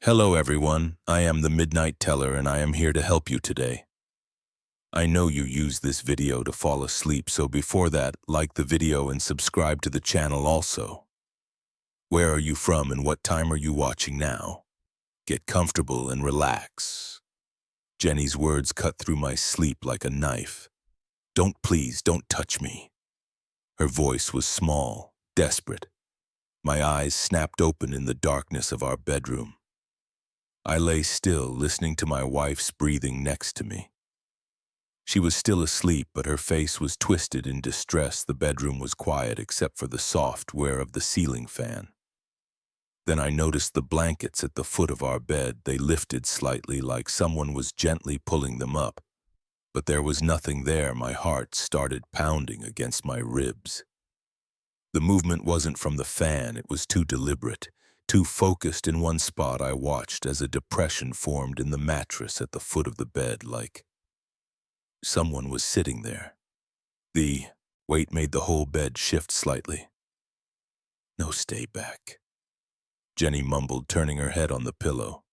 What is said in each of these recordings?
Hello everyone, I am the Midnight Teller and I am here to help you today. I know you use this video to fall asleep, so before that, like the video and subscribe to the channel also. Where are you from and what time are you watching now? Get comfortable and relax. Jenny's words cut through my sleep like a knife. Please don't touch me. Her voice was small, desperate. My eyes snapped open in the darkness of our bedroom. I lay still, listening to my wife's breathing next to me. She was still asleep, but her face was twisted in distress. The bedroom was quiet except for the soft whir of the ceiling fan. Then I noticed the blankets at the foot of our bed. They lifted slightly, like someone was gently pulling them up. But there was nothing there. My heart started pounding against my ribs. The movement wasn't from the fan. It was too deliberate. Too focused in one spot. I watched as a depression formed in the mattress at the foot of the bed, like someone was sitting there. The weight made the whole bed shift slightly. "No, stay back," Jenny mumbled, turning her head on the pillow.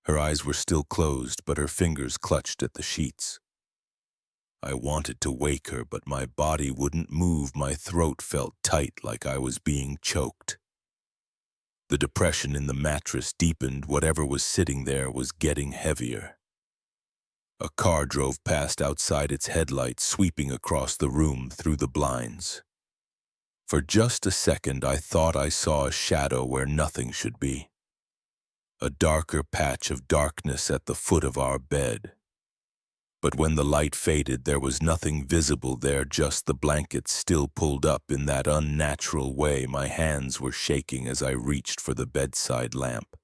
Her eyes were still closed, but her fingers clutched at the sheets. I wanted to wake her, but my body wouldn't move. My throat felt tight, like I was being choked. The depression in the mattress deepened. Whatever was sitting there was getting heavier. A car drove past outside, its headlights sweeping across the room through the blinds. For just a second, I thought I saw a shadow where nothing should be. A darker patch of darkness at the foot of our bed. But when the light faded, there was nothing visible there, just the blankets still pulled up in that unnatural way. My hands were shaking as I reached for the bedside lamp.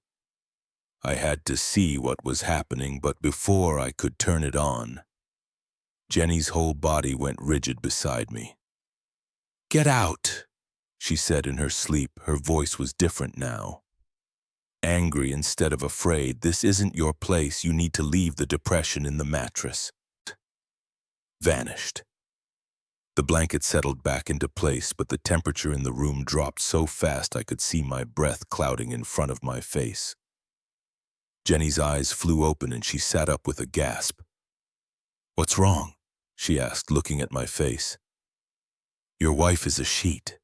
I had to see what was happening, but before I could turn it on, Jenny's whole body went rigid beside me. "Get out," she said in her sleep. Her voice was different now. Angry instead of afraid. "This isn't your place. You need to leave." The depression in the mattress vanished. The blanket settled back into place, but the temperature in the room dropped so fast I could see my breath clouding in front of my face. Jenny's eyes flew open and she sat up with a gasp. "What's wrong?" she asked, looking at my face. "Your wife is a sheet."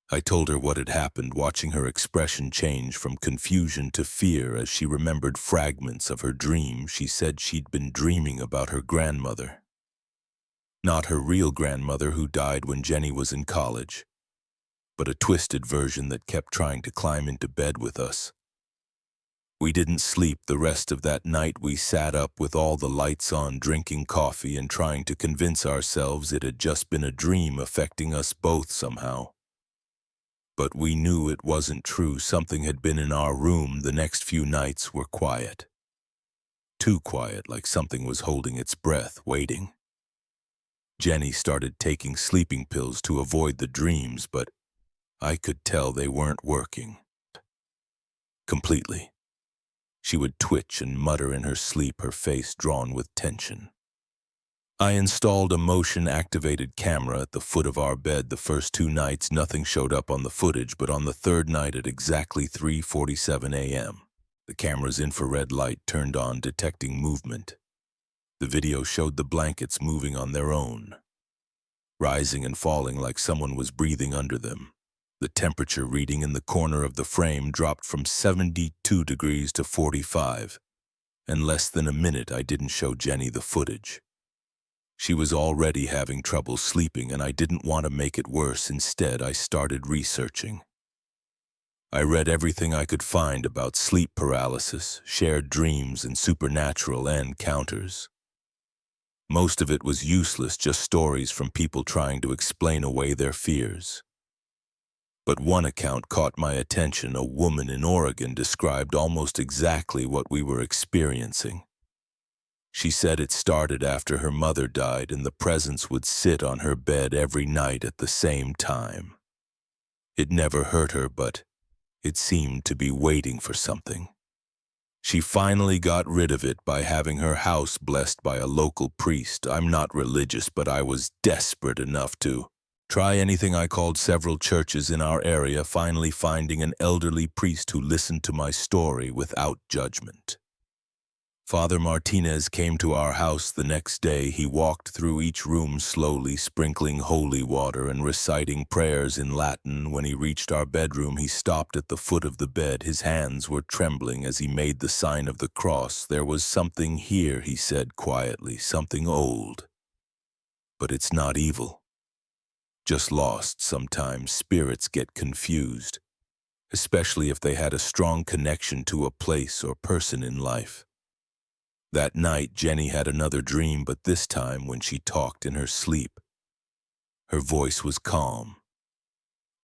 I told her what had happened, watching her expression change from confusion to fear as she remembered fragments of her dream. She said she'd been dreaming about her grandmother. Not her real grandmother who died when Jenny was in college, but a twisted version that kept trying to climb into bed with us. We didn't sleep the rest of that night. We sat up with all the lights on, drinking coffee and trying to convince ourselves it had just been a dream affecting us both somehow. But we knew it wasn't true. Something had been in our room. The next few nights were quiet. Too quiet, like something was holding its breath, waiting. Jenny started taking sleeping pills to avoid the dreams, but I could tell they weren't working. Completely. She would twitch and mutter in her sleep, her face drawn with tension. I installed a motion-activated camera at the foot of our bed. The first 2 nights, nothing showed up on the footage, but on the 3rd night at exactly 3:47 a.m., the camera's infrared light turned on, detecting movement. The video showed the blankets moving on their own, rising and falling like someone was breathing under them. The temperature reading in the corner of the frame dropped from 72 degrees to 45. In less than a minute, I didn't show Jenny the footage. She was already having trouble sleeping, and I didn't want to make it worse. Instead, I started researching. I read everything I could find about sleep paralysis, shared dreams, and supernatural encounters. Most of it was useless, just stories from people trying to explain away their fears. But one account caught my attention. A woman in Oregon described almost exactly what we were experiencing. She said it started after her mother died, and the presence would sit on her bed every night at the same time. It never hurt her, but it seemed to be waiting for something. She finally got rid of it by having her house blessed by a local priest. I'm not religious, but I was desperate enough to Try anything. I called several churches in our area, finally finding an elderly priest who listened to my story without judgment. Father Martinez came to our house the next day. He walked through each room slowly, sprinkling holy water and reciting prayers in Latin. When he reached our bedroom, he stopped at the foot of the bed. His hands were trembling as he made the sign of the cross. "There was something here," he said quietly, "something old. But it's not evil. Just lost. Sometimes spirits get confused, especially if they had a strong connection to a place or person in life." That night, Jenny had another dream, but this time when she talked in her sleep, her voice was calm.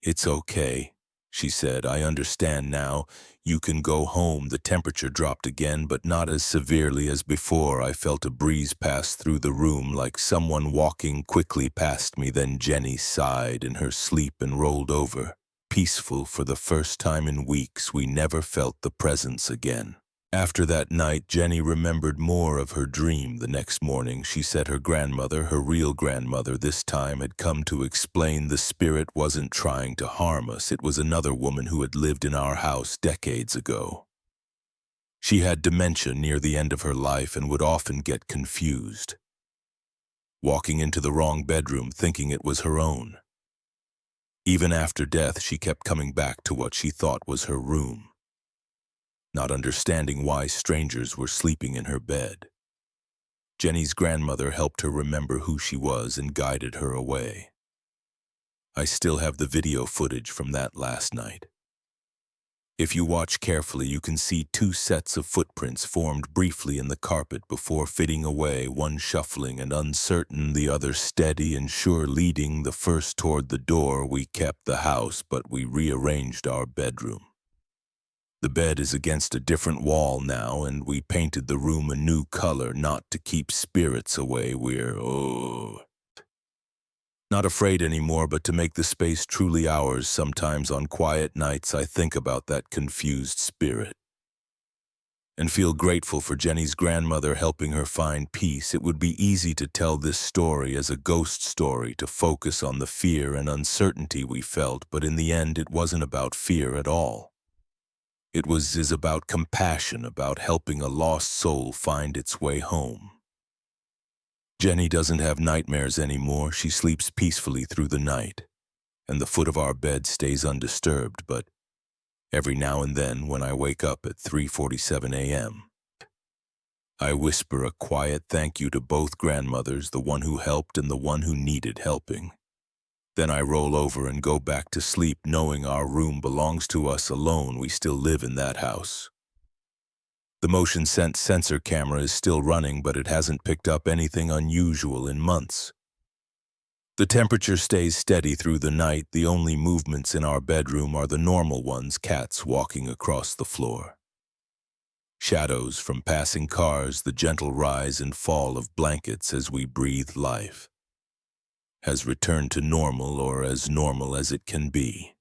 "It's okay," she said. "I understand now. You can go home." The temperature dropped again, but not as severely as before. I felt a breeze pass through the room, like someone walking quickly past me. Then Jenny sighed in her sleep and rolled over. Peaceful for the first time in weeks, we never felt the presence again. After that night, Jenny remembered more of her dream. The next morning, she said her grandmother, her real grandmother this time, had come to explain the spirit wasn't trying to harm us. It was another woman who had lived in our house decades ago. She had dementia near the end of her life and would often get confused, walking into the wrong bedroom thinking it was her own. Even after death, she kept coming back to what she thought was her room, not understanding why strangers were sleeping in her bed. Jenny's grandmother helped her remember who she was and guided her away. I still have the video footage from that last night. If you watch carefully, you can see two sets of footprints formed briefly in the carpet before fading away, one shuffling and uncertain, the other steady and sure, leading the first toward the door. We kept the house, but we rearranged our bedroom. The bed is against a different wall now, and we painted the room a new color, not to keep spirits away. We're, not afraid anymore, but to make the space truly ours. Sometimes on quiet nights, I think about that confused spirit and feel grateful for Jenny's grandmother helping her find peace. It would be easy to tell this story as a ghost story, to focus on the fear and uncertainty we felt, but in the end, it wasn't about fear at all. It is about compassion, about helping a lost soul find its way home. Jenny doesn't have nightmares anymore. She sleeps peacefully through the night, and the foot of our bed stays undisturbed, but every now and then, when I wake up at 3:47 a.m., I whisper a quiet thank you to both grandmothers, the one who helped and the one who needed helping. Then I roll over and go back to sleep, knowing our room belongs to us alone. We still live in that house. The motion sensor camera is still running, but it hasn't picked up anything unusual in months. The temperature stays steady through the night. The only movements in our bedroom are the normal ones: cats walking across the floor, shadows from passing cars, the gentle rise and fall of blankets as we breathe life has returned to normal, or as normal as it can be.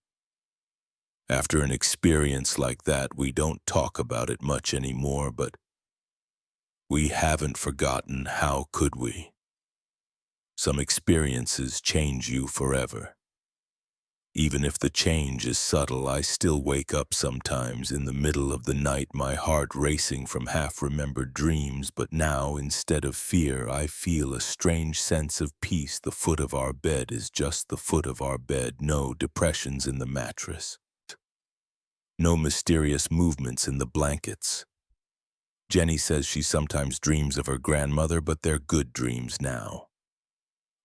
After an experience like that, we don't talk about it much anymore, but we haven't forgotten. How could we? Some experiences change you forever. Even if the change is subtle, I still wake up sometimes in the middle of the night, my heart racing from half-remembered dreams, but now, instead of fear, I feel a strange sense of peace. The foot of our bed is just the foot of our bed. No depressions in the mattress. No mysterious movements in the blankets. Jenny says she sometimes dreams of her grandmother, but they're good dreams now.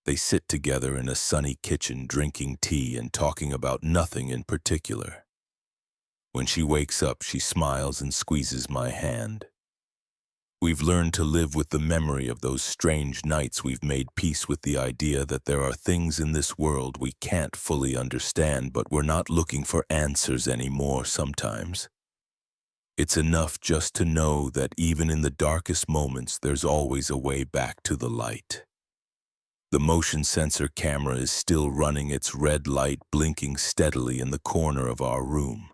They sit together in a sunny kitchen, drinking tea and talking about nothing in particular. When she wakes up, she smiles and squeezes my hand. We've learned to live with the memory of those strange nights. We've made peace with the idea that there are things in this world we can't fully understand, but we're not looking for answers anymore sometimes. It's enough just to know that even in the darkest moments, there's always a way back to the light. The motion sensor camera is still running, its red light blinking steadily in the corner of our room.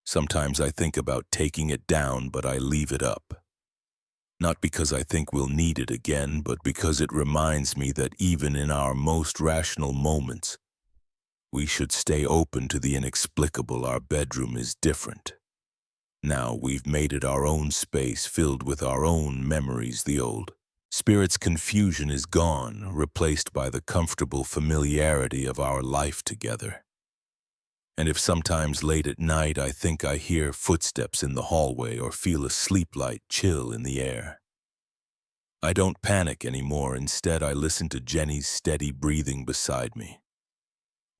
Sometimes I think about taking it down, but I leave it up. Not because I think we'll need it again, but because it reminds me that even in our most rational moments, we should stay open to the inexplicable. Our bedroom is different. Now we've made it our own space filled with our own memories. The old spirit's confusion is gone, replaced by the comfortable familiarity of our life together. And if sometimes late at night I think I hear footsteps in the hallway or feel a sleep-light chill in the air, I don't panic anymore. Instead, I listen to Jenny's steady breathing beside me.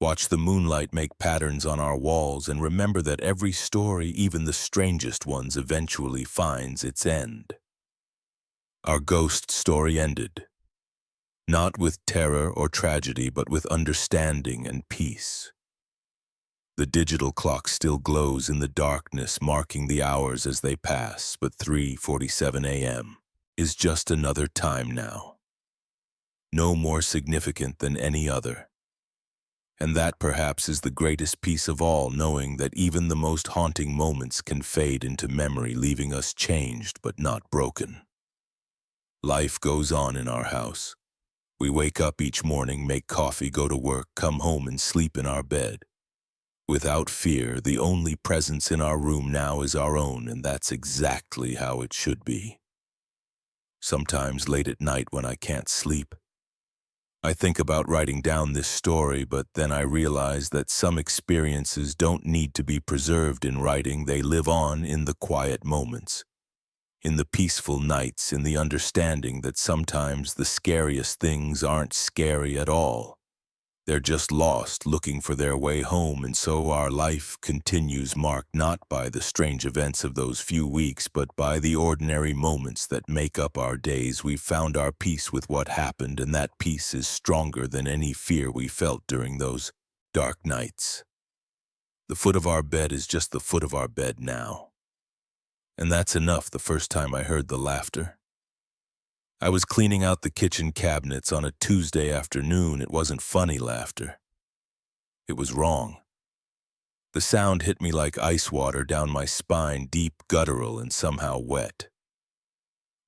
Watch the moonlight make patterns on our walls and remember that every story, even the strangest ones, eventually finds its end. Our ghost story ended, not with terror or tragedy, but with understanding and peace. The digital clock still glows in the darkness, marking the hours as they pass, but 3:47 a.m. is just another time now, no more significant than any other. And that perhaps is the greatest piece of all, knowing that even the most haunting moments can fade into memory, leaving us changed but not broken. Life goes on in our house. We wake up each morning, make coffee, go to work, come home and sleep in our bed. Without fear, the only presence in our room now is our own, and that's exactly how it should be. Sometimes late at night when I can't sleep, I think about writing down this story, but then I realize that some experiences don't need to be preserved in writing. They live on in the quiet moments, in the peaceful nights, in the understanding that sometimes the scariest things aren't scary at all. They're just lost, looking for their way home, and so our life continues, marked not by the strange events of those few weeks, but by the ordinary moments that make up our days. We've found our peace with what happened, and that peace is stronger than any fear we felt during those dark nights. The foot of our bed is just the foot of our bed now. And that's enough. The first time I heard the laughter, I was cleaning out the kitchen cabinets on a Tuesday afternoon. It wasn't funny laughter. It was wrong. The sound hit me like ice water down my spine, deep, guttural, and somehow wet.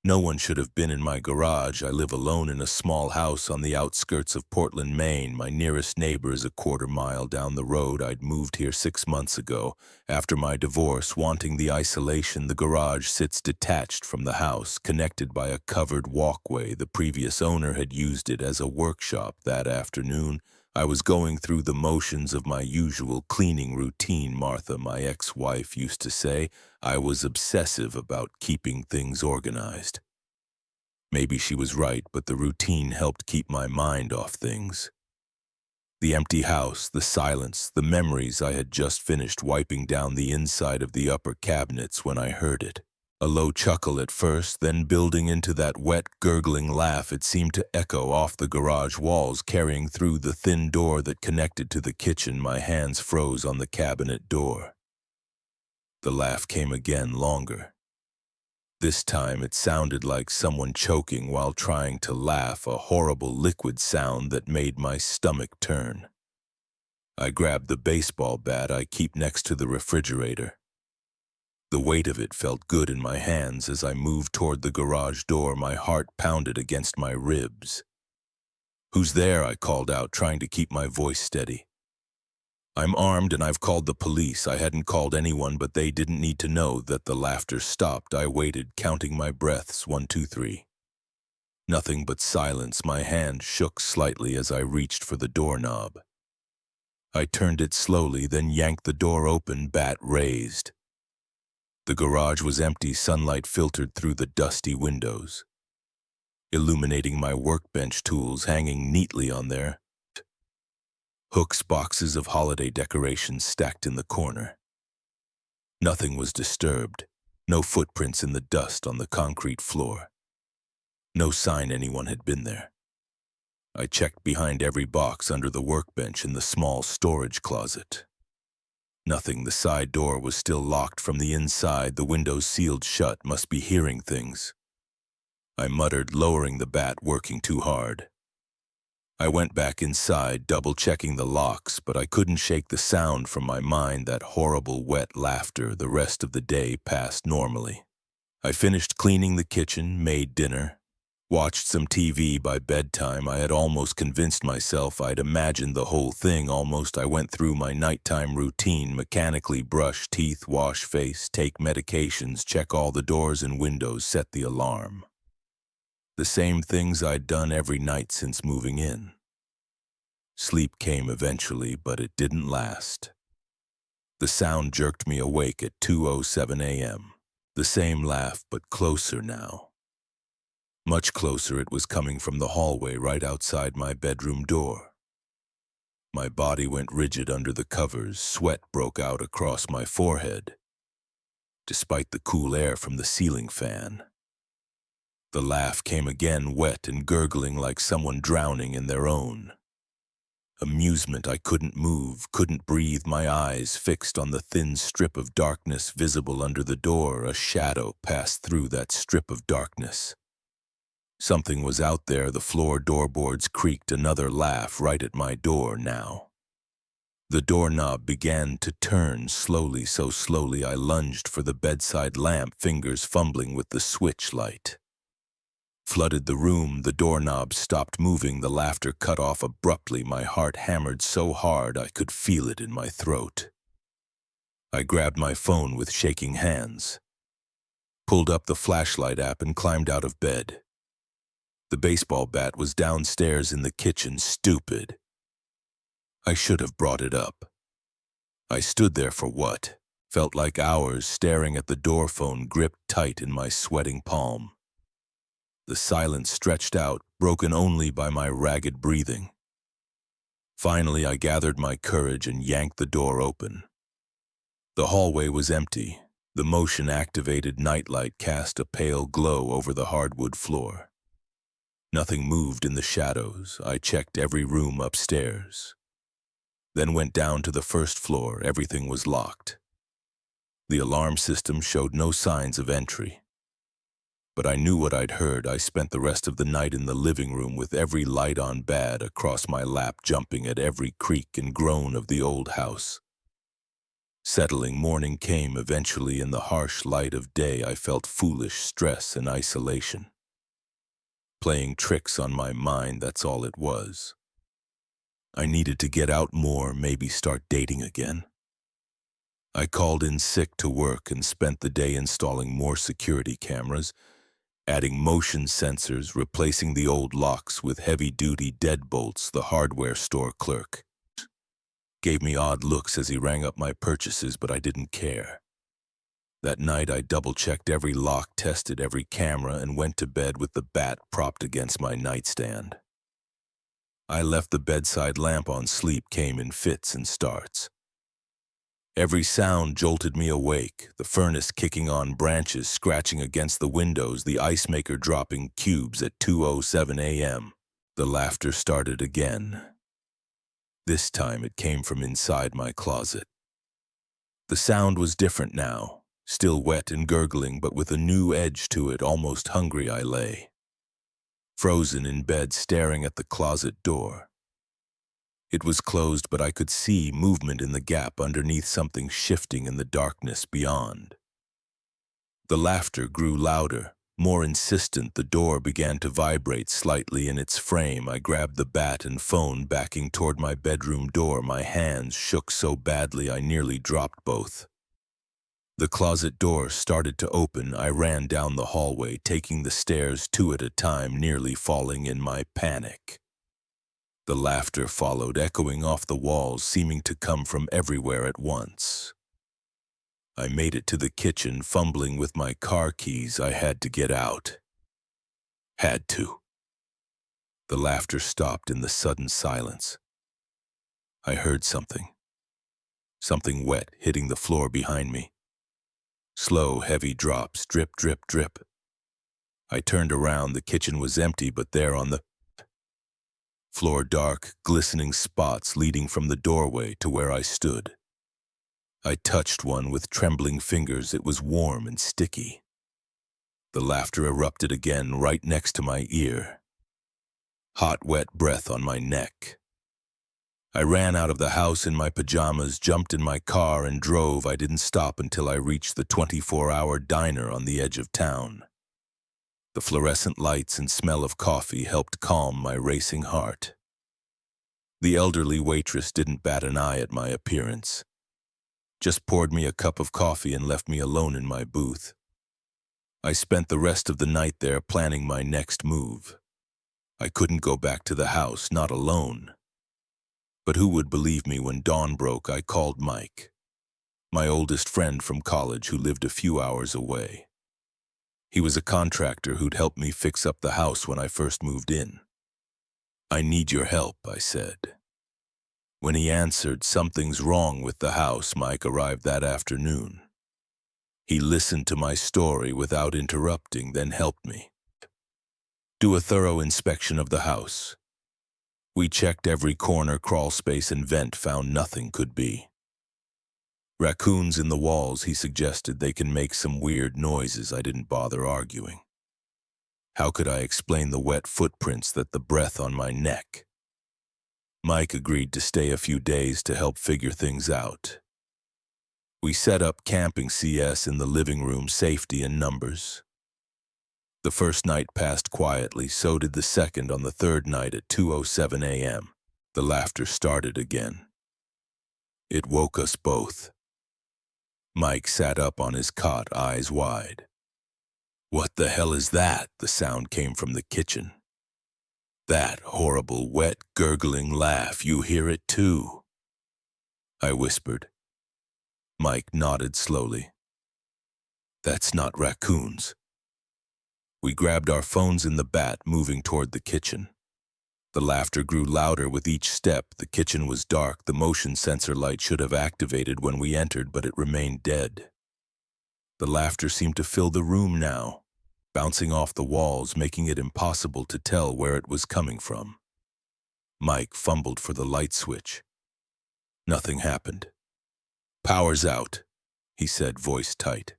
No one should have been in my garage. I live alone in a small house on the outskirts of Portland, Maine. My nearest neighbor is a quarter-mile down the road. I'd moved here 6 months ago. After my divorce, wanting the isolation, the garage sits detached from the house, connected by a covered walkway. The previous owner had used it as a workshop. That afternoon, I was going through the motions of my usual cleaning routine. Martha, my ex-wife, used to say I was obsessive about keeping things organized. Maybe she was right, but the routine helped keep my mind off things. The empty house, the silence, the memories. I had just finished wiping down the inside of the upper cabinets when I heard it. A low chuckle at first, then building into that wet, gurgling laugh. It seemed to echo off the garage walls, carrying through the thin door that connected to the kitchen. My hands froze on the cabinet door. The laugh came again, longer. This time it sounded like someone choking while trying to laugh, a horrible liquid sound that made my stomach turn. I grabbed the baseball bat I keep next to the refrigerator. The weight of it felt good in my hands as I moved toward the garage door. My heart pounded against my ribs. "Who's there?" I called out, trying to keep my voice steady. "I'm armed and I've called the police." I hadn't called anyone, but they didn't need to know that. The laughter stopped. I waited, counting my breaths. 1, 2, 3. Nothing but silence. My hand shook slightly as I reached for the doorknob. I turned it slowly, then yanked the door open, bat raised. The garage was empty. Sunlight filtered through the dusty windows, illuminating my workbench tools hanging neatly on their hooks, boxes of holiday decorations stacked in the corner. Nothing was disturbed. No footprints in the dust on the concrete floor. No sign anyone had been there. I checked behind every box, under the workbench, in the small storage closet. Nothing. The side door was still locked from the inside, the windows sealed shut. Must be hearing things, I muttered, lowering the bat. Working too hard. I went back inside, double-checking the locks, but I couldn't shake the sound from my mind, that horrible wet laughter. The rest of the day passed normally. I finished cleaning the kitchen, made dinner, watched some TV. By bedtime. I had almost convinced myself I'd imagined the whole thing. I went through my nighttime routine, mechanically brush teeth, wash face, take medications, check all the doors and windows, set the alarm. The same things I'd done every night since moving in. Sleep came eventually, but it didn't last. The sound jerked me awake at 2:07 a.m. The same laugh, but closer now. Much closer. It was coming from the hallway right outside my bedroom door. My body went rigid under the covers, sweat broke out across my forehead, despite the cool air from the ceiling fan. The laugh came again, wet and gurgling like someone drowning in their own. Amusement. I couldn't move, couldn't breathe, my eyes fixed on the thin strip of darkness visible under the door. A shadow passed through that strip of darkness. Something was out there. The floorboards creaked. Another laugh right at my door now. The doorknob began to turn slowly, so slowly I lunged for the bedside lamp, fingers fumbling with the switch light. Flooded the room. The doorknob stopped moving. The laughter cut off abruptly. My heart hammered so hard I could feel it in my throat. I grabbed my phone with shaking hands, pulled up the flashlight app and climbed out of bed. The baseball bat was downstairs in the kitchen. Stupid. I should have brought it up. I stood there for what felt like hours, staring at the door phone gripped tight in my sweating palm. The silence stretched out, broken only by my ragged breathing. Finally, I gathered my courage and yanked the door open. The hallway was empty. The motion-activated nightlight cast a pale glow over the hardwood floor. Nothing moved in the shadows. I checked every room upstairs, then went down to the first floor. Everything was locked. The alarm system showed no signs of entry. But I knew what I'd heard. I spent the rest of the night in the living room with every light on bad across my lap, jumping at every creak and groan of the old house. Settling morning came eventually. In the harsh light of day I felt foolish stress and isolation. Playing tricks on my mind, that's all it was. I needed to get out more, maybe start dating again. I called in sick to work and spent the day installing more security cameras, adding motion sensors, replacing the old locks with heavy-duty deadbolts. The hardware store clerk gave me odd looks as he rang up my purchases, but I didn't care. That night I double-checked every lock, tested every camera, and went to bed with the bat propped against my nightstand. I left the bedside lamp on. Sleep came in fits and starts. Every sound jolted me awake, the furnace kicking on branches, scratching against the windows, the ice maker dropping cubes at 2:07 a.m. The laughter started again. This time it came from inside my closet. The sound was different now, still wet and gurgling, but with a new edge to it. Almost hungry I lay, frozen in bed, staring at the closet door. It was closed, but I could see movement in the gap underneath, something shifting in the darkness beyond. The laughter grew louder, more insistent. The door began to vibrate slightly in its frame. I grabbed the bat and phone, backing toward my bedroom door. My hands shook so badly I nearly dropped both. The closet door started to open. I ran down the hallway, taking the stairs two at a time, nearly falling in my panic. The laughter followed, echoing off the walls, seeming to come from everywhere at once. I made it to the kitchen, fumbling with my car keys. I had to get out. Had to. The laughter stopped in the sudden silence. I heard something wet hitting the floor behind me. Slow, heavy drops, drip, drip, drip. I turned around. The kitchen was empty, but there on the floor, dark, glistening spots leading from the doorway to where I stood. I touched one with trembling fingers. It was warm and sticky. The laughter erupted again right next to my ear. Hot, wet breath on my neck. I ran out of the house in my pajamas, jumped in my car, and drove. I didn't stop until I reached the 24-hour diner on the edge of town. The fluorescent lights and smell of coffee helped calm my racing heart. The elderly waitress didn't bat an eye at my appearance, just poured me a cup of coffee and left me alone in my booth. I spent the rest of the night there planning my next move. I couldn't go back to the house, not alone. But who would believe me when dawn broke? I called Mike, my oldest friend from college who lived a few hours away. He was a contractor who'd helped me fix up the house when I first moved in. "I need your help," I said. When he answered, "Something's wrong with the house," Mike arrived that afternoon. He listened to my story without interrupting, then helped me do a thorough inspection of the house. We checked every corner, crawl space, and vent, found nothing could be. Raccoons in the walls, he suggested. They can make some weird noises. I didn't bother arguing. How could I explain the wet footprints, the breath on my neck? Mike agreed to stay a few days to help figure things out. We set up camping CS in the living room, safety in numbers. The first night passed quietly, so did the second. On the third night at 2:07 a.m., the laughter started again. It woke us both. Mike sat up on his cot, eyes wide. "What the hell is that?" The sound came from the kitchen. "That horrible, wet, gurgling laugh. You hear it too?" I whispered. Mike nodded slowly. "That's not raccoons." We grabbed our phones in the bat, moving toward the kitchen. The laughter grew louder with each step. The kitchen was dark. The motion sensor light should have activated when we entered, but it remained dead. The laughter seemed to fill the room now, bouncing off the walls, making it impossible to tell where it was coming from. Mike fumbled for the light switch. Nothing happened. "Power's out," he said, voice tight.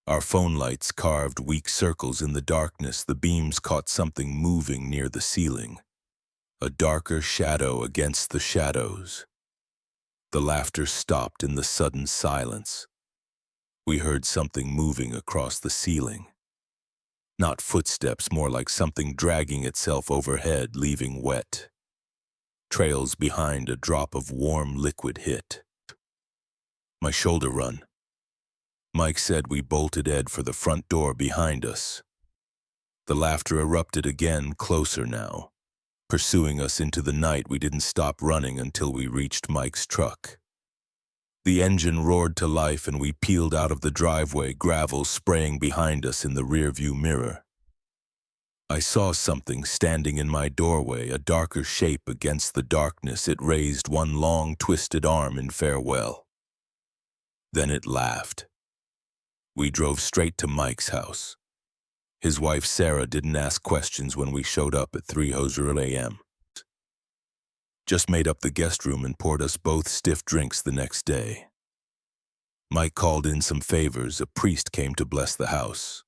Our phone lights carved weak circles in the darkness. The beams caught something moving near the ceiling, a darker shadow against the shadows. The laughter stopped in the sudden silence. We heard something moving across the ceiling. Not footsteps, more like something dragging itself overhead, leaving wet trails behind. A drop of warm liquid hit my shoulder. "Run," Mike said. We bolted Ed for the front door behind us. The laughter erupted again, closer now, pursuing us into the night. We didn't stop running until we reached Mike's truck. The engine roared to life and we peeled out of the driveway, gravel spraying behind us in the rearview mirror. I saw something standing in my doorway, a darker shape against the darkness. It raised one long, twisted arm in farewell. Then it laughed. We drove straight to Mike's house. His wife Sarah didn't ask questions when we showed up at 3:00 a.m. Just made up the guest room and poured us both stiff drinks the next day. Mike called in some favors. A priest came to bless the house.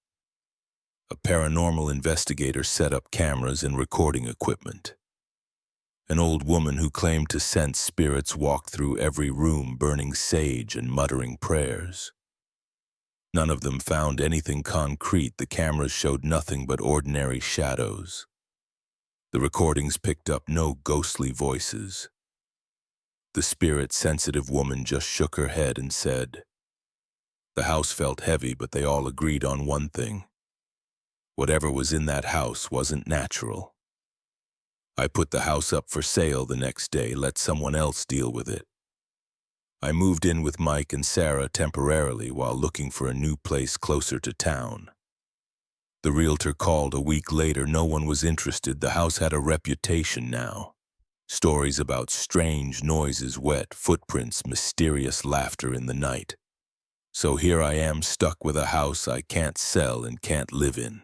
A paranormal investigator set up cameras and recording equipment. An old woman who claimed to sense spirits walked through every room, burning sage and muttering prayers. None of them found anything concrete. The cameras showed nothing but ordinary shadows. The recordings picked up no ghostly voices. The spirit-sensitive woman just shook her head and said, "The house felt heavy, but they all agreed on one thing. Whatever was in that house wasn't natural." I put the house up for sale the next day, let someone else deal with it. I moved in with Mike and Sarah temporarily while looking for a new place closer to town. The realtor called a week later. No one was interested. The house had a reputation now. Stories about strange noises, wet footprints, mysterious laughter in the night. So here I am, stuck with a house I can't sell and can't live in.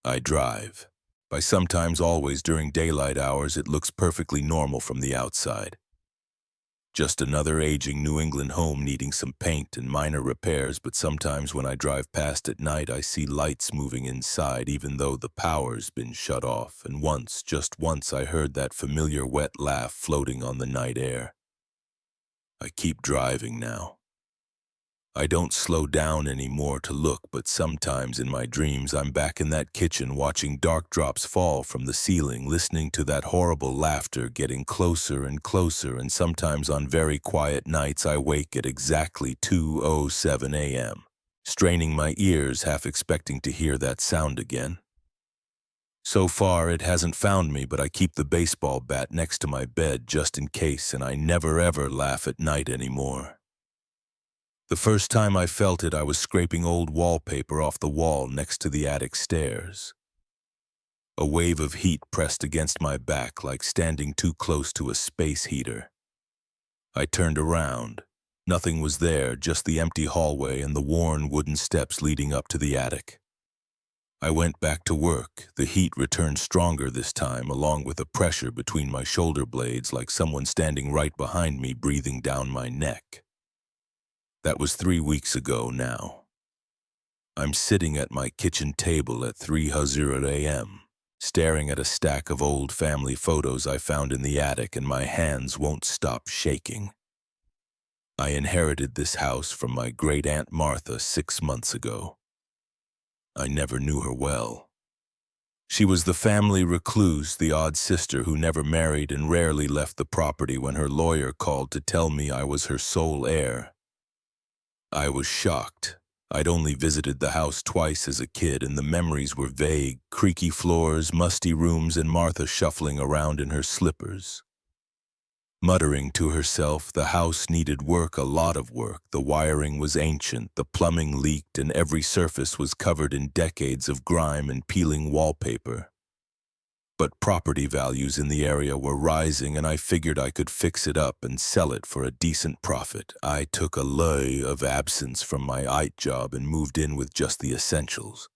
I drive. By sometimes always during daylight hours, it looks perfectly normal from the outside. Just another aging New England home needing some paint and minor repairs, but sometimes when I drive past at night I see lights moving inside even though the power's been shut off, and once, just once, I heard that familiar wet laugh floating on the night air. I keep driving now. I don't slow down anymore to look, but sometimes in my dreams I'm back in that kitchen watching dark drops fall from the ceiling, listening to that horrible laughter getting closer and closer, and sometimes on very quiet nights I wake at exactly 2:07 a.m., straining my ears, half expecting to hear that sound again. So far it hasn't found me, but I keep the baseball bat next to my bed just in case, and I never ever laugh at night anymore. The first time I felt it, I was scraping old wallpaper off the wall next to the attic stairs. A wave of heat pressed against my back like standing too close to a space heater. I turned around. Nothing was there, just the empty hallway and the worn wooden steps leading up to the attic. I went back to work. The heat returned stronger this time, along with a pressure between my shoulder blades like someone standing right behind me, breathing down my neck. That was 3 weeks ago now. I'm sitting at my kitchen table at 3:00 a.m., staring at a stack of old family photos I found in the attic, and my hands won't stop shaking. I inherited this house from my great-aunt Martha 6 months ago. I never knew her well. She was the family recluse, the odd sister who never married and rarely left the property when her lawyer called to tell me I was her sole heir. I was shocked. I'd only visited the house twice as a kid, and the memories were vague: creaky floors, musty rooms, and Martha shuffling around in her slippers. Muttering to herself, the house needed work, a lot of work. The wiring was ancient, the plumbing leaked, and every surface was covered in decades of grime and peeling wallpaper. But property values in the area were rising, and I figured I could fix it up and sell it for a decent profit. I took a leave of absence from my IT job and moved in with just the essentials.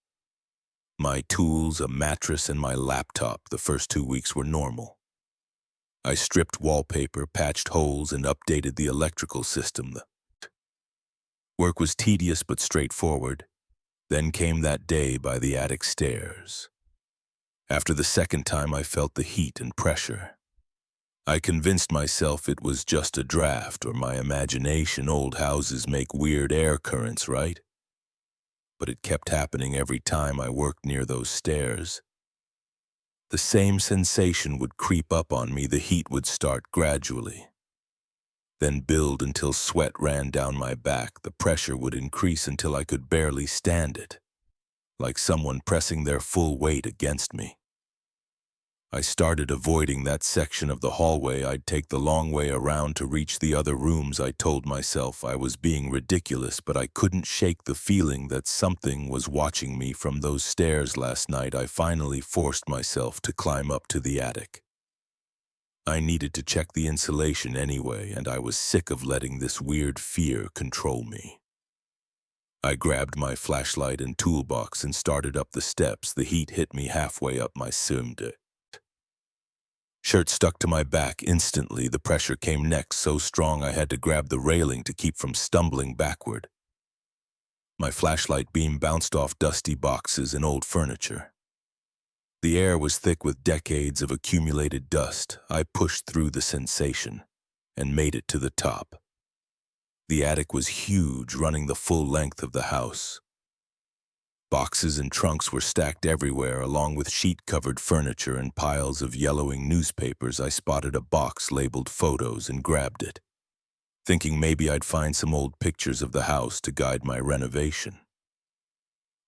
My tools, a mattress, and my laptop. The first 2 weeks were normal. I stripped wallpaper, patched holes, and updated the electrical system. The work was tedious but straightforward. Then came that day by the attic stairs. After the second time, I felt the heat and pressure. I convinced myself it was just a draft or my imagination. Old houses make weird air currents, right? But it kept happening every time I worked near those stairs. The same sensation would creep up on me. The heat would start gradually, then build until sweat ran down my back. The pressure would increase until I could barely stand it, like someone pressing their full weight against me. I started avoiding that section of the hallway. I'd take the long way around to reach the other rooms. I told myself I was being ridiculous, but I couldn't shake the feeling that something was watching me from those stairs. Last night, I finally forced myself to climb up to the attic. I needed to check the insulation anyway, and I was sick of letting this weird fear control me. I grabbed my flashlight and toolbox and started up the steps. The heat hit me halfway up my shirt stuck to my back instantly. The pressure came next, so strong I had to grab the railing to keep from stumbling backward. My flashlight beam bounced off dusty boxes and old furniture. The air was thick with decades of accumulated dust. I pushed through the sensation and made it to the top. The attic was huge, running the full length of the house. Boxes and trunks were stacked everywhere, along with sheet-covered furniture and piles of yellowing newspapers. I spotted a box labeled photos and grabbed it, thinking maybe I'd find some old pictures of the house to guide my renovation.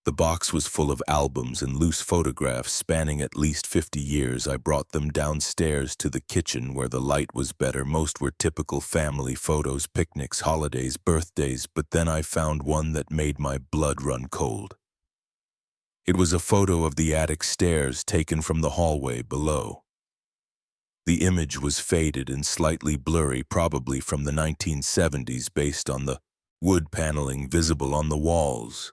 The box was full of albums and loose photographs spanning at least 50 years. I brought them downstairs to the kitchen where the light was better. Most were typical family photos, picnics, holidays, birthdays, but then I found one that made my blood run cold. It was a photo of the attic stairs taken from the hallway below. The image was faded and slightly blurry, probably from the 1970s based on the wood paneling visible on the walls.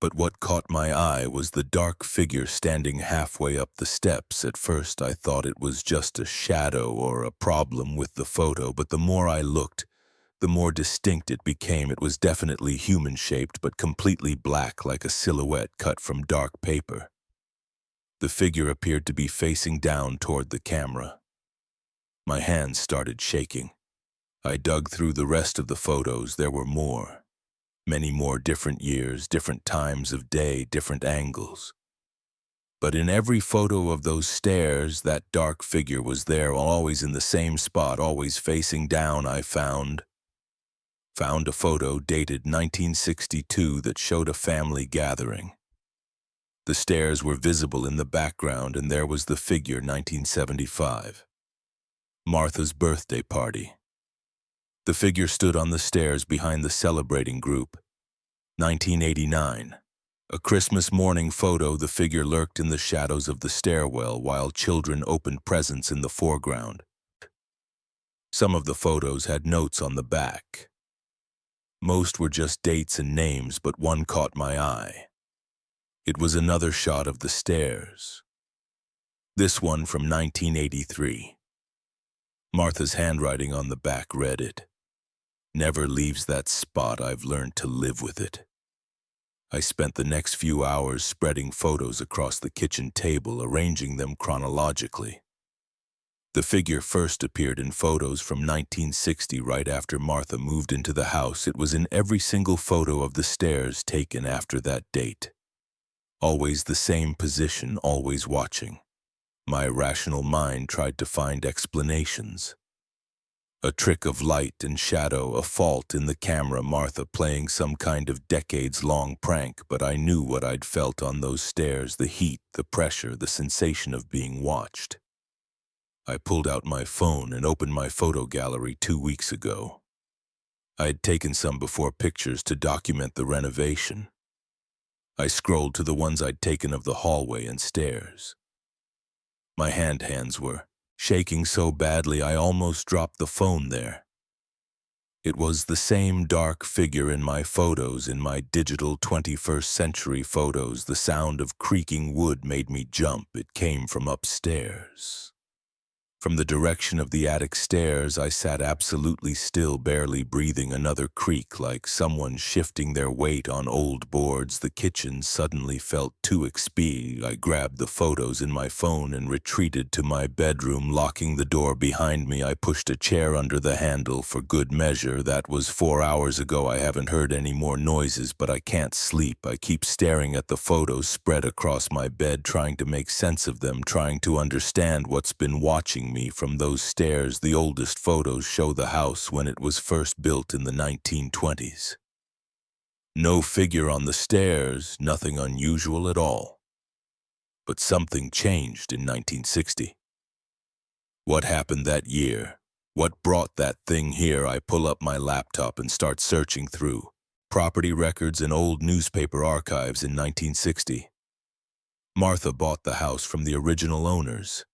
But what caught my eye was the dark figure standing halfway up the steps. At first I thought it was just a shadow or a problem with the photo, but the more I looked, the more distinct it became. It was definitely human-shaped, but completely black, like a silhouette cut from dark paper. The figure appeared to be facing down toward the camera. My hands started shaking. I dug through the rest of the photos. There were more. Many more different years, different times of day, different angles. But in every photo of those stairs, that dark figure was there, always in the same spot, always facing down. I found a photo dated 1962 that showed a family gathering. The stairs were visible in the background, and there was the figure, 1975. Martha's birthday party. The figure stood on the stairs behind the celebrating group. 1989. A Christmas morning photo. The figure lurked in the shadows of the stairwell while children opened presents in the foreground. Some of the photos had notes on the back. Most were just dates and names, but one caught my eye. It was another shot of the stairs. This one from 1983. Martha's handwriting on the back read it. "Never leaves that spot. I've learned to live with it." I spent the next few hours spreading photos across the kitchen table, arranging them chronologically. The figure first appeared in photos from 1960, right after Martha moved into the house. It was in every single photo of the stairs taken after that date. Always the same position, always watching. My rational mind tried to find explanations. A trick of light and shadow, a fault in the camera, Martha playing some kind of decades-long prank, but I knew what I'd felt on those stairs, the heat, the pressure, the sensation of being watched. I pulled out my phone and opened my photo gallery 2 weeks ago. I had taken some before pictures to document the renovation. I scrolled to the ones I'd taken of the hallway and stairs. My hands were shaking so badly I almost dropped the phone there. It was the same dark figure in my photos, in my digital 21st century photos. The sound of creaking wood made me jump. It came from upstairs. From the direction of the attic stairs, I sat absolutely still, barely breathing. Another creak, like someone shifting their weight on old boards. The kitchen suddenly felt too exposed. I grabbed the photos in my phone and retreated to my bedroom, locking the door behind me. I pushed a chair under the handle for good measure. That was 4 hours ago. I haven't heard any more noises, but I can't sleep. I keep staring at the photos spread across my bed, trying to make sense of them, trying to understand what's been watching me from those stairs. The oldest photos show the house when it was first built in the 1920s. No figure on the stairs, nothing unusual at all. But something changed in 1960. What happened that year? What brought that thing here? I pull up my laptop and start searching through property records and old newspaper archives. In 1960, Martha bought the house from the original owners.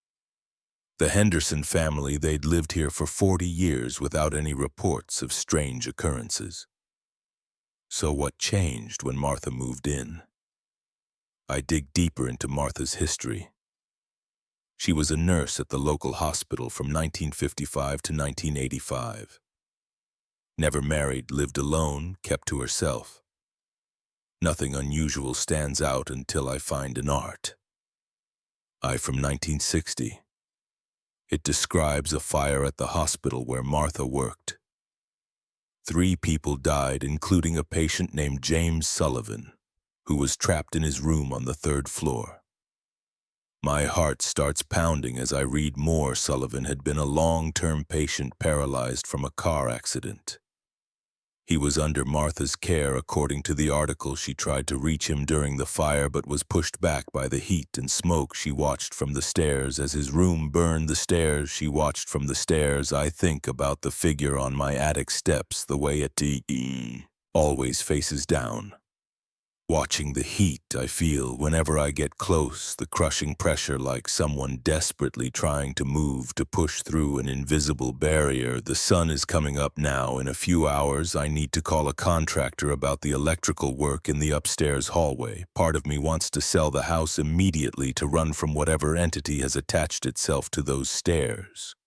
The Henderson family. They'd lived here for 40 years without any reports of strange occurrences. So what changed when Martha moved in? I dig deeper into Martha's history. She was a nurse at the local hospital from 1955 to 1985. Never married, lived alone, kept to herself. Nothing unusual stands out until I find an art. From 1960. It describes a fire at the hospital where Martha worked. 3 people died, including a patient named James Sullivan, who was trapped in his room on the 3rd floor. My heart starts pounding as I read more. Sullivan had been a long-term patient paralyzed from a car accident. He was under Martha's care. According to the article, she tried to reach him during the fire but was pushed back by the heat and smoke. She watched from the stairs as his room burned. The stairs. She watched from the stairs. I think about the figure on my attic steps, the way it always faces down. Watching the heat I feel whenever I get close, the crushing pressure like someone desperately trying to move to push through an invisible barrier. The sun is coming up now. In a few hours, I need to call a contractor about the electrical work in the upstairs hallway. Part of me wants to sell the house immediately to run from whatever entity has attached itself to those stairs.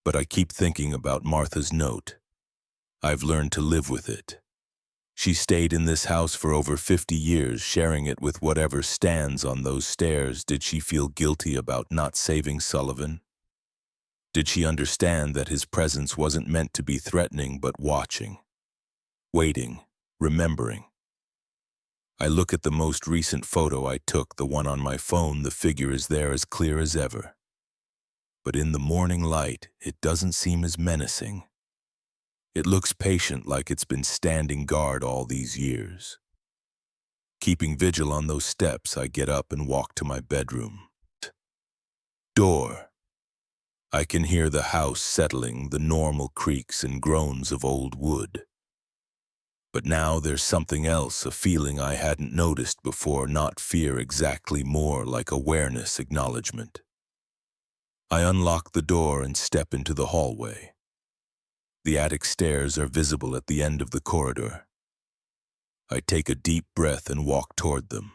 But I keep thinking about Martha's note. I've learned to live with it. She stayed in this house for over 50 years, sharing it with whatever stands on those stairs. Did she feel guilty about not saving Sullivan? Did she understand that his presence wasn't meant to be threatening, but watching, waiting, remembering? I look at the most recent photo I took, the one on my phone. The figure is there as clear as ever. But in the morning light, it doesn't seem as menacing. It looks patient, like it's been standing guard all these years. Keeping vigil on those steps, I get up and walk to my bedroom. Door. I can hear the house settling, the normal creaks and groans of old wood. But now there's something else, a feeling I hadn't noticed before, not fear exactly, more like awareness, acknowledgement. I unlock the door and step into the hallway. The attic stairs are visible at the end of the corridor. I take a deep breath and walk toward them.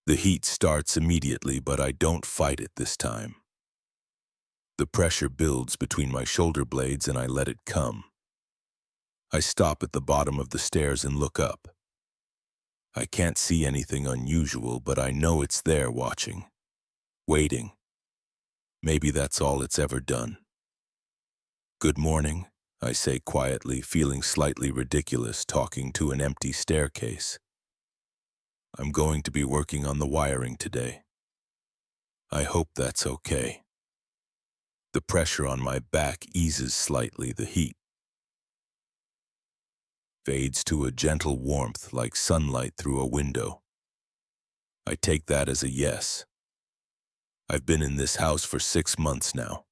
The heat starts immediately, but I don't fight it this time. The pressure builds between my shoulder blades and I let it come. I stop at the bottom of the stairs and look up. I can't see anything unusual, but I know it's there, watching, waiting. Maybe that's all it's ever done. Good morning, I say quietly, feeling slightly ridiculous talking to an empty staircase. I'm going to be working on the wiring today. I hope that's okay. The pressure on my back eases slightly. The heat fades to a gentle warmth like sunlight through a window. I take that as a yes. I've been in this house for 6 months now.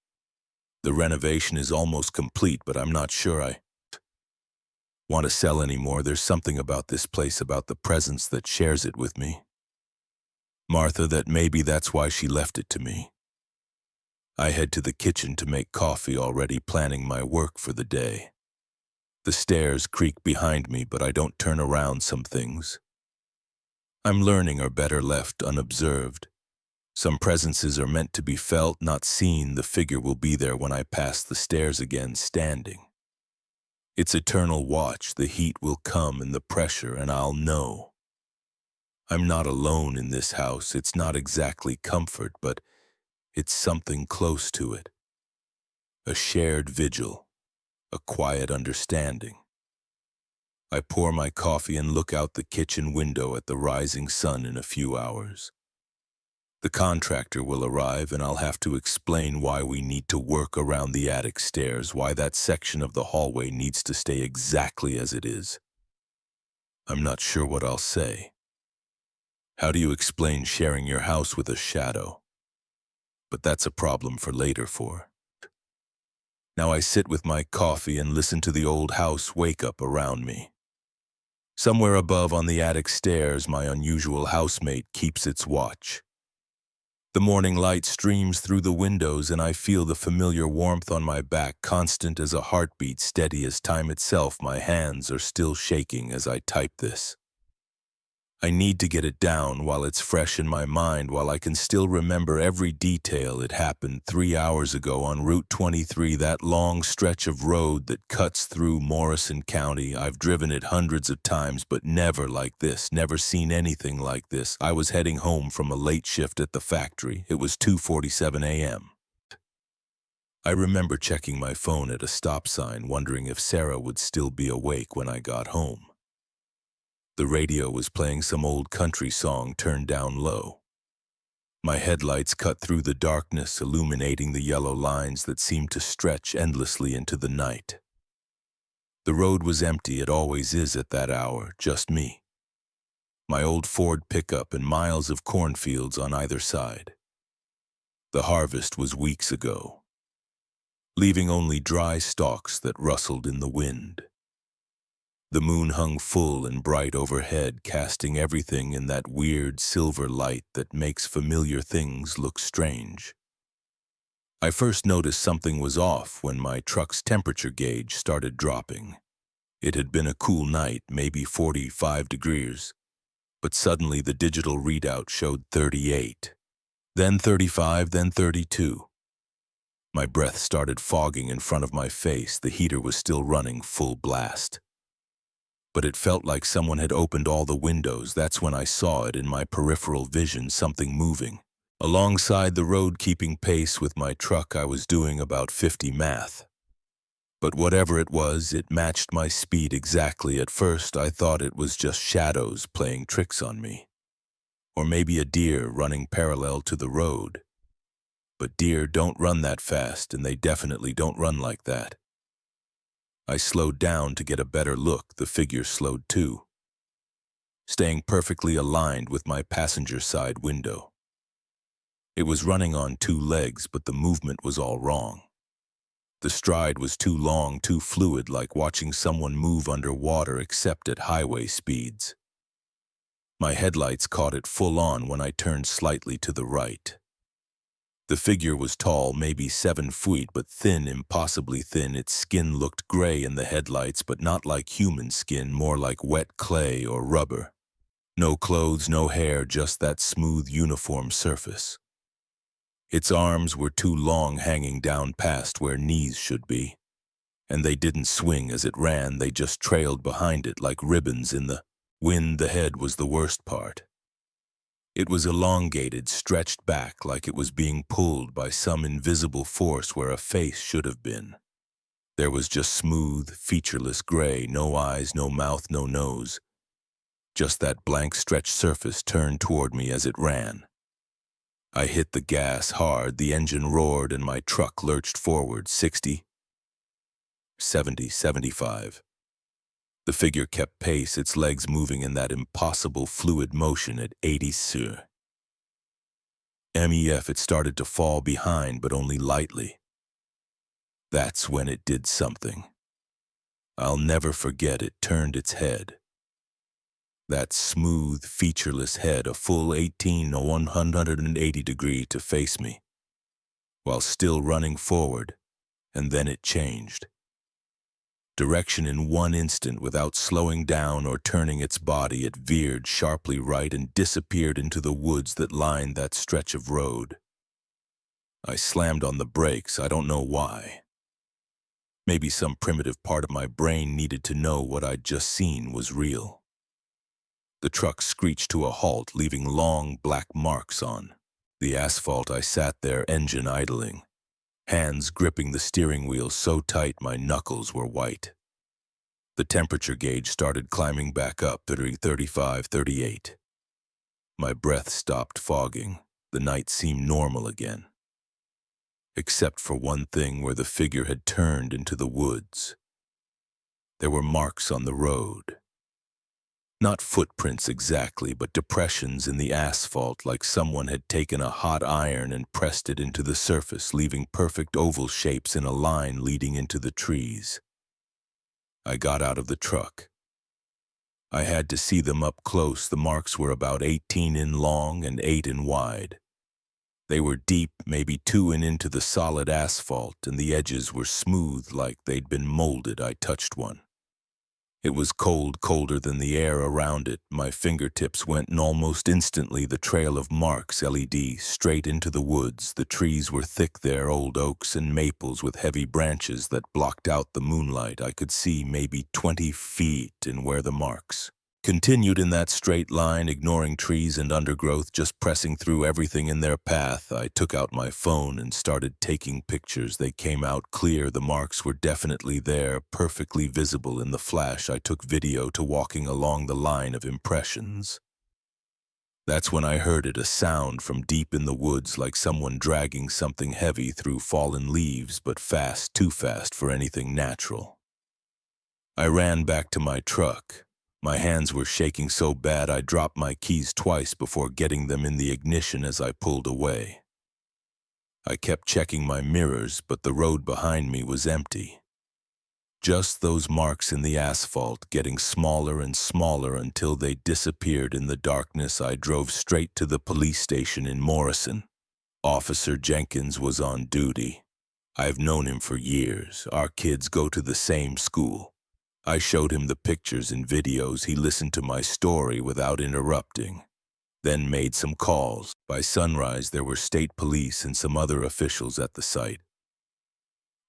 The renovation is almost complete, but I'm not sure I want to sell anymore. There's something about this place, about the presence that shares it with me. Martha, that maybe that's why she left it to me. I head to the kitchen to make coffee, already planning my work for the day. The stairs creak behind me, but I don't turn around. Some things I'm learning are better left unobserved. Some presences are meant to be felt, not seen. The figure will be there when I pass the stairs again, standing. It's eternal watch. The heat will come and the pressure, and I'll know. I'm not alone in this house. It's not exactly comfort, but it's something close to it. A shared vigil, a quiet understanding. I pour my coffee and look out the kitchen window at the rising sun. In a few hours, the contractor will arrive, and I'll have to explain why we need to work around the attic stairs, why that section of the hallway needs to stay exactly as it is. I'm not sure what I'll say. How do you explain sharing your house with a shadow? But that's a problem for later. Now I sit with my coffee and listen to the old house wake up around me. Somewhere above on the attic stairs, my unusual housemate keeps its watch. The morning light streams through the windows, and I feel the familiar warmth on my back, constant as a heartbeat, steady as time itself. My hands are still shaking as I type this. I need to get it down while it's fresh in my mind, while I can still remember every detail. It happened 3 hours ago on Route 23, that long stretch of road that cuts through Morrison County. I've driven it hundreds of times, but never like this, never seen anything like this. I was heading home from a late shift at the factory. It was 2:47 a.m. I remember checking my phone at a stop sign, wondering if Sarah would still be awake when I got home. The radio was playing some old country song turned down low. My headlights cut through the darkness, illuminating the yellow lines that seemed to stretch endlessly into the night. The road was empty. It always is at that hour, just me, my old Ford pickup, and miles of cornfields on either side. The harvest was weeks ago, leaving only dry stalks that rustled in the wind. The moon hung full and bright overhead, casting everything in that weird silver light that makes familiar things look strange. I first noticed something was off when my truck's temperature gauge started dropping. It had been a cool night, maybe 45 degrees, but suddenly the digital readout showed 38, then 35, then 32. My breath started fogging in front of my face. The heater was still running full blast. But it felt like someone had opened all the windows. That's when I saw it in my peripheral vision, something moving. Alongside the road, keeping pace with my truck, I was doing about 50 math. But whatever it was, it matched my speed exactly. At first, I thought it was just shadows playing tricks on me. Or maybe a deer running parallel to the road. But deer don't run that fast, and they definitely don't run like that. I slowed down to get a better look. The figure slowed too, staying perfectly aligned with my passenger side window. It was running on two legs, but the movement was all wrong. The stride was too long, too fluid, like watching someone move underwater except at highway speeds. My headlights caught it full on when I turned slightly to the right. The figure was tall, maybe 7 feet, but thin, impossibly thin. Its skin looked gray in the headlights, but not like human skin, more like wet clay or rubber. No clothes, no hair, just that smooth uniform surface. Its arms were too long, hanging down past where knees should be. And they didn't swing as it ran, they just trailed behind it like ribbons in the wind. The head was the worst part. It was elongated, stretched back like it was being pulled by some invisible force where a face should have been. There was just smooth, featureless gray, no eyes, no mouth, no nose. Just that blank stretched surface turned toward me as it ran. I hit the gas hard, the engine roared, and my truck lurched forward 60, 70, 75. The figure kept pace, its legs moving in that impossible fluid motion at 80 sur. MEF, it started to fall behind, but only lightly. That's when it did something. I'll never forget. It turned its head. That smooth, featureless head, a full 18 or 180 degree to face me, while still running forward, and then it changed. Direction in one instant. Without slowing down or turning its body, it veered sharply right and disappeared into the woods that lined that stretch of road. I slammed on the brakes. I don't know why. Maybe some primitive part of my brain needed to know what I'd just seen was real. The truck screeched to a halt, leaving long black marks on the asphalt. I sat there, engine idling, hands gripping the steering wheel so tight my knuckles were white. The temperature gauge started climbing back up, 35, 38. My breath stopped fogging. The night seemed normal again. Except for one thing, where the figure had turned into the woods. There were marks on the road. Not footprints exactly, but depressions in the asphalt, like someone had taken a hot iron and pressed it into the surface, leaving perfect oval shapes in a line leading into the trees. I got out of the truck. I had to see them up close. The marks were about 18 in long and 8 in wide. They were deep, maybe 2 in into the solid asphalt, and the edges were smooth like they'd been molded. I touched one. It was cold, colder than the air around it. My fingertips went, and almost instantly the trail of marks, LED, straight into the woods. The trees were thick there, old oaks and maples with heavy branches that blocked out the moonlight. I could see maybe 20 feet in where the marks continued in that straight line, ignoring trees and undergrowth, just pressing through everything in their path. I took out my phone and started taking pictures. They came out clear. The marks were definitely there, perfectly visible in the flash. I took video to walking along the line of impressions. That's when I heard it, a sound from deep in the woods, like someone dragging something heavy through fallen leaves, but fast, too fast for anything natural. I ran back to my truck. My hands were shaking so bad I dropped my keys twice before getting them in the ignition as I pulled away. I kept checking my mirrors, but the road behind me was empty. Just those marks in the asphalt getting smaller and smaller until they disappeared in the darkness. I drove straight to the police station in Morrison. Officer Jenkins was on duty. I've known him for years. Our kids go to the same school. I showed him the pictures and videos. He listened to my story without interrupting, then made some calls. By sunrise, there were state police and some other officials at the site.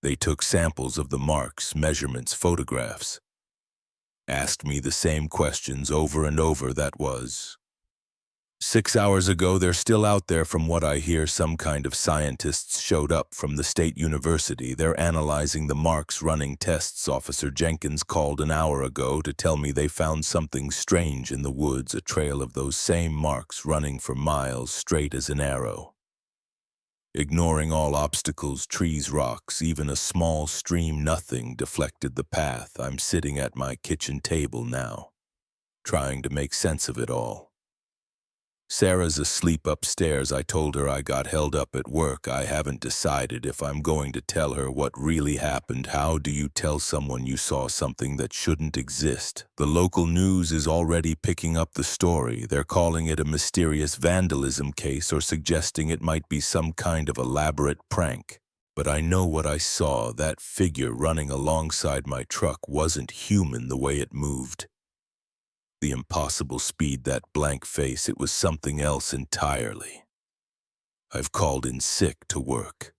They took samples of the marks, measurements, photographs. Asked me the same questions over and over. That was 6 hours ago. They're still out there from what I hear. Some kind of scientists showed up from the state university. They're analyzing the marks, running tests. Officer Jenkins called an hour ago to tell me they found something strange in the woods, a trail of those same marks running for miles straight as an arrow. Ignoring all obstacles, trees, rocks, even a small stream, nothing deflected the path. I'm sitting at my kitchen table now, trying to make sense of it all. Sarah's asleep upstairs. I told her I got held up at work. I haven't decided if I'm going to tell her what really happened. How do you tell someone you saw something that shouldn't exist? The local news is already picking up the story. They're calling it a mysterious vandalism case or suggesting it might be some kind of elaborate prank. But I know what I saw. That figure running alongside my truck wasn't human the way it moved. The impossible speed, that blank face, it was something else entirely. I've called in sick to work.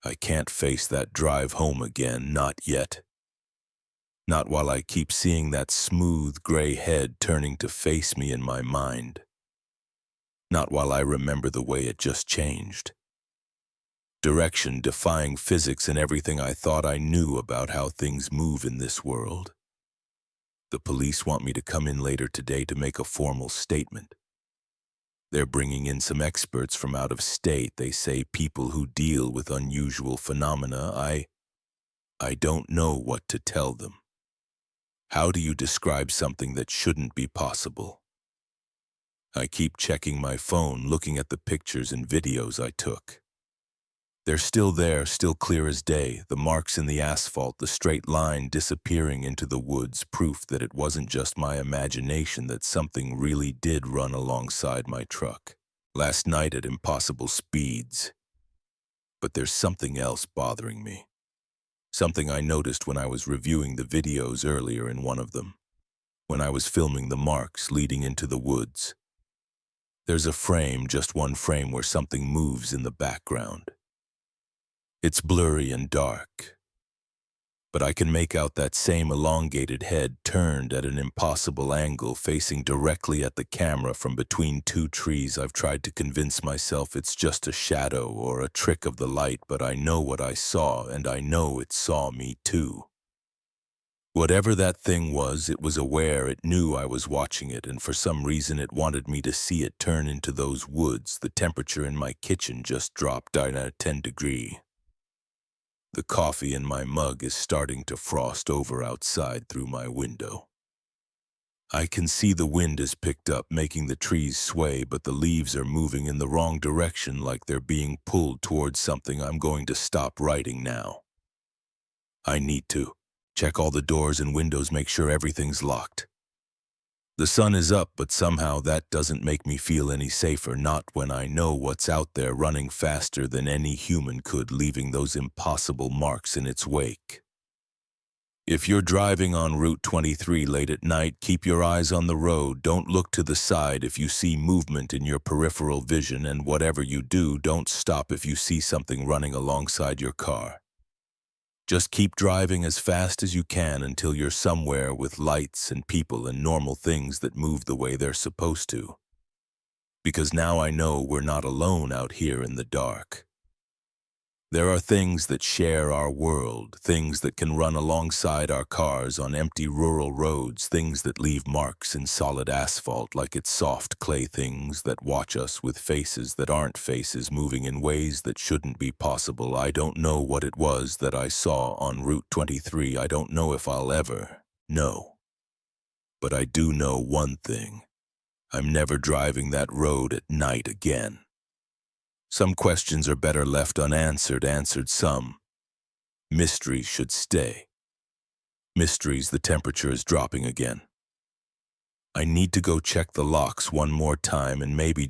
I can't face that drive home again, not yet. Not while I keep seeing that smooth gray head turning to face me in my mind. Not while I remember the way it just changed. Direction defying physics and everything I thought I knew about how things move in this world. The police want me to come in later today to make a formal statement. They're bringing in some experts from out of state. They say people who deal with unusual phenomena. I don't know what to tell them. How do you describe something that shouldn't be possible? I keep checking my phone, looking at the pictures and videos I took. They're still there, still clear as day, the marks in the asphalt, the straight line disappearing into the woods, proof that it wasn't just my imagination, that something really did run alongside my truck. Last night at impossible speeds. But there's something else bothering me. Something I noticed when I was reviewing the videos earlier in one of them, when I was filming the marks leading into the woods. There's a frame, just one frame, where something moves in the background. It's blurry and dark, but I can make out that same elongated head turned at an impossible angle, facing directly at the camera from between two trees. I've tried to convince myself it's just a shadow or a trick of the light, but I know what I saw, and I know it saw me too. Whatever that thing was, it was aware, it knew I was watching it, and for some reason it wanted me to see it turn into those woods. The temperature in my kitchen just dropped down at 10 degrees. The coffee in my mug is starting to frost over outside through my window. I can see the wind has picked up, making the trees sway, but the leaves are moving in the wrong direction, like they're being pulled towards something. I'm going to stop writing now. I need to check all the doors and windows, make sure everything's locked. The sun is up, but somehow that doesn't make me feel any safer, not when I know what's out there running faster than any human could, leaving those impossible marks in its wake. If you're driving on Route 23 late at night, keep your eyes on the road. Don't look to the side if you see movement in your peripheral vision, and whatever you do, don't stop if you see something running alongside your car. Just keep driving as fast as you can until you're somewhere with lights and people and normal things that move the way they're supposed to. Because now I know we're not alone out here in the dark. There are things that share our world, things that can run alongside our cars on empty rural roads, things that leave marks in solid asphalt like it's soft clay, things that watch us with faces that aren't faces, moving in ways that shouldn't be possible. I don't know what it was that I saw on Route 23. I don't know if I'll ever know. But I do know one thing. I'm never driving that road at night again. Some questions are better left unanswered, answered some. Mysteries should stay. Mysteries, the temperature is dropping again. I need to go check the locks one more time and maybe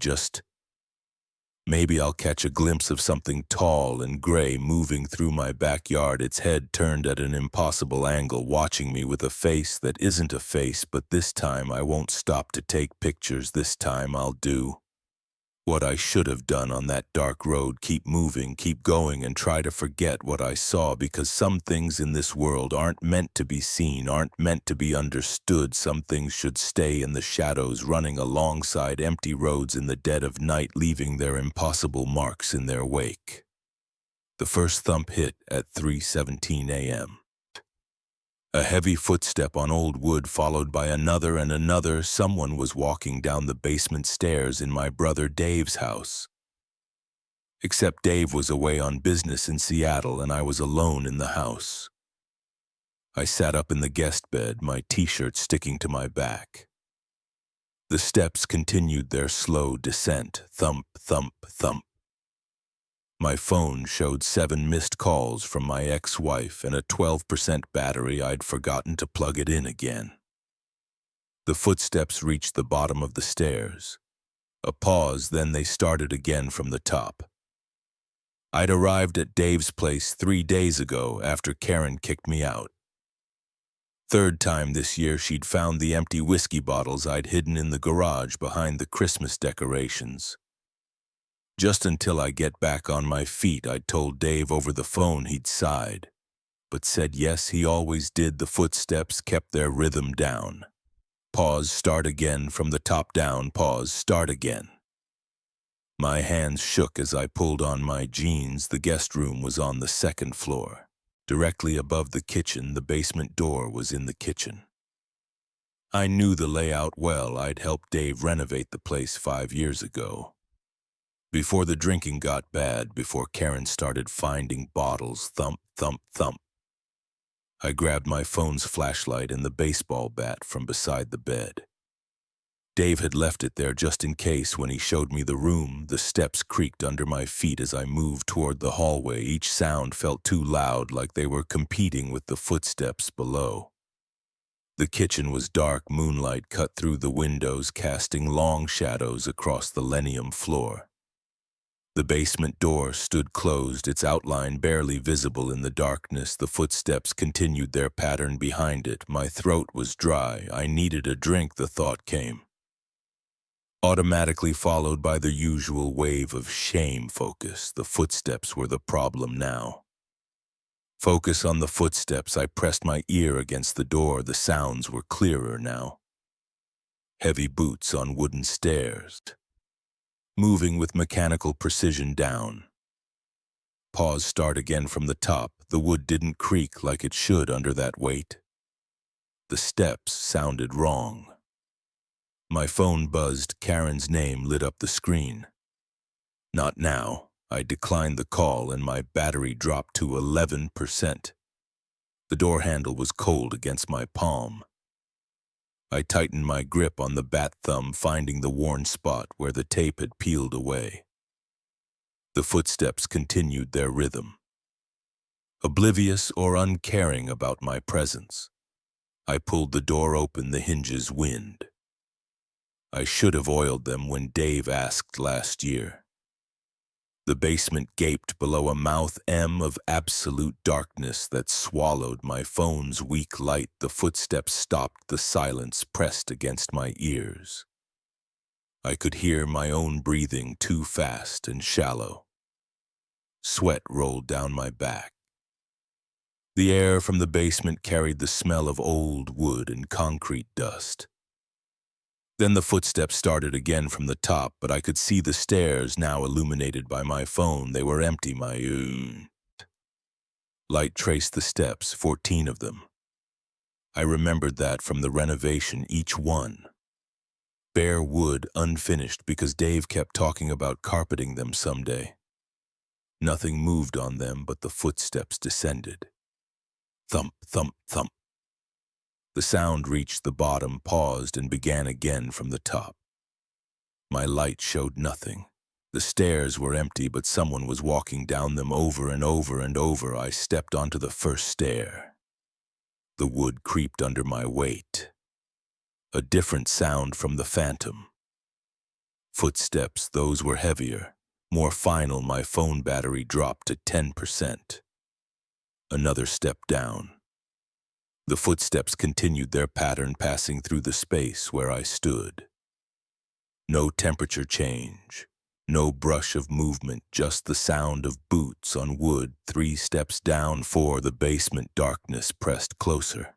I'll catch a glimpse of something tall and gray moving through my backyard, its head turned at an impossible angle, watching me with a face that isn't a face, but this time I won't stop to take pictures. This time I'll do what I should have done on that dark road, keep moving, keep going, and try to forget what I saw, because some things in this world aren't meant to be seen, aren't meant to be understood. Some things should stay in the shadows, running alongside empty roads in the dead of night, leaving their impossible marks in their wake. The first thump hit at 3:17 a.m. A heavy footstep on old wood, followed by another and another. Someone was walking down the basement stairs in my brother Dave's house. Except Dave was away on business in Seattle and I was alone in the house. I sat up in the guest bed, my t-shirt sticking to my back. The steps continued their slow descent, thump, thump, thump. My phone showed 7 missed calls from my ex-wife and a 12% battery. I'd forgotten to plug it in again. The footsteps reached the bottom of the stairs. A pause, then they started again from the top. I'd arrived at Dave's place 3 days ago after Karen kicked me out. Third time this year she'd found the empty whiskey bottles I'd hidden in the garage behind the Christmas decorations. Just until I get back on my feet, I'd told Dave over the phone he'd sighed, but said yes, he always did. The footsteps kept their rhythm down. Pause, start again, from the top down, pause, start again. My hands shook as I pulled on my jeans. The guest room was on the 2nd floor. Directly above the kitchen, the basement door was in the kitchen. I knew the layout well. I'd helped Dave renovate the place 5 years ago. Before the drinking got bad, before Karen started finding bottles, thump, thump, thump. I grabbed my phone's flashlight and the baseball bat from beside the bed. Dave had left it there just in case. When he showed me the room, the steps creaked under my feet as I moved toward the hallway. Each sound felt too loud, like they were competing with the footsteps below. The kitchen was dark. Moonlight cut through the windows, casting long shadows across the linoleum floor. The basement door stood closed, its outline barely visible in the darkness. The footsteps continued their pattern behind it. My throat was dry. I needed a drink, the thought came, automatically followed by the usual wave of shame. Focus. The footsteps were the problem now. Focus on the footsteps. I pressed my ear against the door. The sounds were clearer now. Heavy boots on wooden stairs, moving with mechanical precision down. Pause, start again from the top. The wood didn't creak like it should under that weight. The steps sounded wrong. My phone buzzed. Karen's name lit up the screen. Not now. I declined the call and my battery dropped to 11%. The door handle was cold against my palm. I tightened my grip on the bat thumb, finding the worn spot where the tape had peeled away. The footsteps continued their rhythm. Oblivious or uncaring about my presence, I pulled the door open. The hinges whined. I should have oiled them when Dave asked last year. The basement gaped below, a mouth of absolute darkness that swallowed my phone's weak light. The footsteps stopped. The silence pressed against my ears. I could hear my own breathing, too fast and shallow. Sweat rolled down my back. The air from the basement carried the smell of old wood and concrete dust. Then the footsteps started again from the top, but I could see the stairs now illuminated by my phone. They were empty. My light traced the steps, 14 of them. I remembered that from the renovation, each one. Bare wood, unfinished, because Dave kept talking about carpeting them someday. Nothing moved on them, but the footsteps descended. Thump, thump, thump. The sound reached the bottom, paused, and began again from the top. My light showed nothing. The stairs were empty, but someone was walking down them over and over and over. I stepped onto the first stair. The wood creaked under my weight. A different sound from the phantom. Footsteps, those were heavier. More final, my phone battery dropped to 10%. Another step down. The footsteps continued their pattern, passing through the space where I stood. No temperature change, no brush of movement, just the sound of boots on wood. 3 steps down, 4, the basement darkness pressed closer.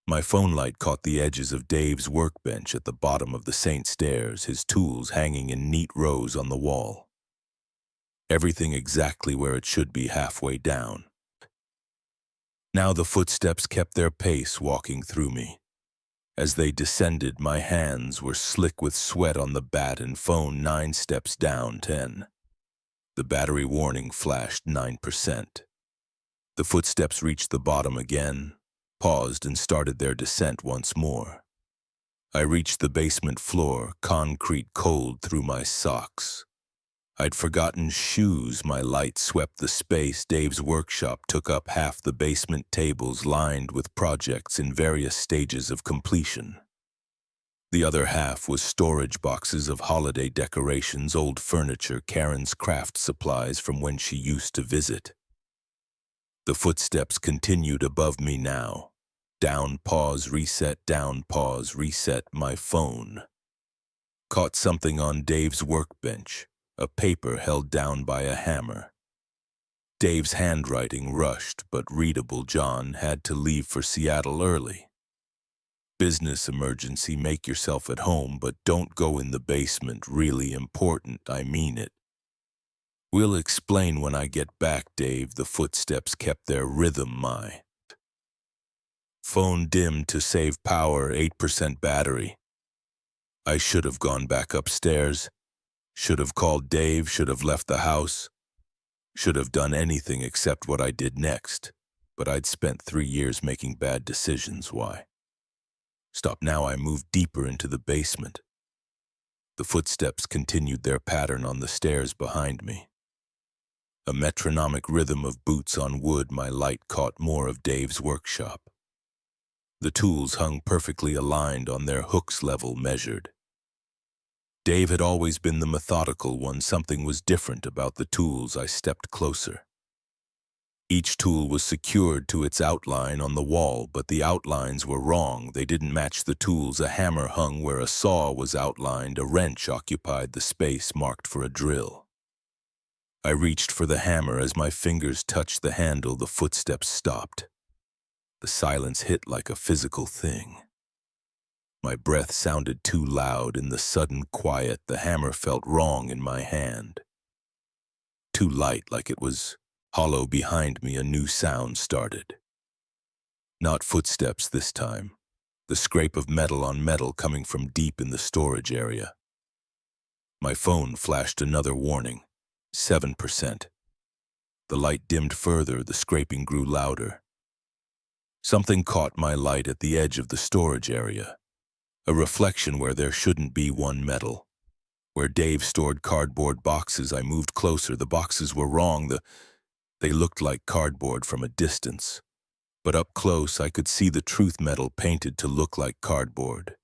My phone light caught the edges of Dave's workbench at the bottom of the Saint stairs, his tools hanging in neat rows on the wall. Everything exactly where it should be, halfway down. Now the footsteps kept their pace, walking through me. As they descended, my hands were slick with sweat on the bat and phone. 9 steps down, 10. The battery warning flashed, 9%. The footsteps reached the bottom again, paused and started their descent once more. I reached the basement floor, concrete cold through my socks. I'd forgotten shoes. My light swept the space. Dave's workshop took up half the basement, tables lined with projects in various stages of completion. The other half was storage boxes of holiday decorations, old furniture, Karen's craft supplies from when she used to visit. The footsteps continued above me now. Down, pause, reset, down, pause, reset. My phone caught something on Dave's workbench. A paper held down by a hammer. Dave's handwriting rushed but readable. John had to leave for Seattle early. Business emergency, make yourself at home, but don't go in the basement. Really important, I mean it. We'll explain when I get back, Dave. The footsteps kept their rhythm. My phone dimmed to save power, 8% battery. I should have gone back upstairs. Should have called Dave, should have left the house, should have done anything except what I did next. But I'd spent 3 years making bad decisions. Why? Stop now. I moved deeper into the basement. The footsteps continued their pattern on the stairs behind me. A metronomic rhythm of boots on wood. My light caught more of Dave's workshop. The tools hung perfectly aligned on their hooks, level measured. Dave had always been the methodical one. Something was different about the tools. I stepped closer. Each tool was secured to its outline on the wall, but the outlines were wrong. They didn't match the tools. A hammer hung where a saw was outlined. A wrench occupied the space marked for a drill. I reached for the hammer. As my fingers touched the handle, the footsteps stopped. The silence hit like a physical thing. My breath sounded too loud in the sudden quiet. The hammer felt wrong in my hand. Too light, like it was hollow behind me. A new sound started. Not footsteps this time. The scrape of metal on metal coming from deep in the storage area. My phone flashed another warning. 7%. The light dimmed further. The scraping grew louder. Something caught my light at the edge of the storage area. A reflection where there shouldn't be one. Metal. Where Dave stored cardboard boxes. I moved closer. The boxes were wrong. They looked like cardboard from a distance. But up close I could see the truth. Metal painted to look like cardboard.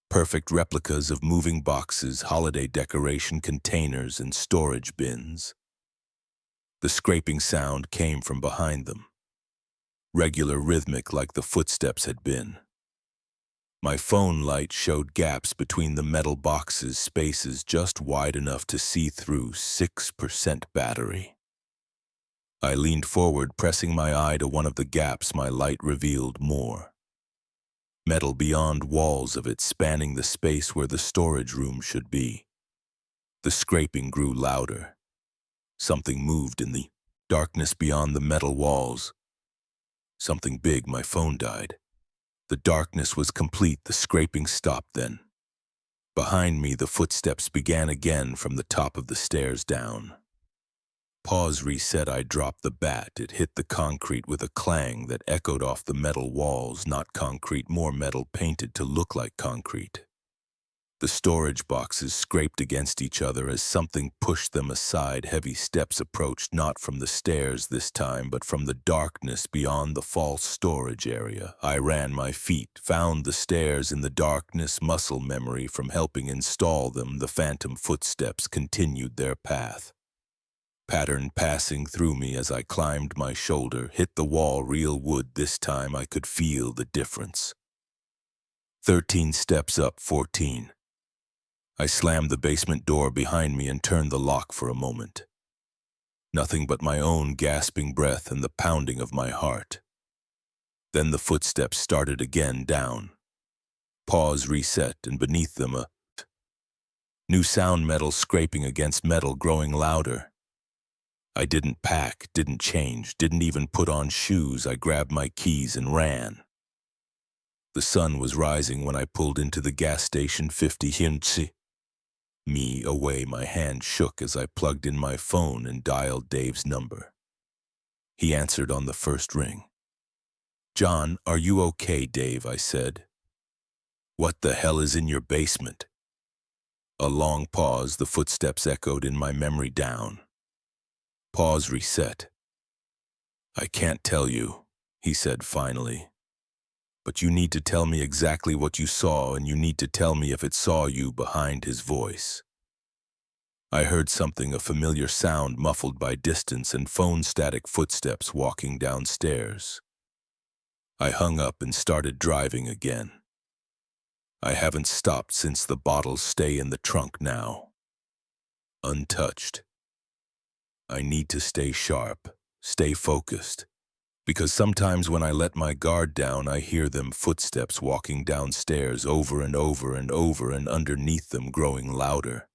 Perfect replicas of moving boxes, holiday decoration containers, and storage bins. The scraping sound came from behind them. Regular, rhythmic, like the footsteps had been. My phone light showed gaps between the metal boxes, spaces just wide enough to see through. 6% battery. I leaned forward, pressing my eye to one of the gaps. My light revealed more. Metal beyond walls of it, spanning the space where the storage room should be. The scraping grew louder. Something moved in the darkness beyond the metal walls. Something big. My phone died. The darkness was complete. The scraping stopped then. Behind me, the footsteps began again from the top of the stairs down. Pause, reset. I dropped the bat. It hit the concrete with a clang that echoed off the metal walls. Not concrete, more metal painted to look like concrete. The storage boxes scraped against each other as something pushed them aside. Heavy steps approached, not from the stairs this time, but from the darkness beyond the false storage area. I ran my feet, found the stairs in the darkness, muscle memory from helping install them. The phantom footsteps continued their path. Pattern passing through me as I climbed. My shoulder hit the wall, real wood. This time I could feel the difference. 13 steps up, 14. I slammed the basement door behind me and turned the lock for a moment. Nothing but my own gasping breath and the pounding of my heart. Then the footsteps started again, down. Pause, reset, and beneath them a new sound, metal scraping against metal, growing louder. I didn't pack, didn't change, didn't even put on shoes. I grabbed my keys and ran. The sun was rising when I pulled into the gas station. 50 hints. Me away. My hand shook as I plugged in my phone and dialed Dave's number. He answered on the first ring. "John, are you okay, Dave?" I said. "What the hell is in your basement?" A long pause. The footsteps echoed in my memory, down. Pause, reset. "I can't tell you," he said finally. "But you need to tell me exactly what you saw, and you need to tell me if it saw you." Behind his voice, I heard something, a familiar sound muffled by distance and phone static, footsteps walking downstairs. I hung up and started driving again. I haven't stopped since. The bottles stay in the trunk now, untouched. I need to stay sharp, stay focused. Because sometimes when I let my guard down, I hear them footsteps walking downstairs over and over and over, and underneath them growing louder.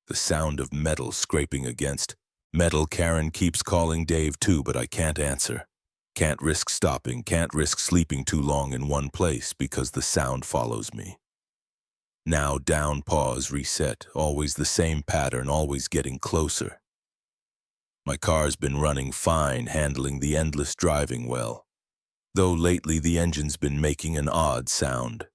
The sound of metal scraping against metal. Karen keeps calling Dave too, but I can't answer. Can't risk stopping, can't risk sleeping too long in one place because the sound follows me. Now down, pause, reset, always the same pattern, always getting closer. My car's been running fine, handling the endless driving well, though lately the engine's been making an odd sound.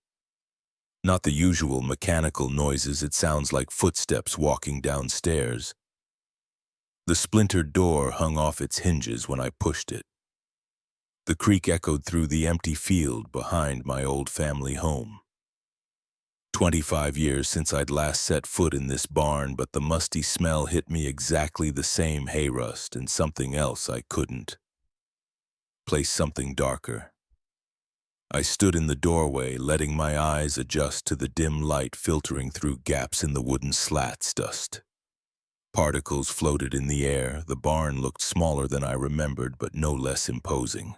Not the usual mechanical noises, it sounds like footsteps walking downstairs. The splintered door hung off its hinges when I pushed it. The creak echoed through the empty field behind my old family home. 25 years since I'd last set foot in this barn, but the musty smell hit me exactly the same. Hay rust and something else I couldn't place, something darker. I stood in the doorway, letting my eyes adjust to the dim light filtering through gaps in the wooden slats. Dust particles floated in the air. The barn looked smaller than I remembered, but no less imposing.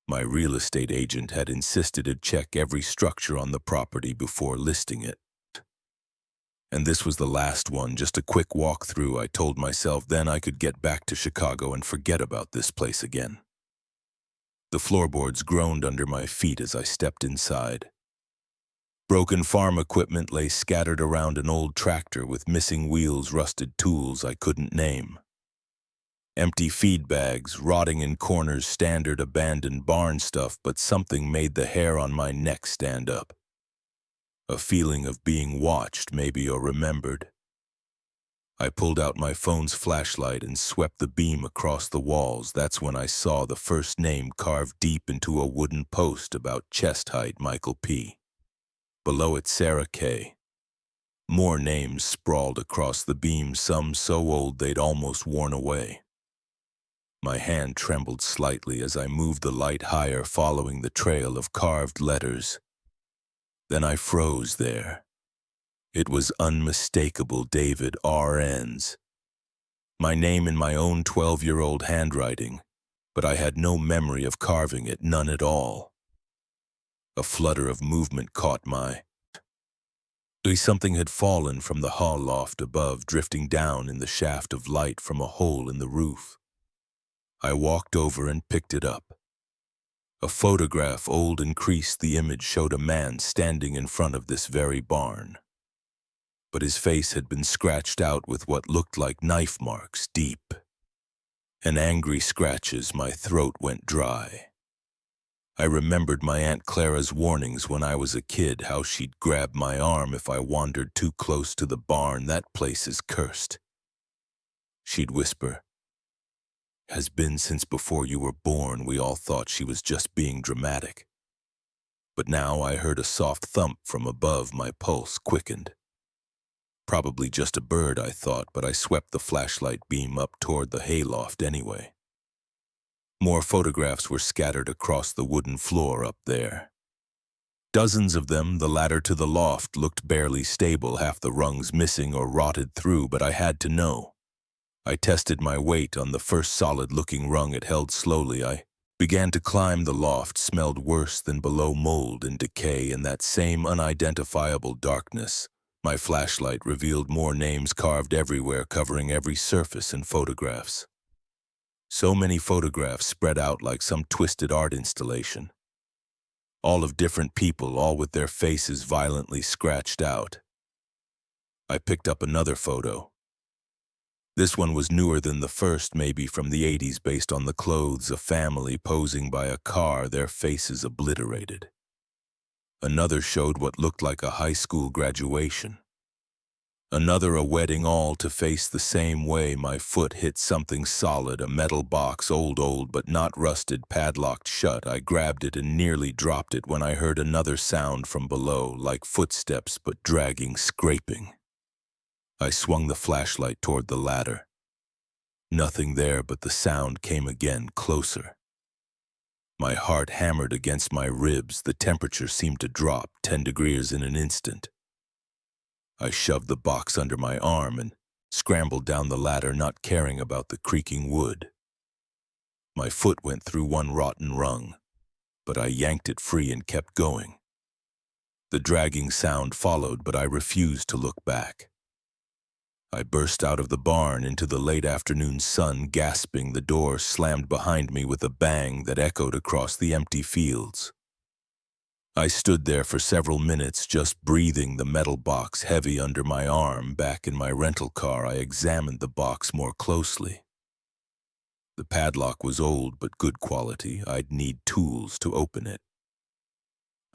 My real estate agent had insisted to check every structure on the property before listing it. And this was the last one, just a quick walkthrough. I told myself then I could get back to Chicago and forget about this place again. The floorboards groaned under my feet as I stepped inside. Broken farm equipment lay scattered around, an old tractor with missing wheels, rusted tools I couldn't name. Empty feed bags, rotting in corners, standard abandoned barn stuff, but something made the hair on my neck stand up. A feeling of being watched, maybe, or remembered. I pulled out my phone's flashlight and swept the beam across the walls. That's when I saw the first name carved deep into a wooden post about chest height, Michael P. Below it, Sarah K. More names sprawled across the beam, some so old they'd almost worn away. My hand trembled slightly as I moved the light higher, following the trail of carved letters. Then I froze there. It was unmistakable, David R.N.'s. My name in my own 12-year-old handwriting, but I had no memory of carving it, none at all. A flutter of movement caught my eye. Something had fallen from the hall loft above, drifting down in the shaft of light from a hole in the roof. I walked over and picked it up. A photograph, old and creased, the image showed a man standing in front of this very barn. But his face had been scratched out with what looked like knife marks, deep and angry scratches. My throat went dry. I remembered my Aunt Clara's warnings when I was a kid, how she'd grab my arm if I wandered too close to the barn. That place is cursed. She'd whisper, "Has been since before you were born." We all thought she was just being dramatic. But now I heard a soft thump from above. My pulse quickened. Probably just a bird, I thought, but I swept the flashlight beam up toward the hayloft anyway. More photographs were scattered across the wooden floor up there. Dozens of them. The ladder to the loft looked barely stable, half the rungs missing or rotted through, but I had to know. I tested my weight on the first solid-looking rung. It held slowly. I began to climb. The loft smelled worse than below, mold and decay, and that same unidentifiable darkness. My flashlight revealed more names carved everywhere, covering every surface, and photographs. So many photographs spread out like some twisted art installation. All of different people, all with their faces violently scratched out. I picked up another photo. This one was newer than the first, maybe from the 80s, based on the clothes. A family posing by a car, their faces obliterated. Another showed what looked like a high school graduation. Another a wedding, all to face the same way. My foot hit something solid, a metal box, old but not rusted, padlocked shut. I grabbed it and nearly dropped it when I heard another sound from below, like footsteps but dragging, scraping. I swung the flashlight toward the ladder. Nothing there, but the sound came again, closer. My heart hammered against my ribs. The temperature seemed to drop 10 degrees in an instant. I shoved the box under my arm and scrambled down the ladder, not caring about the creaking wood. My foot went through one rotten rung, but I yanked it free and kept going. The dragging sound followed, but I refused to look back. I burst out of the barn into the late afternoon sun, gasping. The door slammed behind me with a bang that echoed across the empty fields. I stood there for several minutes, just breathing, the metal box heavy under my arm. Back in my rental car, I examined the box more closely. The padlock was old but good quality. I'd need tools to open it.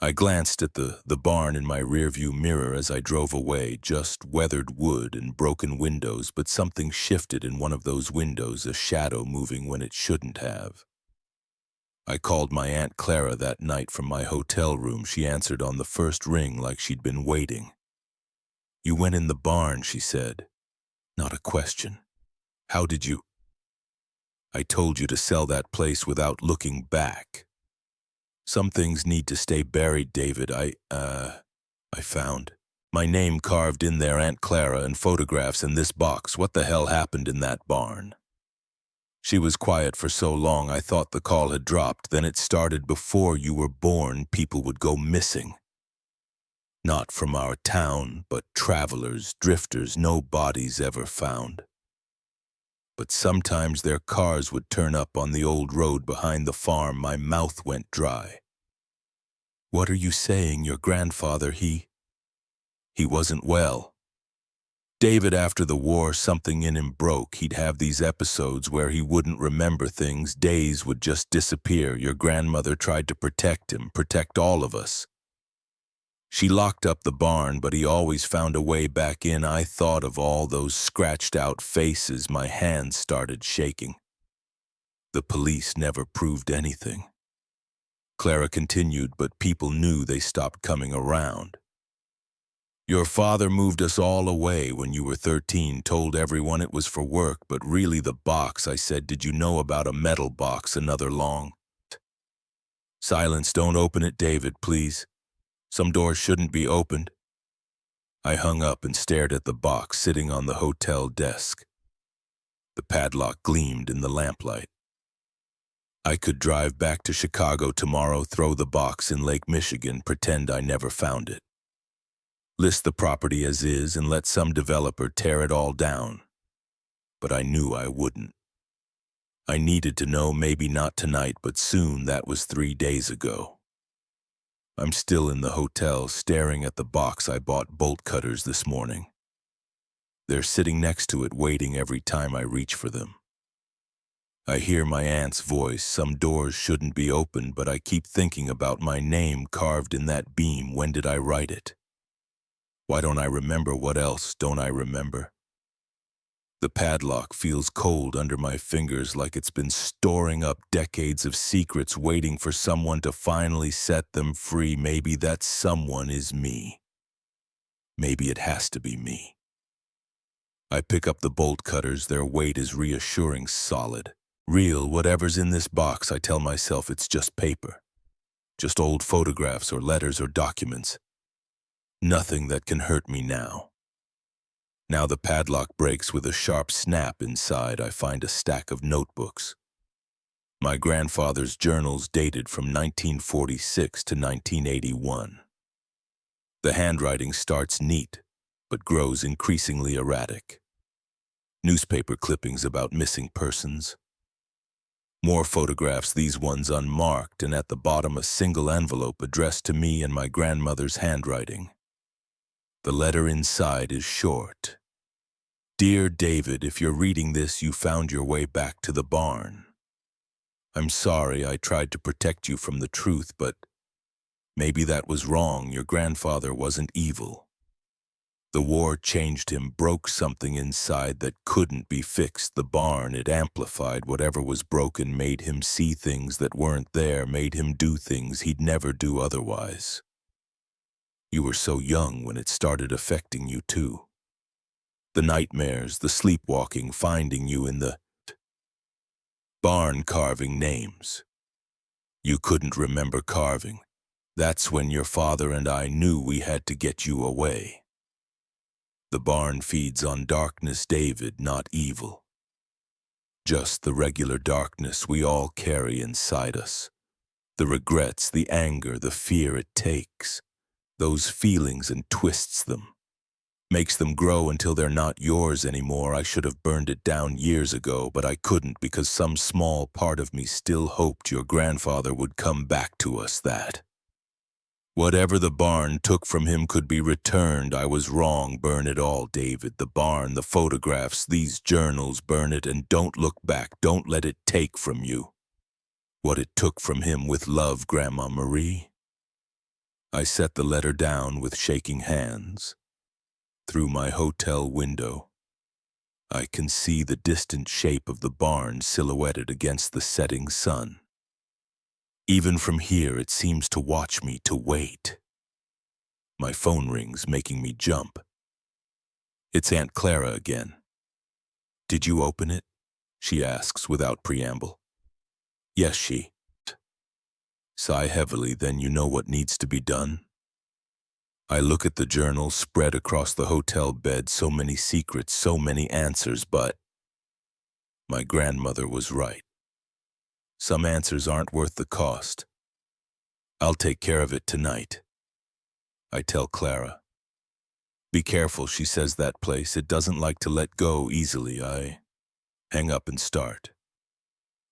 I glanced at the barn in my rearview mirror as I drove away, just weathered wood and broken windows, but something shifted in one of those windows, a shadow moving when it shouldn't have. I called my Aunt Clara that night from my hotel room. She answered on the first ring like she'd been waiting. "You went in the barn," she said. Not a question. "How did you?" "I told you to sell that place without looking back. Some things need to stay buried, David. I found my name carved in there, Aunt Clara, and photographs in this box. What the hell happened in that barn?" She was quiet for so long I thought the call had dropped. "Then it started before you were born. People would go missing. Not from our town, but travelers, drifters, no bodies ever found. But sometimes their cars would turn up on the old road behind the farm." My mouth went dry. "What are you saying? Your grandfather, he wasn't well. David, after the war, something in him broke. He'd have these episodes where he wouldn't remember things. Days would just disappear. Your grandmother tried to protect him, protect all of us. She locked up the barn, but he always found a way back in." I thought of all those scratched-out faces. My hands started shaking. "The police never proved anything," Clara continued, "but people knew. They stopped coming around. Your father moved us all away when you were 13, told everyone it was for work, but really the box." I said, "Did you know about a metal box?" Another long silence. "Don't open it, David, please. Some doors shouldn't be opened." I hung up and stared at the box sitting on the hotel desk. The padlock gleamed in the lamplight. I could drive back to Chicago tomorrow, throw the box in Lake Michigan, pretend I never found it. List the property as is and let some developer tear it all down. But I knew I wouldn't. I needed to know, maybe not tonight, but soon. That was 3 days ago. I'm still in the hotel, staring at the box. I bought bolt cutters this morning. They're sitting next to it, waiting every time I reach for them. I hear my aunt's voice. Some doors shouldn't be open, but I keep thinking about my name carved in that beam. When did I write it? Why don't I remember? What else don't I remember? The padlock feels cold under my fingers, like it's been storing up decades of secrets waiting for someone to finally set them free. Maybe that someone is me. Maybe it has to be me. I pick up the bolt cutters. Their weight is reassuring, solid. Real. Whatever's in this box, I tell myself it's just paper. Just old photographs or letters or documents. Nothing that can hurt me now. Now the padlock breaks with a sharp snap. Inside, I find a stack of notebooks. My grandfather's journals dated from 1946 to 1981. The handwriting starts neat, but grows increasingly erratic. Newspaper clippings about missing persons. More photographs, these ones unmarked, and at the bottom a single envelope addressed to me in my grandmother's handwriting. The letter inside is short. Dear David, if you're reading this, you found your way back to the barn. I'm sorry I tried to protect you from the truth, but maybe that was wrong. Your grandfather wasn't evil. The war changed him, broke something inside that couldn't be fixed. The barn, it amplified whatever was broken, made him see things that weren't there, made him do things he'd never do otherwise. You were so young when it started affecting you too. The nightmares, the sleepwalking, finding you in the barn, carving names. You couldn't remember carving. That's when your father and I knew we had to get you away. The barn feeds on darkness, David, not evil. Just the regular darkness we all carry inside us. The regrets, the anger, the fear it takes. Those feelings and twists them. Makes them grow until they're not yours anymore. I should have burned it down years ago, but I couldn't because some small part of me still hoped your grandfather would come back to us. That whatever the barn took from him could be returned. I was wrong. Burn it all, David. The barn, the photographs, these journals, burn it and don't look back. Don't let it take from you what it took from him. With love, Grandma Marie. I set the letter down with shaking hands. Through my hotel window, I can see the distant shape of the barn silhouetted against the setting sun. Even from here, it seems to watch me, to wait. My phone rings, making me jump. It's Aunt Clara again. Did you open it? She asks without preamble. Yes, she. Sigh heavily, then you know what needs to be done? I look at the journal spread across the hotel bed, so many secrets, so many answers, but my grandmother was right. Some answers aren't worth the cost. I'll take care of it tonight. I tell Clara. Be careful, she says, that place. It doesn't like to let go easily. I hang up and start.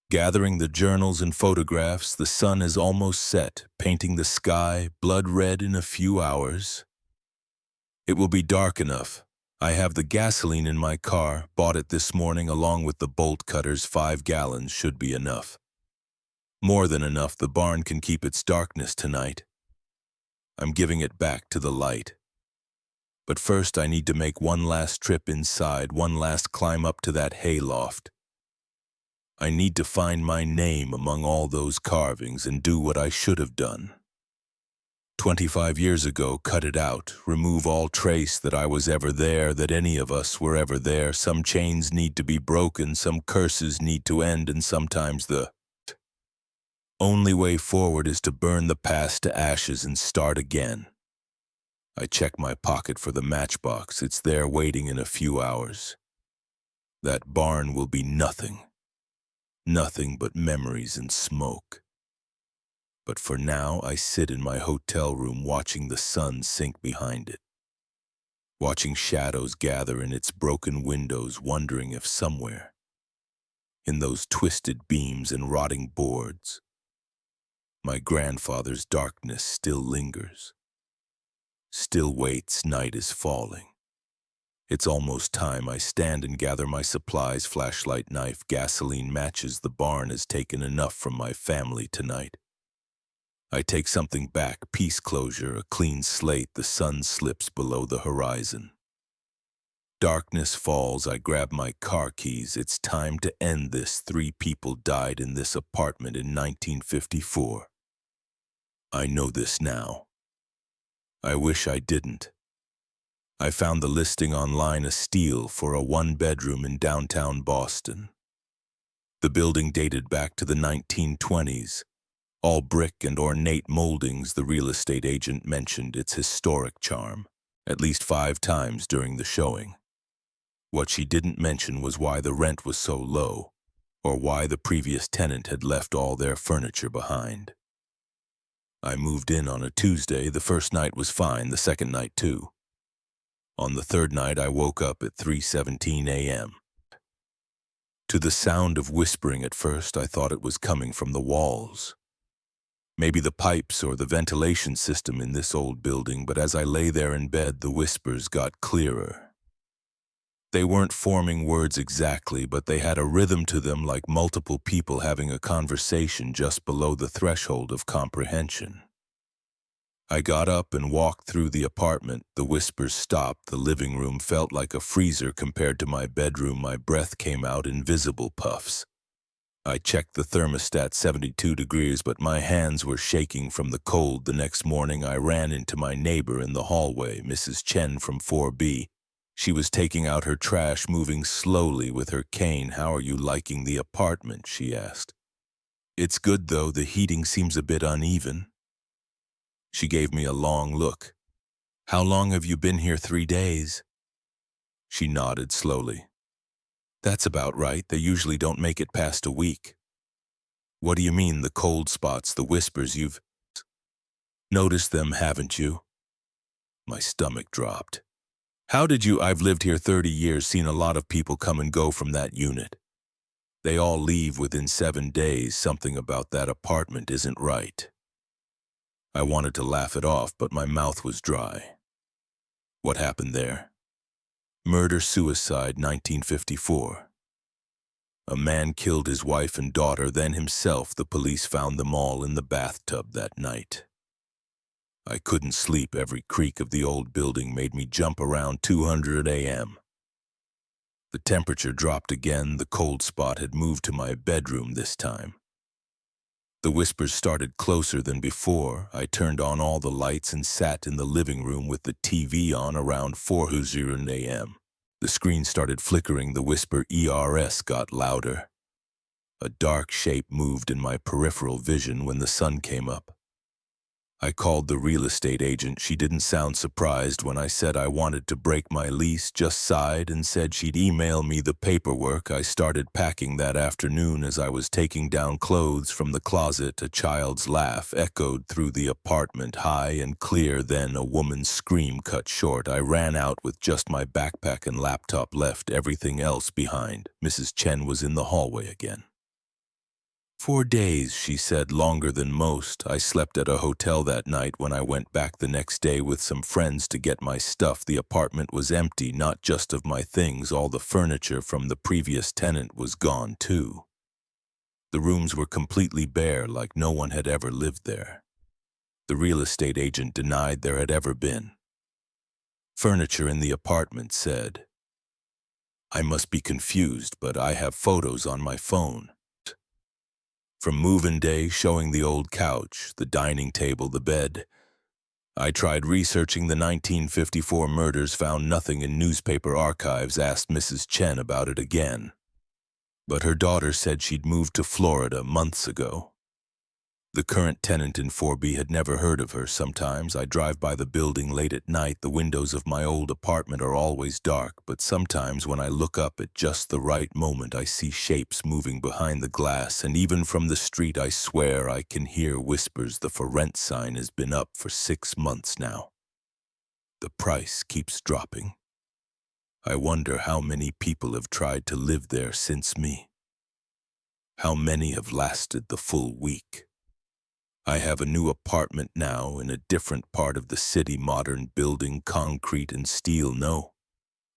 Gathering the journals and photographs, the sun is almost set, painting the sky blood red in a few hours. It will be dark enough. I have the gasoline in my car, bought it this morning along with the bolt cutters. 5 gallons should be enough. More than enough. The barn can keep its darkness tonight. I'm giving it back to the light. But first I need to make one last trip inside, one last climb up to that hayloft. I need to find my name among all those carvings and do what I should have done. 25 years ago, cut it out, remove all trace that I was ever there, that any of us were ever there. Some chains need to be broken, some curses need to end, and sometimes the only way forward is to burn the past to ashes and start again. I check my pocket for the matchbox. It's there waiting in a few hours. That barn will be nothing. Nothing but memories and smoke. But for now, I sit in my hotel room watching the sun sink behind it. Watching shadows gather in its broken windows, wondering if somewhere, in those twisted beams and rotting boards, my grandfather's darkness still lingers. Still waits, night is falling. It's almost time. I stand and gather my supplies, flashlight, knife, gasoline, matches. The barn has taken enough from my family tonight. I take something back, peace closure, a clean slate. The sun slips below the horizon. Darkness falls. I grab my car keys. It's time to end this. 3 people died in this apartment in 1954. I know this now. I wish I didn't. I found the listing online, a steal for a 1-bedroom in downtown Boston. The building dated back to the 1920s. All brick and ornate moldings. The real estate agent mentioned its historic charm, at least 5 times during the showing. What she didn't mention was why the rent was so low, or why the previous tenant had left all their furniture behind. I moved in on a Tuesday. The first night was fine, the second night too. On the third night, I woke up at 3:17 a.m. to the sound of whispering. At first, I thought it was coming from the walls. Maybe the pipes or the ventilation system in this old building, but as I lay there in bed, the whispers got clearer. They weren't forming words exactly, but they had a rhythm to them, like multiple people having a conversation just below the threshold of comprehension. I got up and walked through the apartment. The whispers stopped. The living room felt like a freezer compared to my bedroom. My breath came out in visible puffs. I checked the thermostat, 72 degrees, but my hands were shaking from the cold. The next morning, I ran into my neighbor in the hallway, Mrs. Chen from 4B. She was taking out her trash, moving slowly with her cane. "How are you liking the apartment?" she asked. "It's good, though. The heating seems a bit uneven." She gave me a long look. "How long have you been here? 3 days?" She nodded slowly. "That's about right. They usually don't make it past a week." "What do you mean, the cold spots, the whispers? You've noticed them, haven't you?" My stomach dropped. "How did you? I've lived here 30 years, seen a lot of people come and go from that unit. They all leave within 7 days. Something about that apartment isn't right." I wanted to laugh it off, but my mouth was dry. "What happened there?" "Murder-suicide, 1954. A man killed his wife and daughter, then himself. The police found them all in the bathtub that night." I couldn't sleep. Every creak of the old building made me jump around. 200 a.m. The temperature dropped again. The cold spot had moved to my bedroom this time. The whispers started closer than before. I turned on all the lights and sat in the living room with the TV on. Around 4:00 a.m. The screen started flickering. The whisper ERS got louder. A dark shape moved in my peripheral vision when the sun came up. I called the real estate agent. She didn't sound surprised when I said I wanted to break my lease, just sighed and said she'd email me the paperwork. I started packing that afternoon. As I was taking down clothes from the closet, a child's laugh echoed through the apartment, high and clear. Then a woman's scream cut short. I ran out with just my backpack and laptop, left everything else behind. Mrs. Chen was in the hallway again. 4 days, she said, longer than most. I slept at a hotel that night. When I went back the next day with some friends to get my stuff, the apartment was empty, not just of my things. All the furniture from the previous tenant was gone too. The rooms were completely bare, like no one had ever lived there. The real estate agent denied there had ever been furniture in the apartment, said. I must be confused, but I have photos on my phone. From move-in day, showing the old couch, the dining table, the bed. I tried researching the 1954 murders, found nothing in newspaper archives, asked Mrs. Chen about it again. But her daughter said she'd moved to Florida months ago. The current tenant in 4B had never heard of her. Sometimes I drive by the building late at night. The windows of my old apartment are always dark, but sometimes when I look up at just the right moment, I see shapes moving behind the glass, and even from the street, I swear I can hear whispers. The for rent sign has been up for 6 months now. The price keeps dropping. I wonder how many people have tried to live there since me. How many have lasted the full week? I have a new apartment now in a different part of the city, modern building, concrete and steel. No,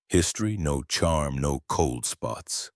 History, no charm, no cold spots.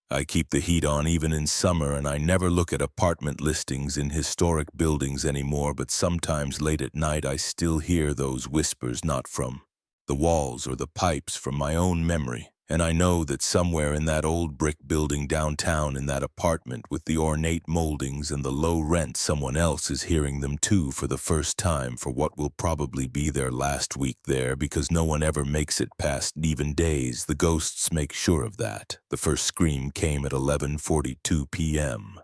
I keep the heat on even in summer, and I never look at apartment listings in historic buildings anymore, but sometimes late at night I still hear those whispers, not from the walls or the pipes, from my own memory. And I know that somewhere in that old brick building downtown, in that apartment with the ornate moldings and the low rent, someone else is hearing them too for the first time, for what will probably be their last week there, because no one ever makes it past even days. The ghosts make sure of that. The first scream came at 11:42 p.m.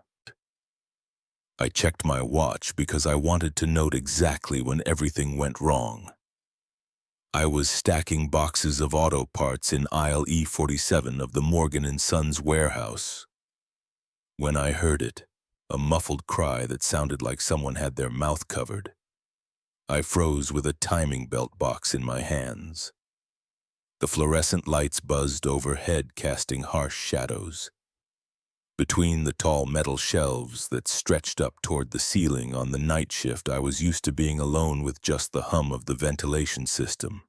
I checked my watch because I wanted to note exactly when everything went wrong. I was stacking boxes of auto parts in aisle E47 of the Morgan & Sons warehouse when I heard it, a muffled cry that sounded like someone had their mouth covered. I froze with a timing belt box in my hands. The fluorescent lights buzzed overhead, casting harsh shadows. Between the tall metal shelves that stretched up toward the ceiling on the night shift, I was used to being alone with just the hum of the ventilation system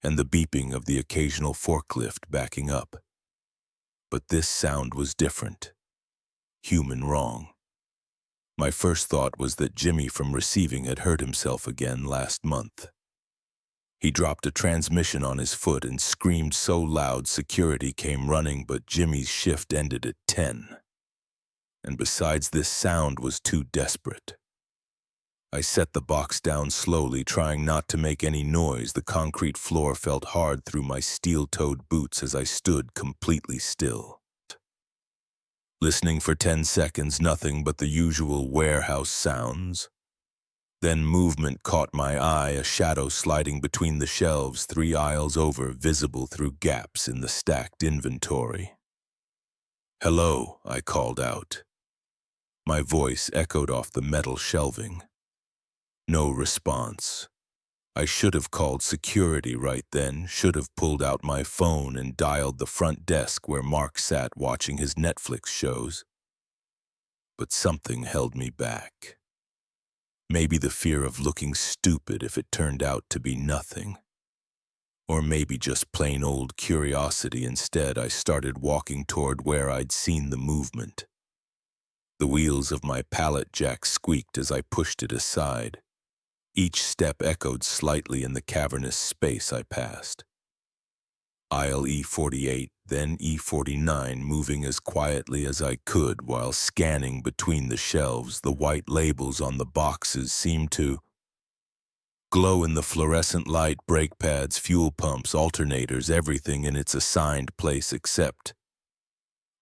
and the beeping of the occasional forklift backing up. But this sound was different. Human wrong. My first thought was that Jimmy from receiving had hurt himself again last month. He dropped a transmission on his foot and screamed so loud security came running, but Jimmy's shift ended at 10. And besides, this sound was too desperate. I set the box down slowly, trying not to make any noise. The concrete floor felt hard through my steel-toed boots as I stood completely still. Listening for 10 seconds, nothing but the usual warehouse sounds. Then movement caught my eye, a shadow sliding between the shelves 3 aisles over, visible through gaps in the stacked inventory. "Hello," I called out. My voice echoed off the metal shelving. No response. I should have called security right then, should have pulled out my phone and dialed the front desk where Mark sat watching his Netflix shows. But something held me back. Maybe the fear of looking stupid if it turned out to be nothing. Or maybe just plain old curiosity. Instead, I started walking toward where I'd seen the movement. The wheels of my pallet jack squeaked as I pushed it aside. Each step echoed slightly in the cavernous space I passed. Aisle E48, then E49, moving as quietly as I could while scanning between the shelves. The white labels on the boxes seemed to glow in the fluorescent light. Brake pads, fuel pumps, alternators, everything in its assigned place except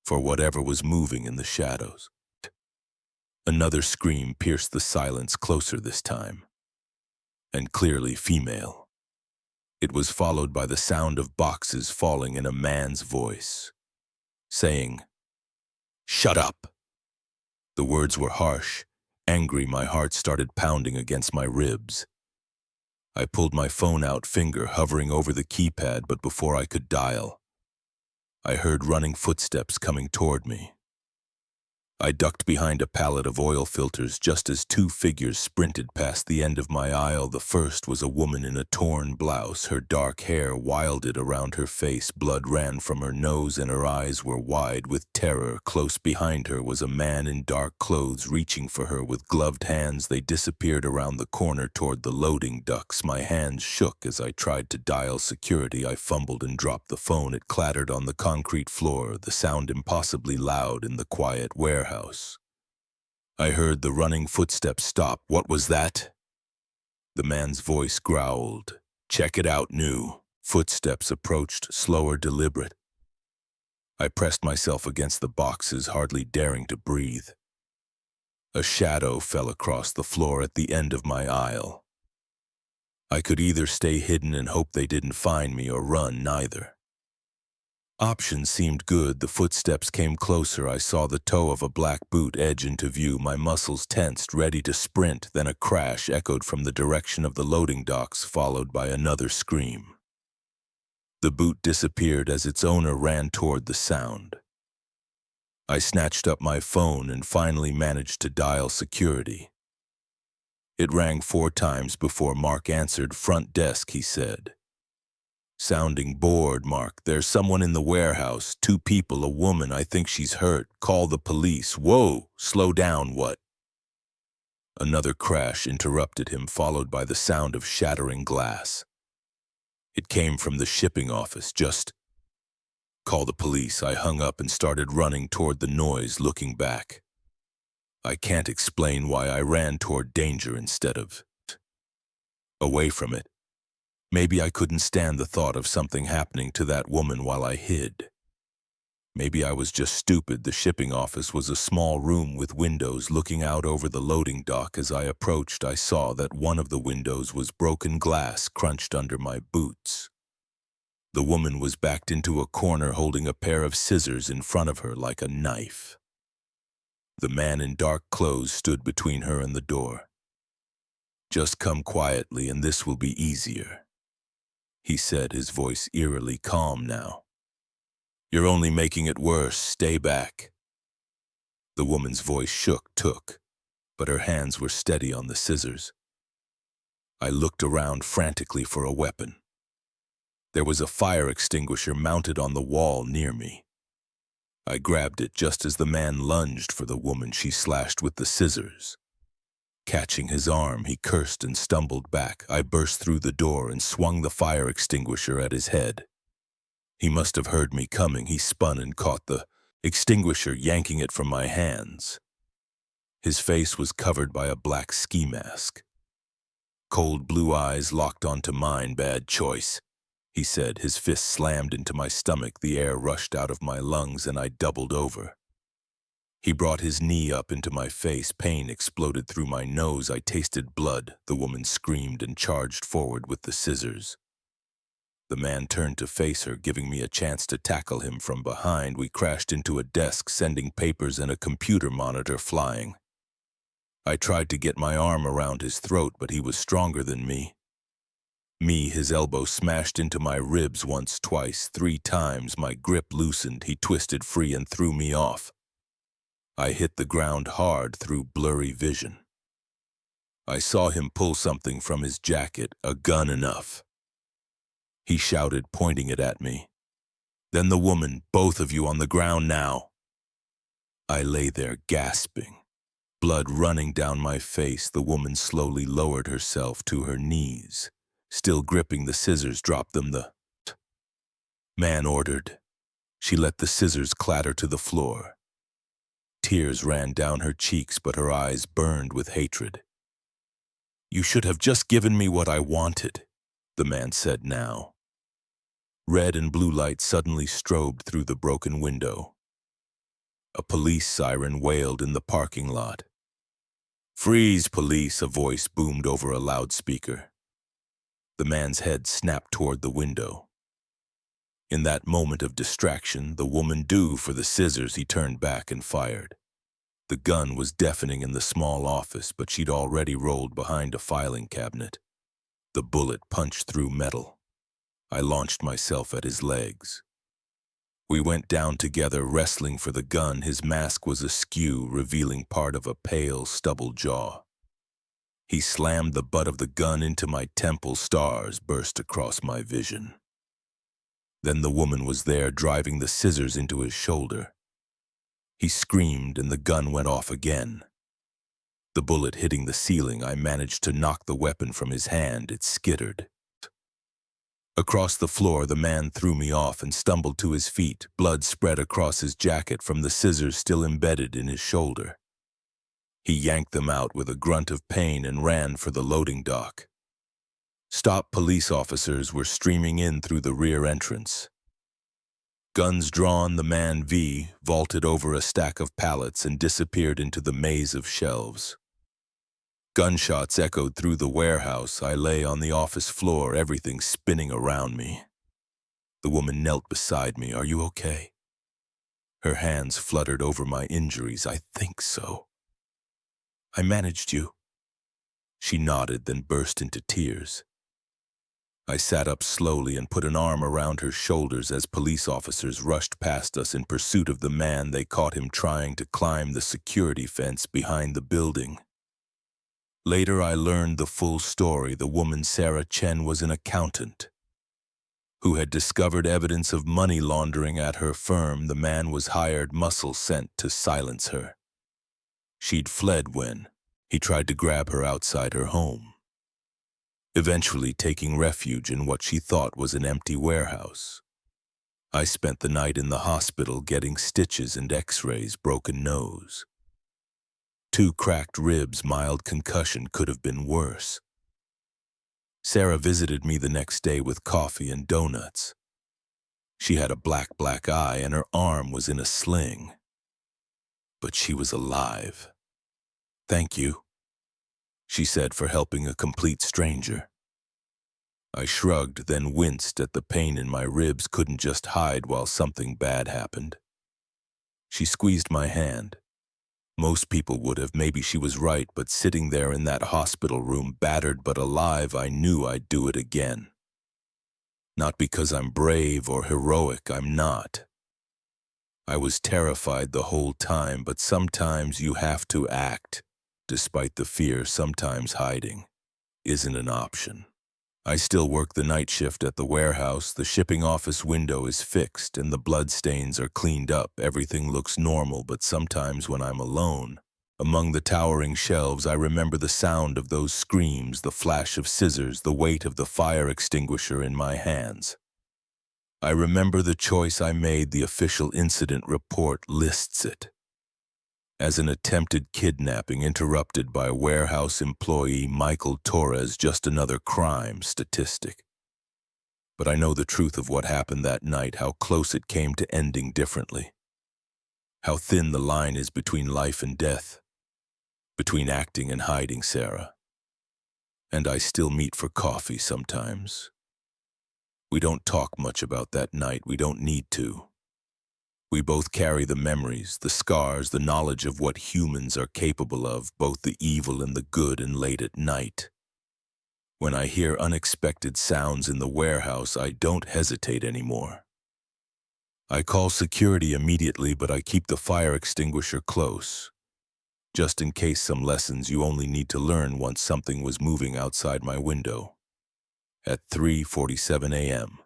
for whatever was moving in the shadows. Another scream pierced the silence, closer this time, and clearly female. It was followed by the sound of boxes falling and a man's voice, saying, "Shut up." The words were harsh. Angry, my heart started pounding against my ribs. I pulled my phone out, finger hovering over the keypad, but before I could dial, I heard running footsteps coming toward me. I ducked behind a pallet of oil filters just as 2 figures sprinted past the end of my aisle. The first was a woman in a torn blouse, her dark hair wilded around her face. Blood ran from her nose and her eyes were wide with terror. Close behind her was a man in dark clothes reaching for her with gloved hands. They disappeared around the corner toward the loading ducts. My hands shook as I tried to dial security. I fumbled and dropped the phone. It clattered on the concrete floor, the sound impossibly loud in the quiet warehouse. I heard the running footsteps stop. What was that? The man's voice growled. "Check it out, new." Footsteps approached, slower, deliberate. I pressed myself against the boxes, hardly daring to breathe. A shadow fell across the floor at the end of my aisle. I could either stay hidden and hope they didn't find me or run, neither. Option seemed good. The footsteps came closer. I saw the toe of a black boot edge into view. My muscles tensed, ready to sprint. Then a crash echoed from the direction of the loading docks, followed by another scream. The boot disappeared as its owner ran toward the sound. I snatched up my phone and finally managed to dial security. It rang 4 times before Mark answered. "Front desk," he said. Sounding bored, Mark. There's someone in the warehouse. 2 people, a woman. I think she's hurt. Call the police. Whoa, slow down, what? Another crash interrupted him, followed by the sound of shattering glass. It came from the shipping office. Just call the police. I hung up and started running toward the noise, looking back. I can't explain why I ran toward danger instead of away from it. Maybe I couldn't stand the thought of something happening to that woman while I hid. Maybe I was just stupid. The shipping office was a small room with windows looking out over the loading dock. As I approached, I saw that one of the windows was broken glass crunched under my boots. The woman was backed into a corner holding a pair of scissors in front of her like a knife. The man in dark clothes stood between her and the door. Just come quietly and this will be easier, he said, his voice eerily calm now. You're only making it worse. Stay back. The woman's voice shook, but her hands were steady on the scissors. I looked around frantically for a weapon. There was a fire extinguisher mounted on the wall near me. I grabbed it just as the man lunged for the woman. She slashed with the scissors. Catching his arm, he cursed and stumbled back. I burst through the door and swung the fire extinguisher at his head. He must have heard me coming. He spun and caught the extinguisher, yanking it from my hands. His face was covered by a black ski mask. Cold blue eyes locked onto mine. Bad choice, he said. His fist slammed into my stomach. The air rushed out of my lungs and I doubled over. He brought his knee up into my face. Pain exploded through my nose. I tasted blood. The woman screamed and charged forward with the scissors. The man turned to face her, giving me a chance to tackle him from behind. We crashed into a desk, sending papers and a computer monitor flying. I tried to get my arm around his throat, but he was stronger than me. His elbow smashed into my ribs once, twice, 3 times. My grip loosened. He twisted free and threw me off. I hit the ground hard through blurry vision. I saw him pull something from his jacket, a gun. Enough, he shouted, pointing it at me. Then the woman, both of you on the ground now. I lay there gasping, blood running down my face. The woman slowly lowered herself to her knees. Still gripping the scissors, drop them, the man ordered. She let the scissors clatter to the floor. Tears ran down her cheeks, but her eyes burned with hatred. You should have just given me what I wanted, the man said now. Red and blue light suddenly strobed through the broken window. A police siren wailed in the parking lot. Freeze, police, a voice boomed over a loudspeaker. The man's head snapped toward the window. In that moment of distraction, the woman dove for the scissors. He turned back and fired. The gun was deafening in the small office, but she'd already rolled behind a filing cabinet. The bullet punched through metal. I launched myself at his legs. We went down together, wrestling for the gun. His mask was askew, revealing part of a pale, stubbled jaw. He slammed the butt of the gun into my temple. Stars burst across my vision. Then the woman was there, driving the scissors into his shoulder. He screamed and the gun went off again. The bullet hitting the ceiling, I managed to knock the weapon from his hand. It skittered. Across the floor, the man threw me off and stumbled to his feet. Blood spread across his jacket from the scissors still embedded in his shoulder. He yanked them out with a grunt of pain and ran for the loading dock. Stop police officers were streaming in through the rear entrance. Guns drawn, the man vaulted over a stack of pallets and disappeared into the maze of shelves. Gunshots echoed through the warehouse. I lay on the office floor, everything spinning around me. The woman knelt beside me. Are you okay? Her hands fluttered over my injuries. I think so. I managed you. She nodded, then burst into tears. I sat up slowly and put an arm around her shoulders as police officers rushed past us in pursuit of the man. They caught him trying to climb the security fence behind the building. Later, I learned the full story. The woman, Sarah Chen, was an accountant. who had discovered evidence of money laundering at her firm. The man was hired muscle sent to silence her. She'd fled when he tried to grab her outside her home, eventually taking refuge in what she thought was an empty warehouse. I spent the night in the hospital getting stitches and x-rays, broken nose, 2 cracked ribs, mild concussion. Could have been worse. Sarah visited me the next day with coffee and donuts. She had a black eye and her arm was in a sling. But she was alive. "Thank you," she said, "for helping a complete stranger." I shrugged, then winced at the pain in my ribs. Couldn't just hide while something bad happened. She squeezed my hand. Most people would have. Maybe she was right, but sitting there in that hospital room, battered but alive, I knew I'd do it again. Not because I'm brave or heroic, I'm not. I was terrified the whole time, but sometimes you have to act, despite the fear. Sometimes hiding isn't an option. I still work the night shift at the warehouse. The shipping office window is fixed and the bloodstains are cleaned up. Everything looks normal, but sometimes when I'm alone, among the towering shelves, I remember the sound of those screams, the flash of scissors, the weight of the fire extinguisher in my hands. I remember the choice I made. The official incident report lists it as an attempted kidnapping interrupted by warehouse employee Michael Torres, just another crime statistic. But I know the truth of what happened that night, how close it came to ending differently, how thin the line is between life and death, between acting and hiding, Sarah. And I still meet for coffee sometimes. We don't talk much about that night. We don't need to. We both carry the memories, the scars, the knowledge of what humans are capable of, both the evil and the good. And late at night, when I hear unexpected sounds in the warehouse, I don't hesitate anymore. I call security immediately, but I keep the fire extinguisher close, just in case. Some lessons you only need to learn once. Something was moving outside my window at 3:47 a.m.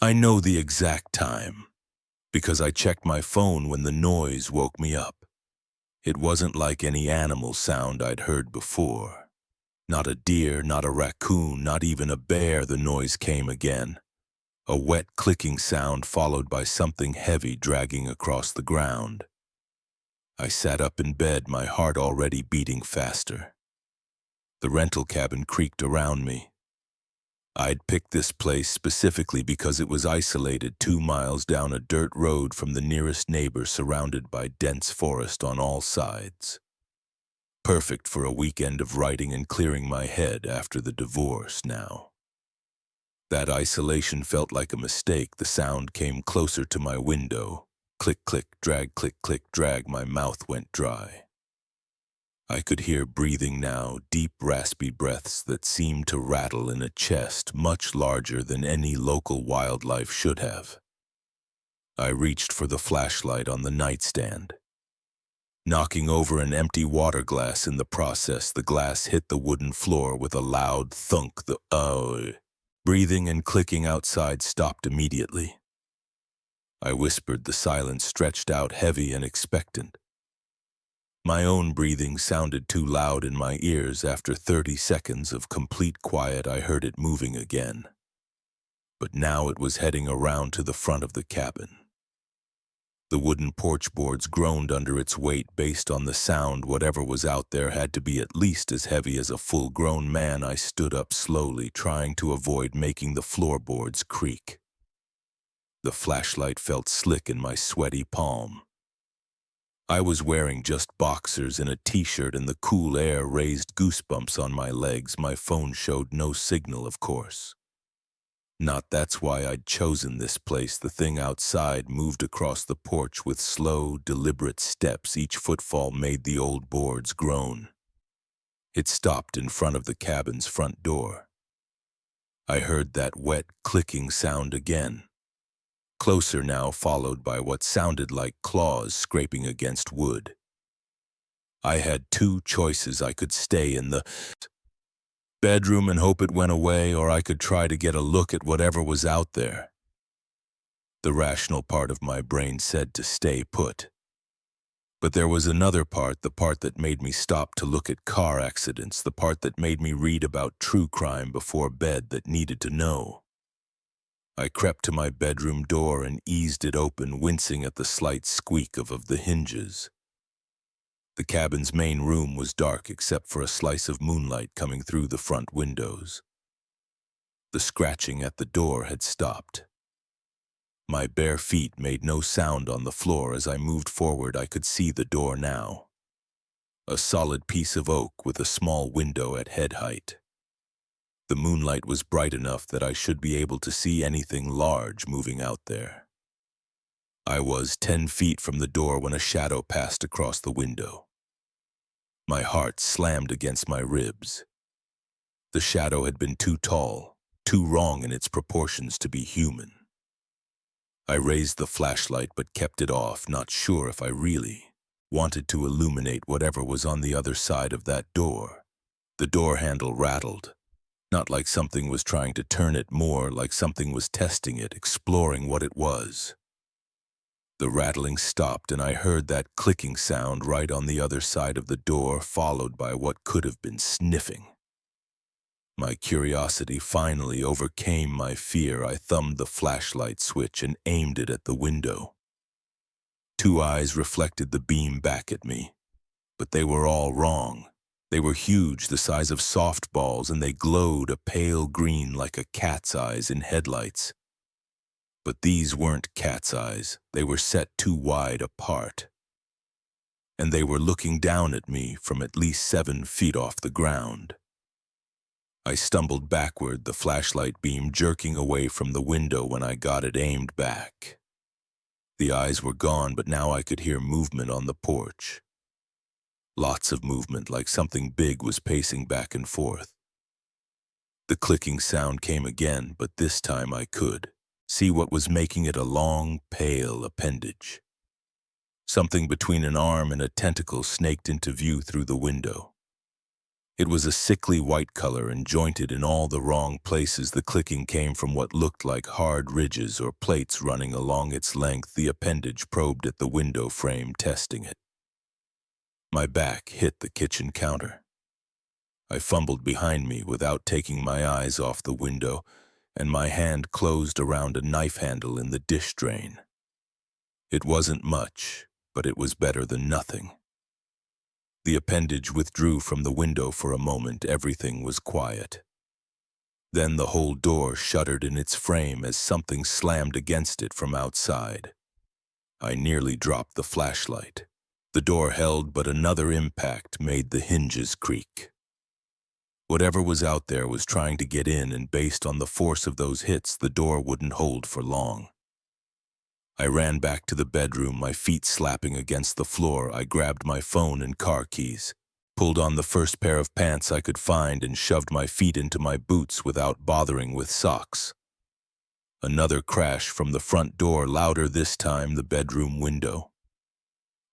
I know the exact time, because I checked my phone when the noise woke me up. It wasn't like any animal sound I'd heard before. Not a deer, not a raccoon, not even a bear. The noise came again. A wet clicking sound followed by something heavy dragging across the ground. I sat up in bed, my heart already beating faster. The rental cabin creaked around me. I'd picked this place specifically because it was isolated 2 miles down a dirt road from the nearest neighbor, surrounded by dense forest on all sides. Perfect for a weekend of writing and clearing my head after the divorce. Now, that isolation felt like a mistake. The sound came closer to my window. Click, click, drag, click, click, drag. My mouth went dry. I could hear breathing now, deep, raspy breaths that seemed to rattle in a chest much larger than any local wildlife should have. I reached for the flashlight on the nightstand, knocking over an empty water glass. In the process, the glass hit the wooden floor with a loud thunk. The breathing and clicking outside stopped immediately. I whispered. The silence stretched out, heavy and expectant. My own breathing sounded too loud in my ears. After 30 seconds of complete quiet, I heard it moving again. But now it was heading around to the front of the cabin. The wooden porch boards groaned under its weight. Based on the sound, whatever was out there had to be at least as heavy as a full-grown man. I stood up slowly, trying to avoid making the floorboards creak. The flashlight felt slick in my sweaty palm. I was wearing just boxers and a t-shirt, and the cool air raised goosebumps on my legs. My phone showed no signal, of course. Not that's why I'd chosen this place. The thing outside moved across the porch with slow, deliberate steps. Each footfall made the old boards groan. It stopped in front of the cabin's front door. I heard that wet, clicking sound again. Closer now, followed by what sounded like claws scraping against wood. I had 2 choices. I could stay in the bedroom and hope it went away, or I could try to get a look at whatever was out there. The rational part of my brain said to stay put. But there was another part, the part that made me stop to look at car accidents, the part that made me read about true crime before bed that needed to know. I crept to my bedroom door and eased it open, wincing at the slight squeak of the hinges. The cabin's main room was dark except for a slice of moonlight coming through the front windows. The scratching at the door had stopped. My bare feet made no sound on the floor. As I moved forward, I could see the door now. A solid piece of oak with a small window at head height. The moonlight was bright enough that I should be able to see anything large moving out there. I was 10 feet from the door when a shadow passed across the window. My heart slammed against my ribs. The shadow had been too tall, too wrong in its proportions to be human. I raised the flashlight but kept it off, not sure if I really wanted to illuminate whatever was on the other side of that door. The door handle rattled, not like something was trying to turn it, more like something was testing it, exploring what it was. The rattling stopped and I heard that clicking sound right on the other side of the door, followed by what could have been sniffing. My curiosity finally overcame my fear. I thumbed the flashlight switch and aimed it at the window. 2 eyes reflected the beam back at me, but they were all wrong. They were huge, the size of softballs, and they glowed a pale green like a cat's eyes in headlights. But these weren't cat's eyes. They were set too wide apart. And they were looking down at me from at least 7 feet off the ground. I stumbled backward, the flashlight beam jerking away from the window when I got it aimed back. The eyes were gone, but now I could hear movement on the porch. Lots of movement, like something big was pacing back and forth. The clicking sound came again, but this time I could see what was making it: a long, pale appendage. Something between an arm and a tentacle snaked into view through the window. It was a sickly white color and jointed in all the wrong places. The clicking came from what looked like hard ridges or plates running along its length. The appendage probed at the window frame, testing it. My back hit the kitchen counter. I fumbled behind me without taking my eyes off the window, and my hand closed around a knife handle in the dish drain. It wasn't much, but it was better than nothing. The appendage withdrew from the window for a moment. Everything was quiet. Then the whole door shuddered in its frame as something slammed against it from outside. I nearly dropped the flashlight. The door held, but another impact made the hinges creak. Whatever was out there was trying to get in, and based on the force of those hits, the door wouldn't hold for long. I ran back to the bedroom, my feet slapping against the floor. I grabbed my phone and car keys, pulled on the first pair of pants I could find, and shoved my feet into my boots without bothering with socks. Another crash from the front door, louder this time, the bedroom window.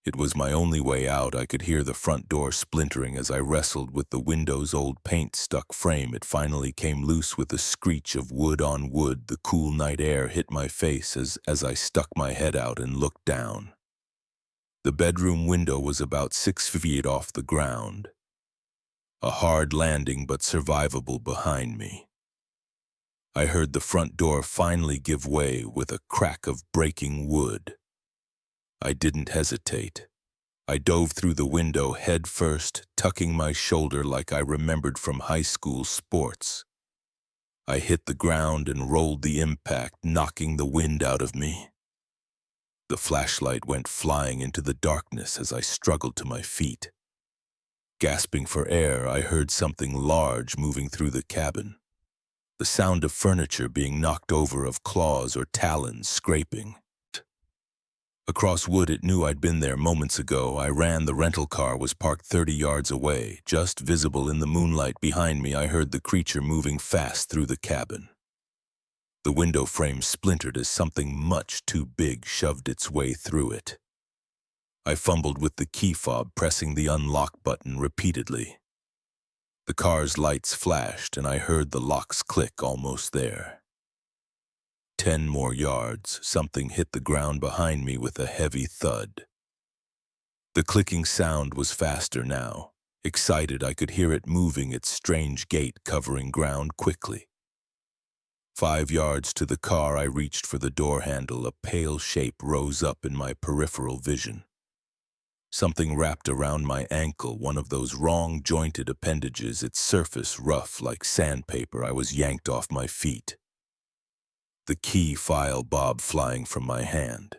It was my only way out. I could hear the front door splintering as I wrestled with the window's old paint-stuck frame. It finally came loose with a screech of wood on wood. The cool night air hit my face as I stuck my head out and looked down. The bedroom window was about 6 feet off the ground. A hard landing, but survivable behind me. I heard the front door finally give way with a crack of breaking wood. I didn't hesitate. I dove through the window head first, tucking my shoulder like I remembered from high school sports. I hit the ground and rolled the impact, knocking the wind out of me. The flashlight went flying into the darkness as I struggled to my feet. Gasping for air, I heard something large moving through the cabin. The sound of furniture being knocked over, of claws or talons scraping. Across wood, it knew I'd been there moments ago. I ran. The rental car was parked 30 yards away. Just visible in the moonlight behind me, I heard the creature moving fast through the cabin. The window frame splintered as something much too big shoved its way through it. I fumbled with the key fob, pressing the unlock button repeatedly. The car's lights flashed, and I heard the locks click almost there. 10 more yards, something hit the ground behind me with a heavy thud. The clicking sound was faster now. Excited, I could hear it moving its strange gait, covering ground quickly. 5 yards to the car, I reached for the door handle. A pale shape rose up in my peripheral vision. Something wrapped around my ankle, one of those wrong jointed appendages, its surface rough like sandpaper. I was yanked off my feet. The key file bobbed flying from my hand.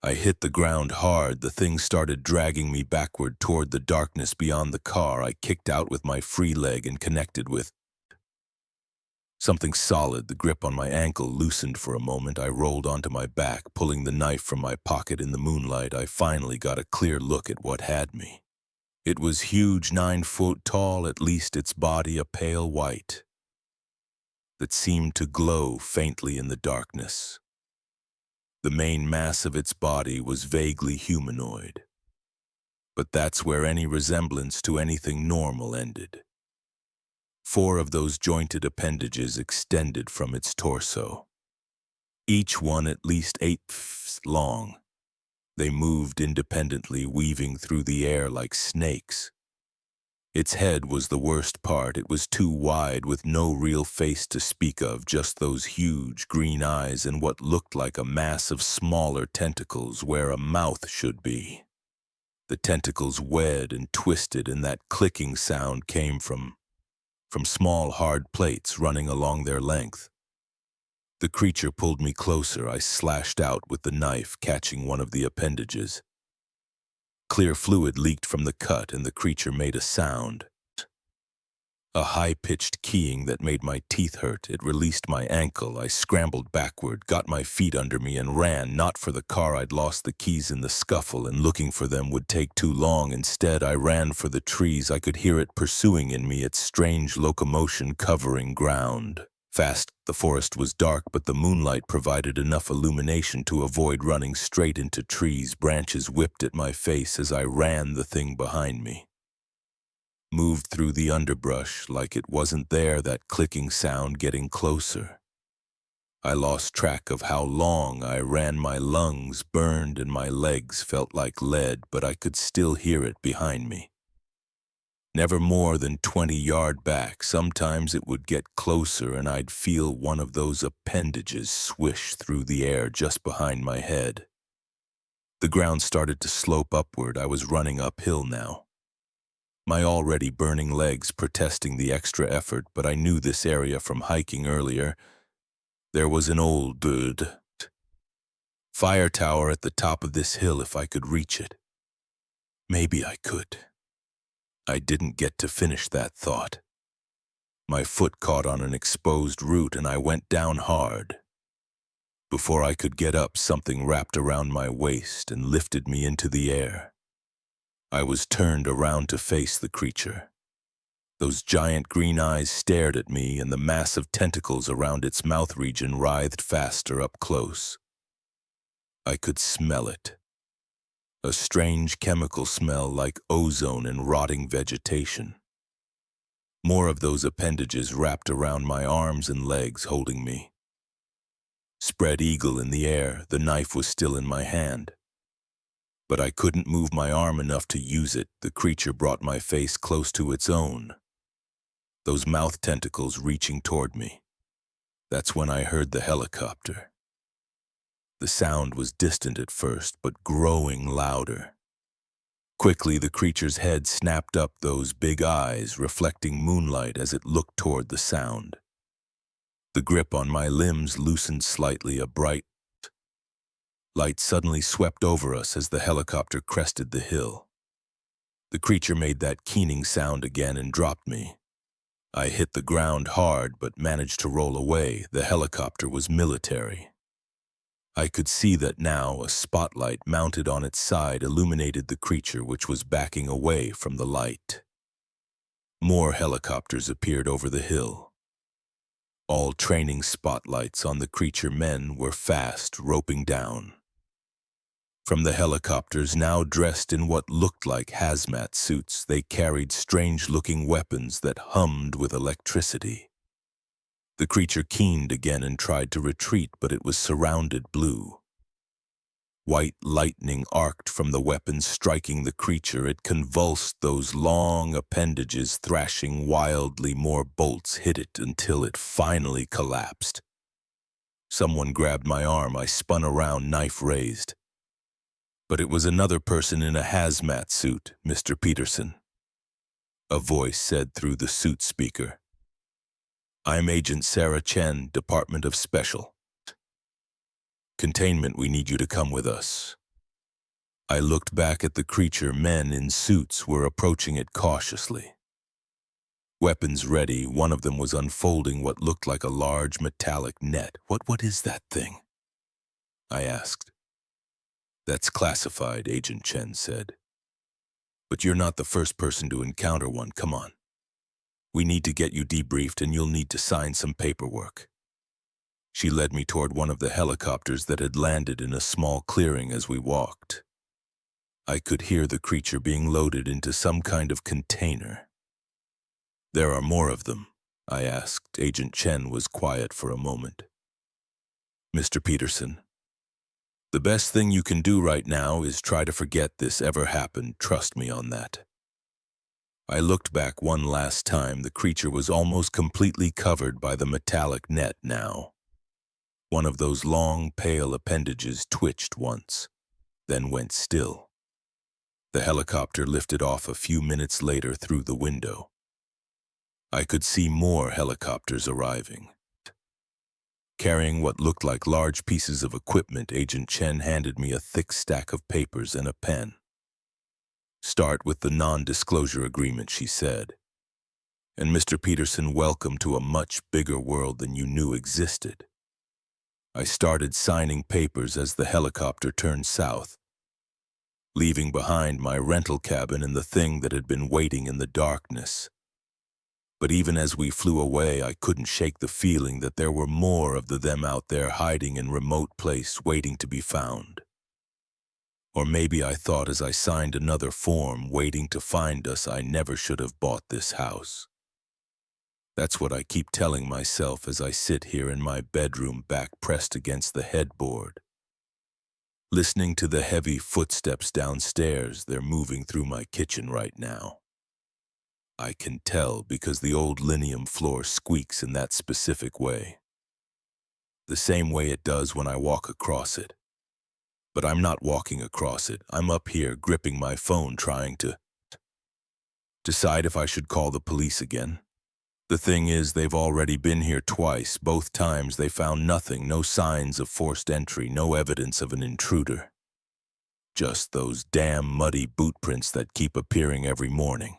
I hit the ground hard. The thing started dragging me backward toward the darkness beyond the car. I kicked out with my free leg and connected with something solid. The grip on my ankle loosened for a moment. I rolled onto my back, pulling the knife from my pocket. In the moonlight, I finally got a clear look at what had me. It was huge, 9 foot tall, at least its body a pale white that seemed to glow faintly in the darkness. The main mass of its body was vaguely humanoid, but that's where any resemblance to anything normal ended. 4 of those jointed appendages extended from its torso, each one at least 8 feet long. They moved independently, weaving through the air like snakes. Its head was the worst part. It was too wide, with no real face to speak of, just those huge green eyes and what looked like a mass of smaller tentacles where a mouth should be. The tentacles wed and twisted, and that clicking sound came from small hard plates running along their length. The creature pulled me closer. I slashed out with the knife, catching one of the appendages. Clear fluid leaked from the cut, and the creature made a sound. A high-pitched keying that made my teeth hurt. It released my ankle. I scrambled backward, got my feet under me, and ran. Not for the car. I'd lost the keys in the scuffle, and looking for them would take too long. Instead, I ran for the trees. I could hear it pursuing in me, its strange locomotion covering ground. Fast, the forest was dark, but the moonlight provided enough illumination to avoid running straight into trees. Branches whipped at my face as I ran. The thing behind me moved through the underbrush like it wasn't there, that clicking sound getting closer. I lost track of how long I ran. My lungs burned and my legs felt like lead, but I could still hear it behind me. Never more than 20 yards back. Sometimes it would get closer and I'd feel one of those appendages swish through the air just behind my head. The ground started to slope upward. I was running uphill now, my already burning legs protesting the extra effort, but I knew this area from hiking earlier. There was an old fire tower at the top of this hill. If I could reach it, maybe I could. I didn't get to finish that thought. My foot caught on an exposed root and I went down hard. Before I could get up, something wrapped around my waist and lifted me into the air. I was turned around to face the creature. Those giant green eyes stared at me, and the massive tentacles around its mouth region writhed faster up close. I could smell it. A strange chemical smell like ozone and rotting vegetation. More of those appendages wrapped around my arms and legs, holding me. Spread eagle in the air, the knife was still in my hand. But I couldn't move my arm enough to use it. The creature brought my face close to its own, those mouth tentacles reaching toward me. That's when I heard the helicopter. The sound was distant at first, but growing louder. Quickly, the creature's head snapped up, those big eyes reflecting moonlight as it looked toward the sound. The grip on my limbs loosened slightly. A bright light suddenly swept over us as the helicopter crested the hill. The creature made that keening sound again and dropped me. I hit the ground hard but managed to roll away. The helicopter was military. I could see that now. A spotlight mounted on its side illuminated the creature, which was backing away from the light. More helicopters appeared over the hill. All training spotlights on the creature. Men were fast roping down. From the helicopters, now dressed in what looked like hazmat suits, they carried strange-looking weapons that hummed with electricity. The creature keened again and tried to retreat, but it was surrounded blue. White lightning arced from the weapons, striking the creature. It convulsed, those long appendages thrashing wildly. More bolts hit it until it finally collapsed. Someone grabbed my arm. I spun around, knife raised. But it was another person in a hazmat suit, Mr. Peterson. A voice said through the suit speaker. I'm Agent Sarah Chen, Department of Special. Containment, we need you to come with us. I looked back at the creature. Men in suits were approaching it cautiously. Weapons ready, one of them was unfolding what looked like a large metallic net. What is that thing? I asked. That's classified, Agent Chen said. But you're not the first person to encounter one. Come on. We need to get you debriefed and you'll need to sign some paperwork. She led me toward one of the helicopters that had landed in a small clearing as we walked. I could hear the creature being loaded into some kind of container. There are more of them, I asked. Agent Chen was quiet for a moment. Mr. Peterson, the best thing you can do right now is try to forget this ever happened. Trust me on that. I looked back one last time. The creature was almost completely covered by the metallic net now. One of those long, pale appendages twitched once, then went still. The helicopter lifted off a few minutes later through the window. I could see more helicopters arriving. Carrying what looked like large pieces of equipment, Agent Chen handed me a thick stack of papers and a pen. Start with the non-disclosure agreement, she said. And Mr. Peterson, welcome to a much bigger world than you knew existed. I started signing papers as the helicopter turned south, leaving behind my rental cabin and the thing that had been waiting in the darkness. But even as we flew away, I couldn't shake the feeling that there were more of them out there hiding in remote place waiting to be found. Or maybe I thought as I signed another form waiting to find us, I never should have bought this house. That's what I keep telling myself as I sit here in my bedroom, back pressed against the headboard. Listening to the heavy footsteps downstairs, they're moving through my kitchen right now. I can tell because the old linoleum floor squeaks in that specific way. The same way it does when I walk across it. But I'm not walking across it. I'm up here gripping my phone trying to decide if I should call the police again. The thing is, they've already been here twice. Both times they found nothing, no signs of forced entry, no evidence of an intruder. Just those damn muddy boot prints that keep appearing every morning.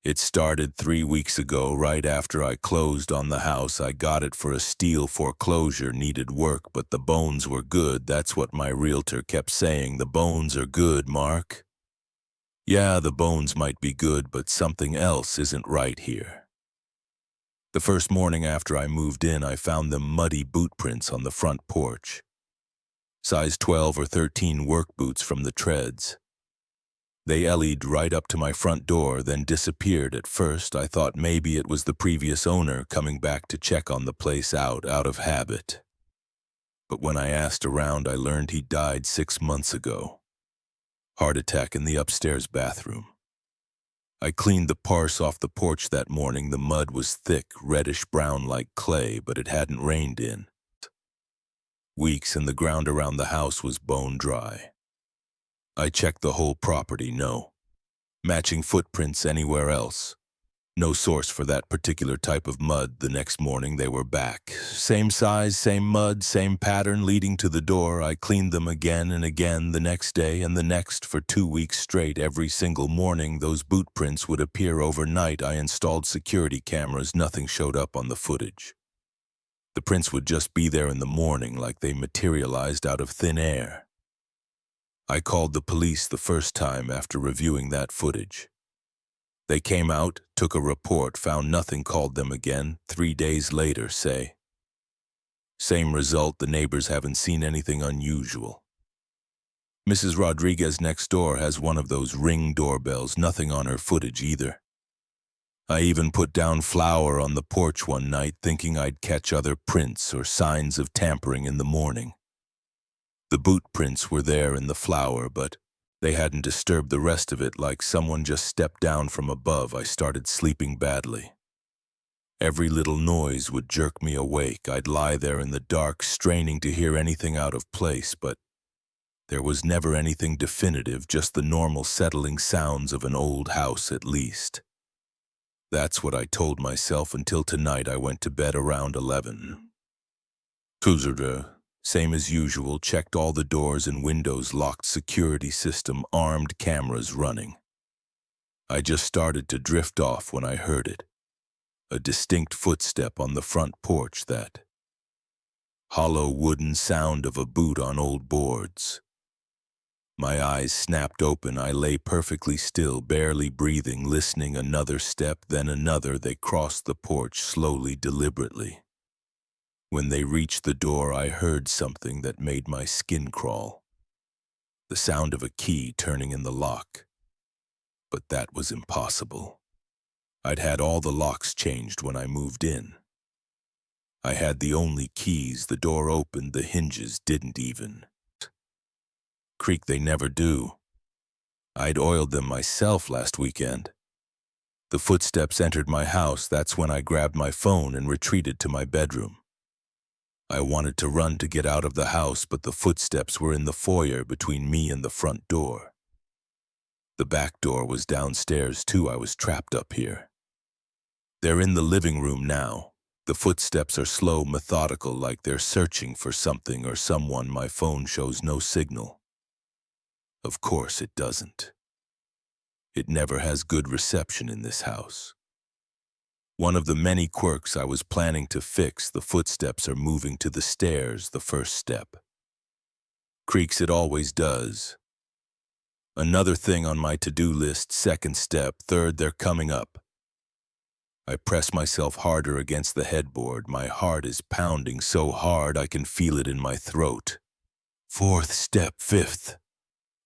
It started 3 weeks ago, right after I closed on the house. I got it for a steal foreclosure, needed work, but the bones were good. That's what my realtor kept saying. The bones are good, Mark. Yeah, the bones might be good, but something else isn't right here. The first morning after I moved in, I found them muddy boot prints on the front porch. Size 12 or 13 work boots from the treads. They ellied right up to my front door, then disappeared. At first, I thought maybe it was the previous owner coming back to check on the place out of habit. But when I asked around, I learned he died 6 months ago. Heart attack in the upstairs bathroom. I cleaned the parse off the porch that morning. The mud was thick, reddish-brown like clay, but it hadn't rained in weeks, and the ground around the house was bone dry. I checked the whole property, no matching footprints anywhere else. No source for that particular type of mud. The next morning they were back. Same size, same mud, same pattern leading to the door. I cleaned them again and again the next day and the next for 2 weeks straight. Every single morning those boot prints would appear overnight. I installed security cameras. Nothing showed up on the footage. The prints would just be there in the morning like they materialized out of thin air. I called the police the first time after reviewing that footage. They came out, took a report, found nothing, called them again 3 days later, say. Same result, the neighbors haven't seen anything unusual. Mrs. Rodriguez next door has one of those Ring doorbells, nothing on her footage either. I even put down flour on the porch one night thinking I'd catch other prints or signs of tampering in the morning. The boot prints were there in the flour, but they hadn't disturbed the rest of it like someone just stepped down from above. I started sleeping badly. Every little noise would jerk me awake. I'd lie there in the dark, straining to hear anything out of place, but there was never anything definitive, just the normal settling sounds of an old house at least. That's what I told myself until tonight. I went to bed around 11. Same as usual, checked all the doors and windows, locked security system, armed cameras running. I just started to drift off when I heard it. A distinct footstep on the front porch, that hollow wooden sound of a boot on old boards. My eyes snapped open. I lay perfectly still, barely breathing, listening. Another step, then another. They crossed the porch slowly, deliberately. When they reached the door, I heard something that made my skin crawl. The sound of a key turning in the lock. But that was impossible. I'd had all the locks changed when I moved in. I had the only keys. The door opened, the hinges didn't even creak. They never do. I'd oiled them myself last weekend. The footsteps entered my house. That's when I grabbed my phone and retreated to my bedroom. I wanted to run to get out of the house, but the footsteps were in the foyer between me and the front door. The back door was downstairs too. I was trapped up here. They're in the living room now. The footsteps are slow, methodical, like they're searching for something or someone. My phone shows no signal. Of course it doesn't. It never has good reception in this house. One of the many quirks I was planning to fix. The footsteps are moving to the stairs, the first step. Creaks, it always does. Another thing on my to-do list, second step, third, they're coming up. I press myself harder against the headboard. My heart is pounding so hard I can feel it in my throat. Fourth step, fifth.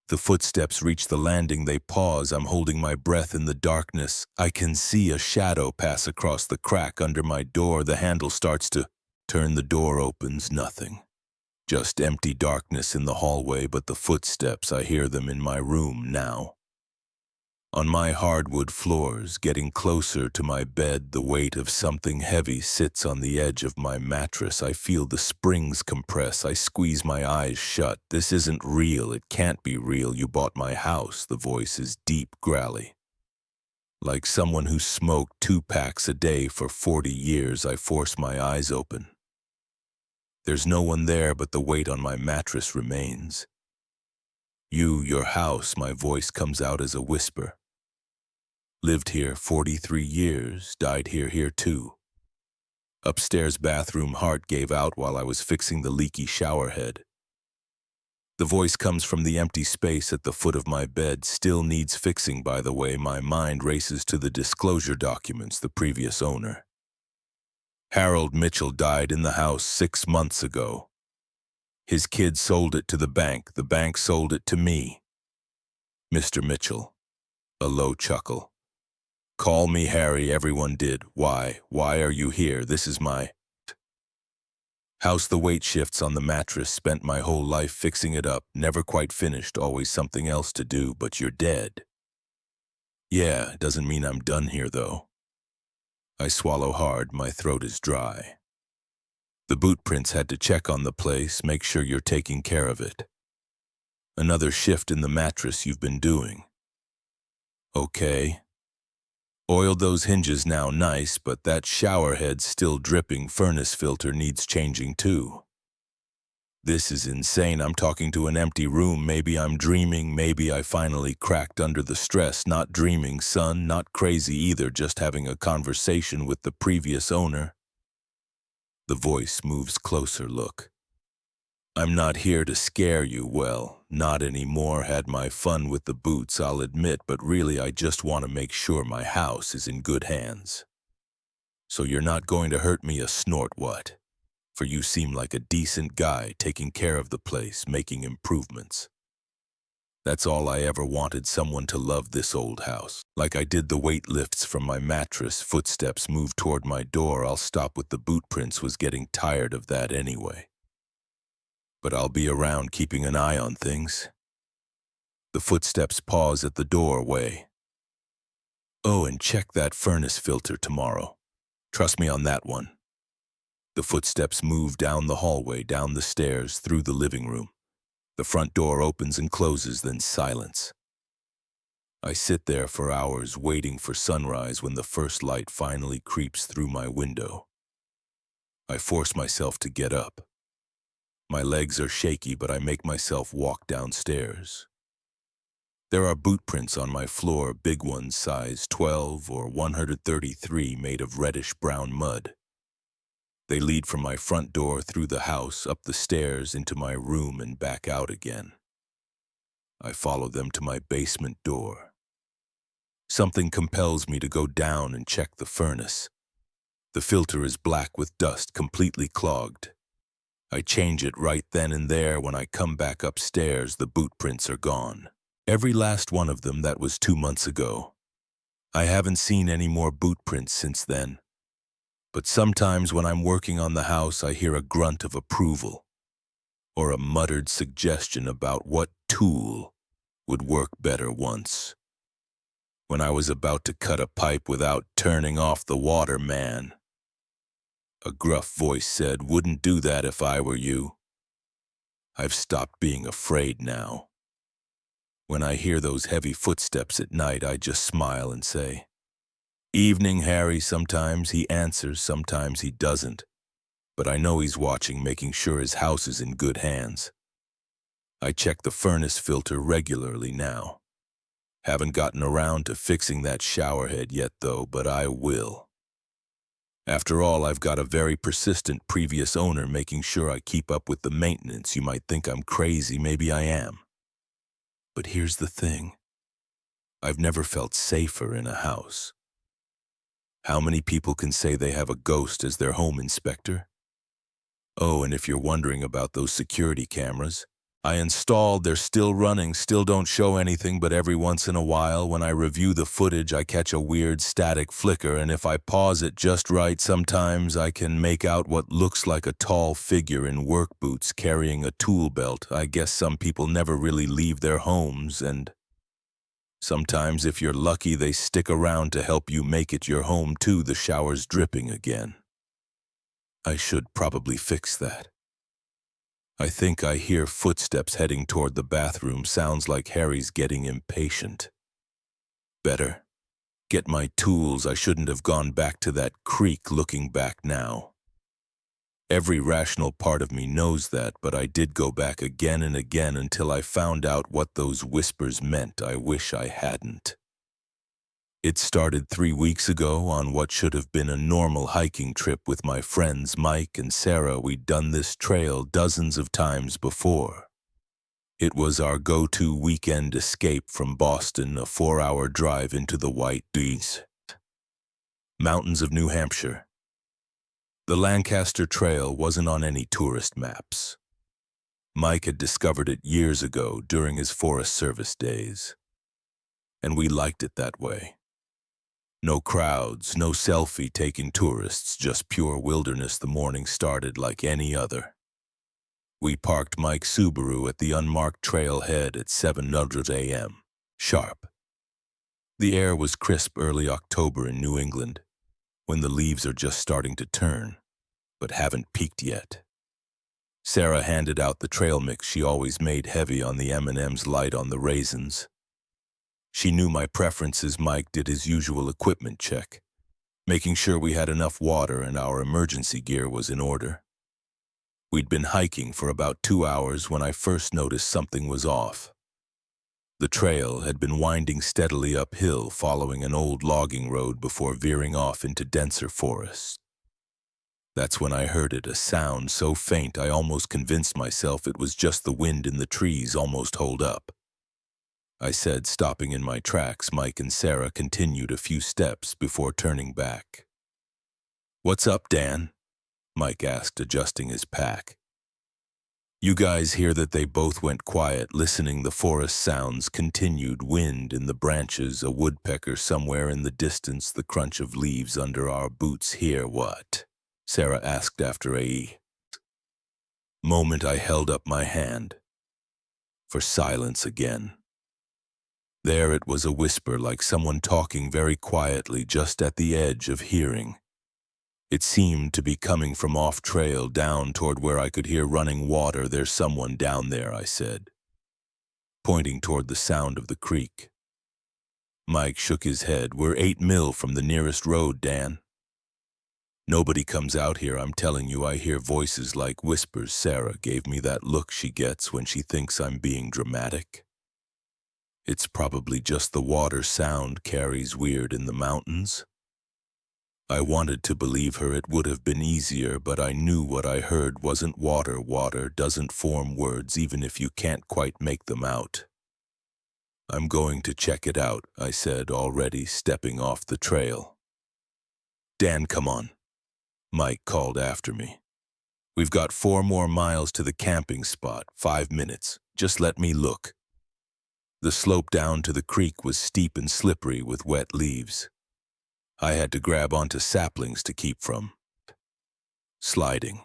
The footsteps reach the landing. They pause. I'm holding my breath in the darkness. I can see a shadow pass across the crack under my door. The handle starts to turn. The door opens. Nothing. Just empty darkness in the hallway, but the footsteps, I hear them in my room now. On my hardwood floors, getting closer to my bed, the weight of something heavy sits on the edge of my mattress. I feel the springs compress. I squeeze my eyes shut. This isn't real. It can't be real. You bought my house. The voice is deep, growly. Like someone who smoked 2 packs a day for 40 years, I force my eyes open. There's no one there, but the weight on my mattress remains. Your house, my voice comes out as a whisper. Lived here 43 years, died here too. Upstairs bathroom, heart gave out while I was fixing the leaky shower head. The voice comes from the empty space at the foot of my bed. Still needs fixing, by the way. My mind races to the disclosure documents, the previous owner. Harold Mitchell died in the house 6 months ago. His kids sold it to the bank sold it to me. Mr. Mitchell. A low chuckle. Call me Harry, everyone did. Why are you here? This is my house. The weight shifts on the mattress. Spent my whole life fixing it up, never quite finished, always something else to do, but you're dead. Yeah, doesn't mean I'm done here though. I swallow hard, my throat is dry. The boot prints had to check on the place, make sure you're taking care of it. Another shift in the mattress you've been doing. Okay. Oiled those hinges now, nice, but that shower head's still dripping. Furnace filter needs changing too. This is insane. I'm talking to an empty room. Maybe I'm dreaming. Maybe I finally cracked under the stress. Not dreaming, son. Not crazy either. Just having a conversation with the previous owner. The voice moves closer. Look. I'm not here to scare you. Well, not anymore. Had my fun with the boots, I'll admit, but really I just want to make sure my house is in good hands. So you're not going to hurt me? A snort, what? For you seem like a decent guy, taking care of the place, making improvements. That's all I ever wanted, someone to love this old house. Like I did the weight lifts from my mattress, footsteps move toward my door, I'll stop with the boot prints, was getting tired of that anyway. But I'll be around keeping an eye on things. The footsteps pause at the doorway. Oh, and check that furnace filter tomorrow. Trust me on that one. The footsteps move down the hallway, down the stairs, through the living room. The front door opens and closes, then silence. I sit there for hours waiting for sunrise when the first light finally creeps through my window. I force myself to get up. My legs are shaky, but I make myself walk downstairs. There are boot prints on my floor, big ones, size 12 or 133, made of reddish-brown mud. They lead from my front door through the house, up the stairs, into my room, and back out again. I follow them to my basement door. Something compels me to go down and check the furnace. The filter is black with dust, completely clogged. I change it right then and there. When I come back upstairs, the boot prints are gone. Every last one of them. That was 2 months ago. I haven't seen any more boot prints since then. But sometimes when I'm working on the house, I hear a grunt of approval, or a muttered suggestion about what tool would work better once. When I was about to cut a pipe without turning off the water, man, a gruff voice said, "Wouldn't do that if I were you." I've stopped being afraid now. When I hear those heavy footsteps at night, I just smile and say, "Evening, Harry." Sometimes he answers, sometimes he doesn't. But I know he's watching, making sure his house is in good hands. I check the furnace filter regularly now. Haven't gotten around to fixing that shower head yet, though, but I will. After all, I've got a very persistent previous owner making sure I keep up with the maintenance. You might think I'm crazy, maybe I am. But here's the thing. I've never felt safer in a house. How many people can say they have a ghost as their home inspector? Oh, and if you're wondering about those security cameras, I installed, they're still running, still don't show anything, but every once in a while when I review the footage I catch a weird static flicker, and if I pause it just right, sometimes I can make out what looks like a tall figure in work boots carrying a tool belt. I guess some people never really leave their homes, and sometimes if you're lucky they stick around to help you make it your home too. The shower's dripping again. I should probably fix that. I think I hear footsteps heading toward the bathroom. Sounds like Harry's getting impatient. Better get my tools. I shouldn't have gone back to that creek. Looking back now, every rational part of me knows that, but I did go back again and again until I found out what those whispers meant. I wish I hadn't. It started 3 weeks ago on what should have been a normal hiking trip with my friends Mike and Sarah. We'd done this trail dozens of times before. It was our go-to weekend escape from Boston, a 4-hour drive into the White Mountains of New Hampshire. The Lancaster Trail wasn't on any tourist maps. Mike had discovered it years ago during his Forest Service days, and we liked it that way. No crowds, no selfie-taking tourists, just pure wilderness. The morning started like any other. We parked Mike's Subaru at the unmarked trailhead at 7:00 a.m. sharp. The air was crisp, early October in New England, when the leaves are just starting to turn, but haven't peaked yet. Sarah handed out the trail mix she always made, heavy on the M&Ms, light on the raisins. She knew my preferences. Mike did his usual equipment check, making sure we had enough water and our emergency gear was in order. We'd been hiking for about 2 hours when I first noticed something was off. The trail had been winding steadily uphill, following an old logging road before veering off into denser forest. That's when I heard it, a sound so faint I almost convinced myself it was just the wind in the trees. Almost holed up, I said, stopping in my tracks. Mike and Sarah continued a few steps before turning back. "What's up, Dan?" Mike asked, adjusting his pack. You guys hear that they both went quiet, listening. The forest sounds continued, wind in the branches, a woodpecker somewhere in the distance, the crunch of leaves under our boots. Hear what? Sarah asked after a moment. I held up my hand for silence again. There it was, a whisper, like someone talking very quietly, just at the edge of hearing. It seemed to be coming from off-trail, down toward where I could hear running water. There's someone down there, I said, pointing toward the sound of the creek. Mike shook his head. We're 8 mil from the nearest road, Dan. Nobody comes out here, I'm telling you. I hear voices like whispers. Sarah gave me that look she gets when she thinks I'm being dramatic. It's probably just the water sound carries weird in the mountains. I wanted to believe her. It would have been easier, but I knew what I heard wasn't water. Water doesn't form words, even if you can't quite make them out. I'm going to check it out, I said, already stepping off the trail. Dan, come on, Mike called after me. We've got 4 more miles to the camping spot, 5 minutes. Just let me look. The slope down to the creek was steep and slippery with wet leaves. I had to grab onto saplings to keep from sliding.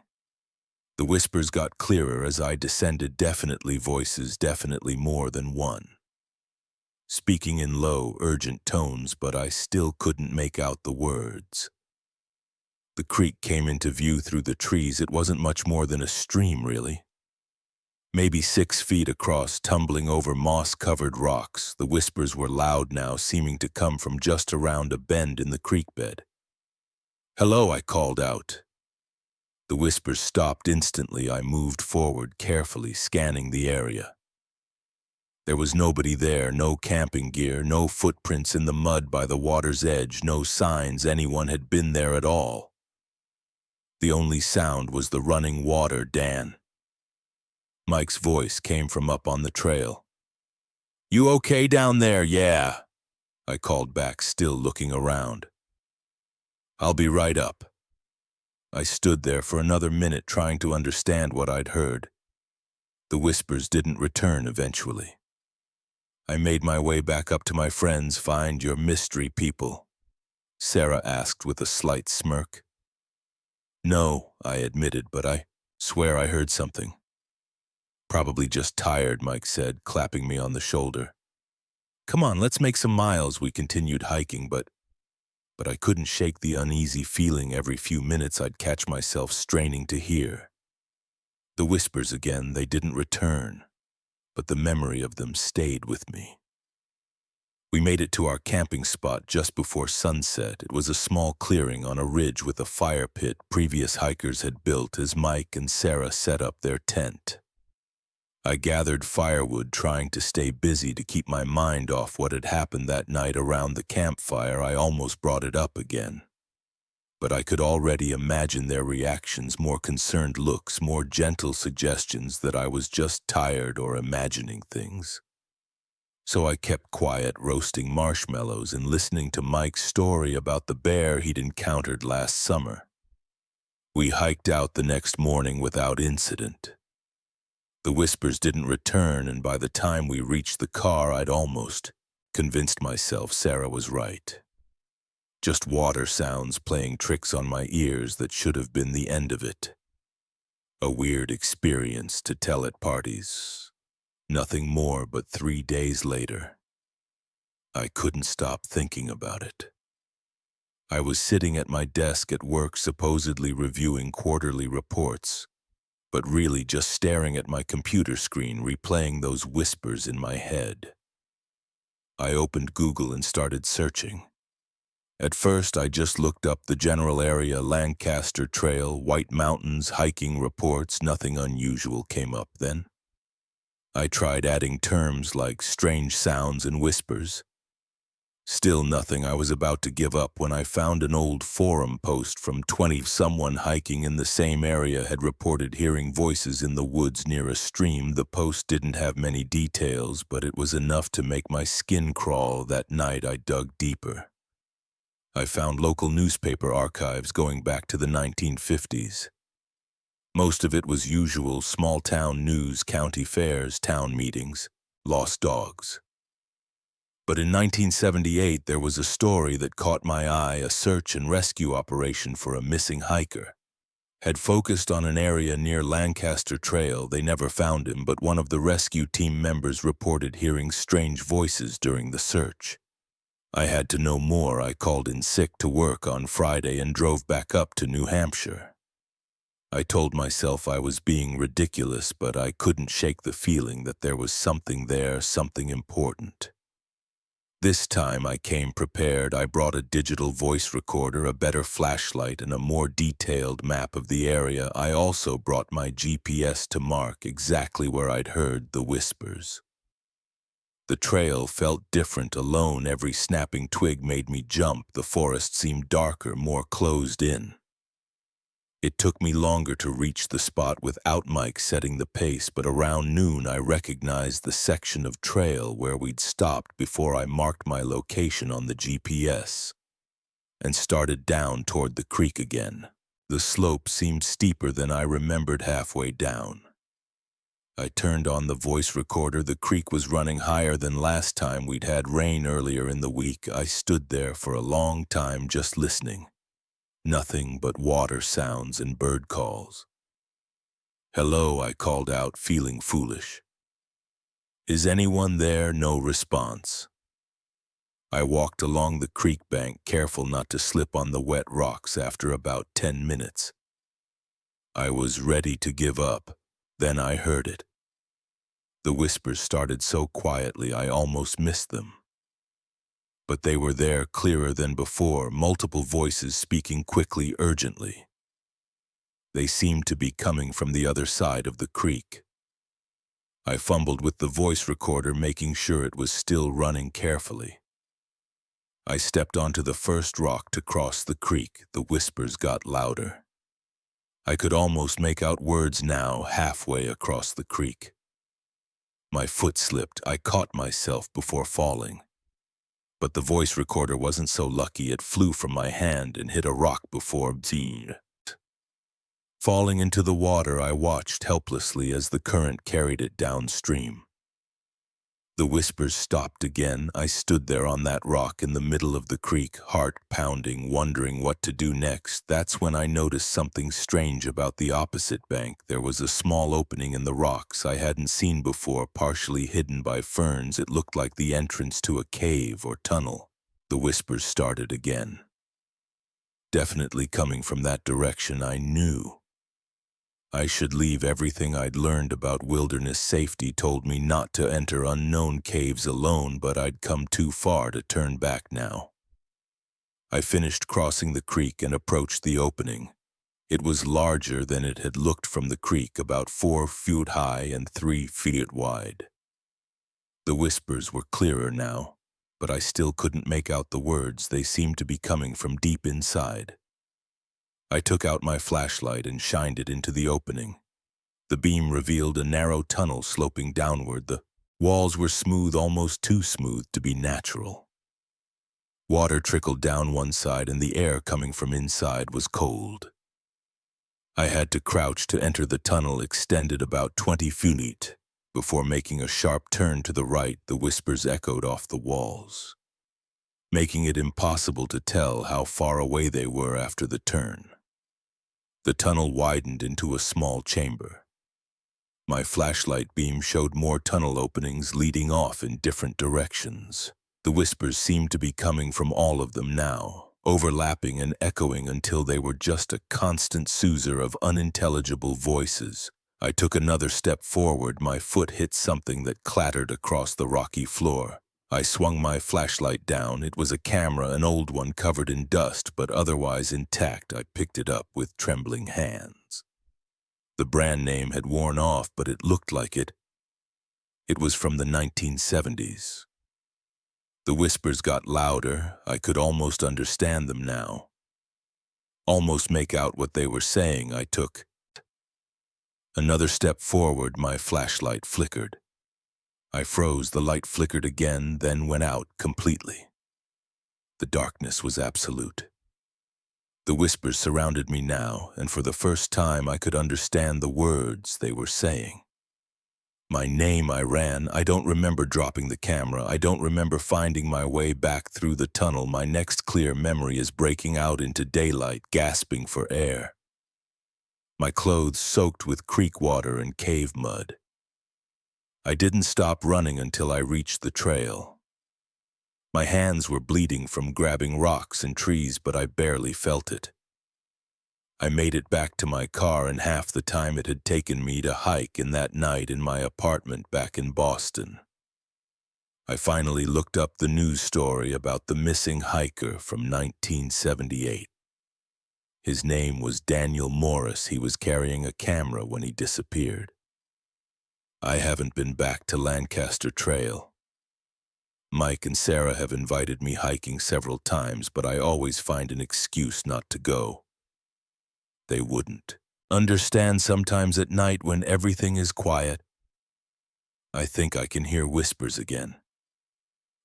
The whispers got clearer as I descended. Definitely voices, definitely more than one, speaking in low, urgent tones, but I still couldn't make out the words. The creek came into view through the trees. It wasn't much more than a stream, really. Maybe 6 feet across, tumbling over moss-covered rocks. The whispers were loud now, seeming to come from just around a bend in the creek bed. Hello, I called out. The whispers stopped instantly. I moved forward, carefully scanning the area. There was nobody there, no camping gear, no footprints in the mud by the water's edge, no signs anyone had been there at all. The only sound was the running water. Dan. Mike's voice came from up on the trail. You okay down there? Yeah, I called back, still looking around. I'll be right up. I stood there for another minute, trying to understand what I'd heard. The whispers didn't return eventually. I made my way back up to my friends. Find your mystery people? Sarah asked with a slight smirk. No, I admitted, but I swear I heard something. Probably just tired, Mike said, clapping me on the shoulder. Come on, let's make some miles. We continued hiking, but I couldn't shake the uneasy feeling. Every few minutes I'd catch myself straining to hear the whispers again. They didn't return, but the memory of them stayed with me. We made it to our camping spot just before sunset. It was a small clearing on a ridge with a fire pit previous hikers had built as Mike and Sarah set up their tent. I gathered firewood, trying to stay busy to keep my mind off what had happened that night around the campfire. I almost brought it up again, but I could already imagine their reactions, more concerned looks, more gentle suggestions that I was just tired or imagining things. So I kept quiet, roasting marshmallows and listening to Mike's story about the bear he'd encountered last summer. We hiked out the next morning without incident. The whispers didn't return, and by the time we reached the car, I'd almost convinced myself Sarah was right. Just water sounds playing tricks on my ears that should have been the end of it. A weird experience to tell at parties. Nothing more. But 3 days later, I couldn't stop thinking about it. I was sitting at my desk at work, supposedly reviewing quarterly reports, but really just staring at my computer screen, replaying those whispers in my head. I opened Google and started searching. At first, I just looked up the general area: Lancaster Trail, White Mountains, hiking reports. Nothing unusual came up then. I tried adding terms like strange sounds and whispers. Still nothing. I was about to give up when I found an old forum post from 20. Someone hiking in the same area had reported hearing voices in the woods near a stream. The post didn't have many details, but it was enough to make my skin crawl. That night I dug deeper. I found local newspaper archives going back to the 1950s. Most of it was usual small-town news, county fairs, town meetings, lost dogs. But in 1978, there was a story that caught my eye, a search and rescue operation for a missing hiker. Had focused on an area near Lancaster Trail. They never found him, but one of the rescue team members reported hearing strange voices during the search. I had to know more. I called in sick to work on Friday and drove back up to New Hampshire. I told myself I was being ridiculous, but I couldn't shake the feeling that there was something there, something important. This time I came prepared. I brought a digital voice recorder, a better flashlight, and a more detailed map of the area. I also brought my GPS to mark exactly where I'd heard the whispers. The trail felt different, alone. Every snapping twig made me jump. The forest seemed darker, more closed in. It took me longer to reach the spot without Mike setting the pace, but around noon I recognized the section of trail where we'd stopped before I marked my location on the GPS and started down toward the creek again. The slope seemed steeper than I remembered halfway down. I turned on the voice recorder. The creek was running higher than last time. We'd had rain earlier in the week. I stood there for a long time just listening. Nothing but water sounds and bird calls. "Hello," I called out, feeling foolish. "Is anyone there?" No response. I walked along the creek bank, careful not to slip on the wet rocks. After about 10 minutes, I was ready to give up. Then I heard it. The whispers started so quietly I almost missed them. But they were there, clearer than before, multiple voices speaking quickly, urgently. They seemed to be coming from the other side of the creek. I fumbled with the voice recorder, making sure it was still running carefully. I stepped onto the first rock to cross the creek. The whispers got louder. I could almost make out words now, halfway across the creek. My foot slipped. I caught myself before falling. But the voice recorder wasn't so lucky. It flew from my hand and hit a rock before falling into the water. I watched helplessly as the current carried it downstream. The whispers stopped again. I stood there on that rock in the middle of the creek, heart pounding, wondering what to do next. That's when I noticed something strange about the opposite bank. There was a small opening in the rocks I hadn't seen before, partially hidden by ferns. It looked like the entrance to a cave or tunnel. The whispers started again. Definitely coming from that direction. I knew I should leave. Everything I'd learned about wilderness safety told me not to enter unknown caves alone, but I'd come too far to turn back now. I finished crossing the creek and approached the opening. It was larger than it had looked from the creek, about 4 feet high and 3 feet wide. The whispers were clearer now, but I still couldn't make out the words. They seemed to be coming from deep inside. I took out my flashlight and shined it into the opening. The beam revealed a narrow tunnel sloping downward. The walls were smooth, almost too smooth to be natural. Water trickled down one side, and the air coming from inside was cold. I had to crouch to enter the tunnel, extended about 20 feet. Before making a sharp turn to the right, the whispers echoed off the walls, making it impossible to tell how far away they were after the turn. The tunnel widened into a small chamber. My flashlight beam showed more tunnel openings leading off in different directions. The whispers seemed to be coming from all of them now, overlapping and echoing until they were just a constant sousure of unintelligible voices. I took another step forward. My foot hit something that clattered across the rocky floor. I swung my flashlight down. It was a camera, an old one covered in dust, but otherwise intact. I picked it up with trembling hands. The brand name had worn off, but it looked like it. It was from the 1970s. The whispers got louder. I could almost understand them now. Almost make out what they were saying. I took another step forward. My flashlight flickered. I froze. The light flickered again, then went out completely. The darkness was absolute. The whispers surrounded me now, and for the first time I could understand the words they were saying. My name, I ran. I don't remember dropping the camera. I don't remember finding my way back through the tunnel. My next clear memory is breaking out into daylight, gasping for air. My clothes soaked with creek water and cave mud. I didn't stop running until I reached the trail. My hands were bleeding from grabbing rocks and trees, but I barely felt it. I made it back to my car in half the time it had taken me to hike in that night in my apartment back in Boston. I finally looked up the news story about the missing hiker from 1978. His name was Daniel Morris. He was carrying a camera when he disappeared. I haven't been back to Lancaster Trail. Mike and Sarah have invited me hiking several times, but I always find an excuse not to go. They wouldn't understand sometimes at night when everything is quiet. I think I can hear whispers again.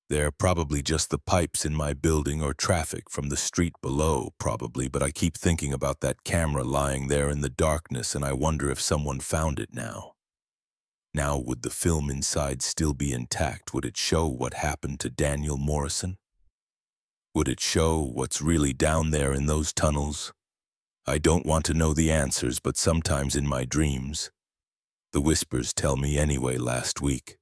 They're probably just the pipes in my building or traffic from the street below, probably, but I keep thinking about that camera lying there in the darkness, and I wonder if someone found it now. Now, would the film inside still be intact? Would it show what happened to Daniel Morrison? Would it show what's really down there in those tunnels? I don't want to know the answers, but sometimes in my dreams, the whispers tell me anyway. Last week,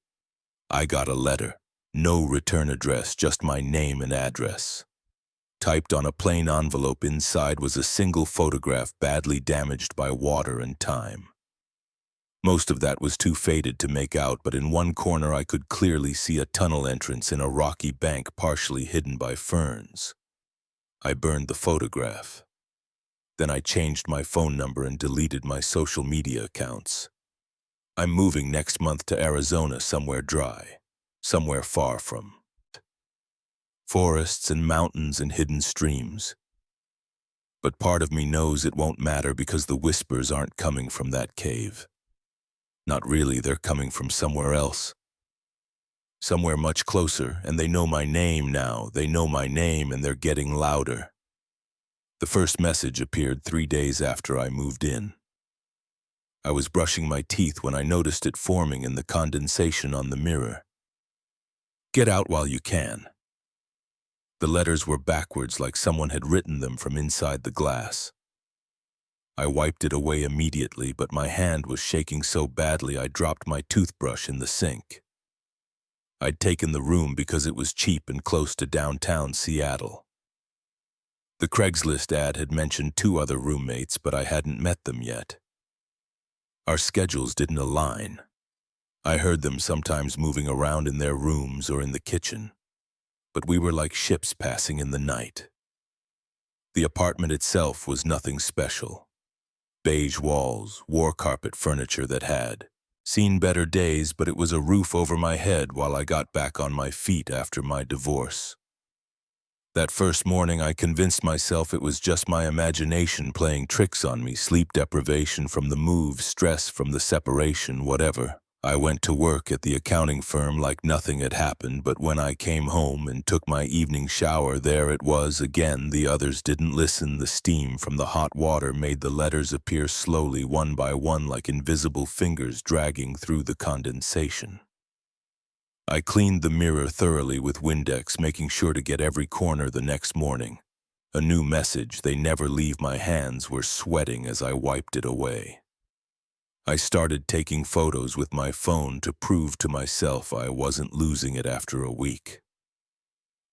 I got a letter. No return address, just my name and address. Typed on a plain envelope. Inside was a single photograph badly damaged by water and time. Most of that was too faded to make out, but in one corner I could clearly see a tunnel entrance in a rocky bank partially hidden by ferns. I burned the photograph. Then I changed my phone number and deleted my social media accounts. I'm moving next month to Arizona, somewhere dry, somewhere far from forests and mountains and hidden streams. But part of me knows it won't matter because the whispers aren't coming from that cave. Not really, they're coming from somewhere else. Somewhere much closer, and they know my name now. They know my name, and they're getting louder. The first message appeared 3 days after I moved in. I was brushing my teeth when I noticed it forming in the condensation on the mirror. Get out while you can. The letters were backwards, like someone had written them from inside the glass. I wiped it away immediately, but my hand was shaking so badly I dropped my toothbrush in the sink. I'd taken the room because it was cheap and close to downtown Seattle. The Craigslist ad had mentioned 2 other roommates, but I hadn't met them yet. Our schedules didn't align. I heard them sometimes moving around in their rooms or in the kitchen, but we were like ships passing in the night. The apartment itself was nothing special. Beige walls, war carpet furniture that had seen better days, but it was a roof over my head while I got back on my feet after my divorce. That first morning I convinced myself it was just my imagination playing tricks on me, sleep deprivation from the move, stress from the separation, whatever. I went to work at the accounting firm like nothing had happened, but when I came home and took my evening shower, there it was again. The others didn't listen. The steam from the hot water made the letters appear slowly, one by one, like invisible fingers dragging through the condensation. I cleaned the mirror thoroughly with Windex, making sure to get every corner the next morning. A new message, they never leave my hands, were sweating as I wiped it away. I started taking photos with my phone to prove to myself I wasn't losing it after a week.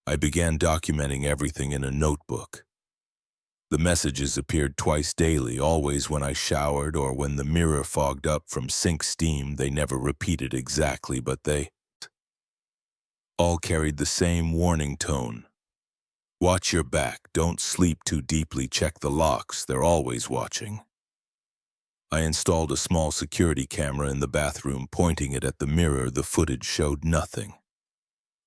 I began documenting everything in a notebook. The messages appeared twice daily, always when I showered or when the mirror fogged up from sink steam. They never repeated exactly, but they all carried the same warning tone. Watch your back, don't sleep too deeply, check the locks, they're always watching. I installed a small security camera in the bathroom, pointing it at the mirror. The footage showed nothing.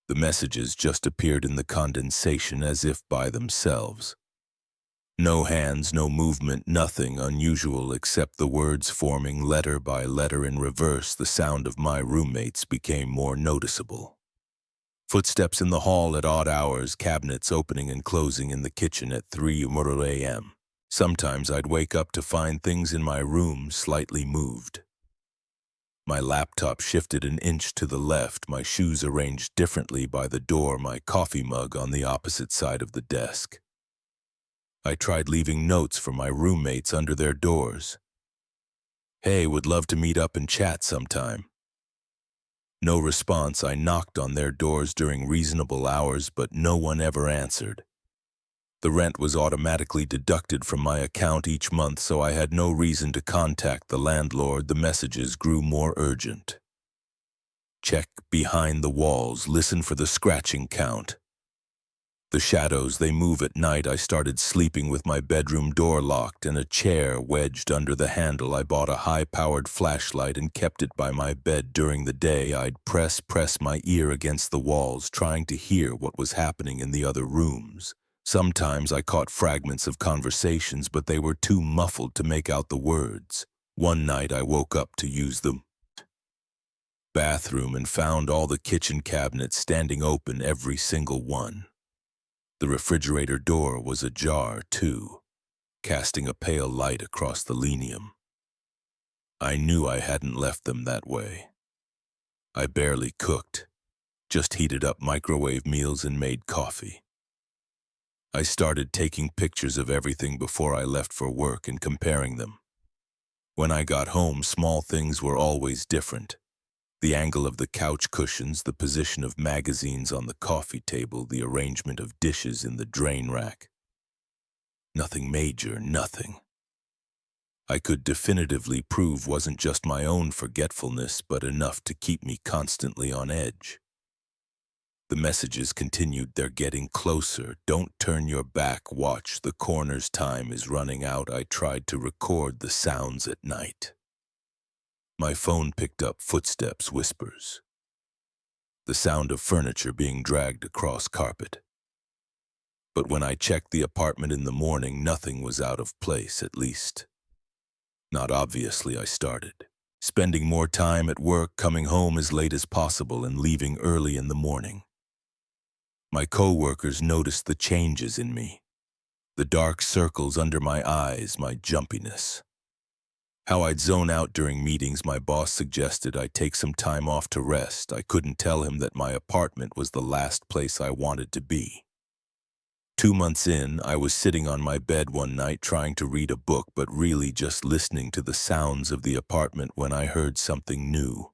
The messages just appeared in the condensation as if by themselves. No hands, no movement, nothing unusual except the words forming letter by letter in reverse. The sound of my roommates became more noticeable. Footsteps in the hall at odd hours, cabinets opening and closing in the kitchen at 3 a.m. Sometimes I'd wake up to find things in my room slightly moved. My laptop shifted an inch to the left, my shoes arranged differently by the door, my coffee mug on the opposite side of the desk. I tried leaving notes for my roommates under their doors. "Hey, would love to meet up and chat sometime." No response. I knocked on their doors during reasonable hours, but no one ever answered. The rent was automatically deducted from my account each month, so I had no reason to contact the landlord. The messages grew more urgent. Check behind the walls, listen for the scratching count. The shadows, they move at night. I started sleeping with my bedroom door locked and a chair wedged under the handle. I bought a high-powered flashlight and kept it by my bed. During the day, I'd press my ear against the walls, trying to hear what was happening in the other rooms. Sometimes I caught fragments of conversations, but they were too muffled to make out the words. One night I woke up to use the bathroom and found all the kitchen cabinets standing open, every single one. The refrigerator door was ajar, too, casting a pale light across the linoleum. I knew I hadn't left them that way. I barely cooked, just heated up microwave meals and made coffee. I started taking pictures of everything before I left for work and comparing them. When I got home, small things were always different. The angle of the couch cushions, the position of magazines on the coffee table, the arrangement of dishes in the drain rack. Nothing major, nothing. I could definitively prove wasn't just my own forgetfulness, but enough to keep me constantly on edge. The messages continued. "They're getting closer. Don't turn your back. Watch. The corner's time is running out." I tried to record the sounds at night. My phone picked up footsteps, whispers. The sound of furniture being dragged across carpet. But when I checked the apartment in the morning, nothing was out of place, at least. Not obviously. I started spending more time at work, coming home as late as possible and leaving early in the morning. My co-workers noticed the changes in me. The dark circles under my eyes, my jumpiness. How I'd zone out during meetings. My boss suggested I take some time off to rest. I couldn't tell him that my apartment was the last place I wanted to be. 2 months in, I was sitting on my bed one night trying to read a book, but really just listening to the sounds of the apartment, when I heard something new.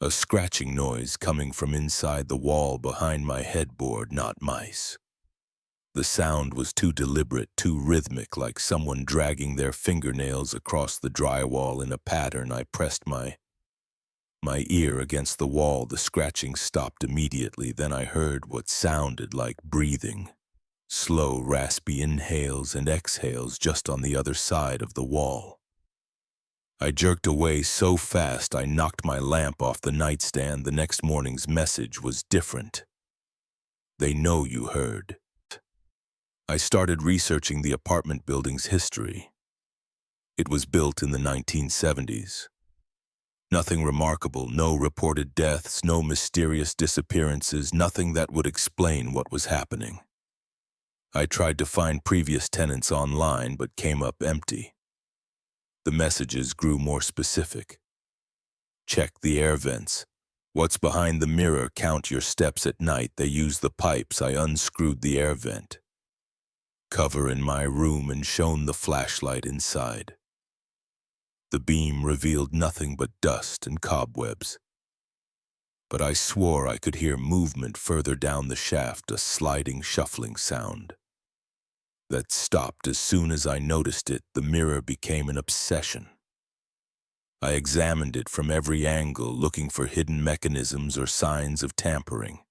A scratching noise coming from inside the wall behind my headboard, not mice. The sound was too deliberate, too rhythmic, like someone dragging their fingernails across the drywall in a pattern. I pressed my ear against the wall. The scratching stopped immediately. Then I heard what sounded like breathing. Slow, raspy inhales and exhales just on the other side of the wall. I jerked away so fast I knocked my lamp off the nightstand. The next morning's message was different. "They know you heard." I started researching the apartment building's history. It was built in the 1970s. Nothing remarkable, no reported deaths, no mysterious disappearances, nothing that would explain what was happening. I tried to find previous tenants online, but came up empty. The messages grew more specific. "Check the air vents. What's behind the mirror? Count your steps at night. They use the pipes." I unscrewed the air vent cover in my room and shone the flashlight inside. The beam revealed nothing but dust and cobwebs. But I swore I could hear movement further down the shaft, a sliding, shuffling sound. That stopped as soon as I noticed it. The mirror became an obsession. I examined it from every angle, looking for hidden mechanisms or signs of tampering.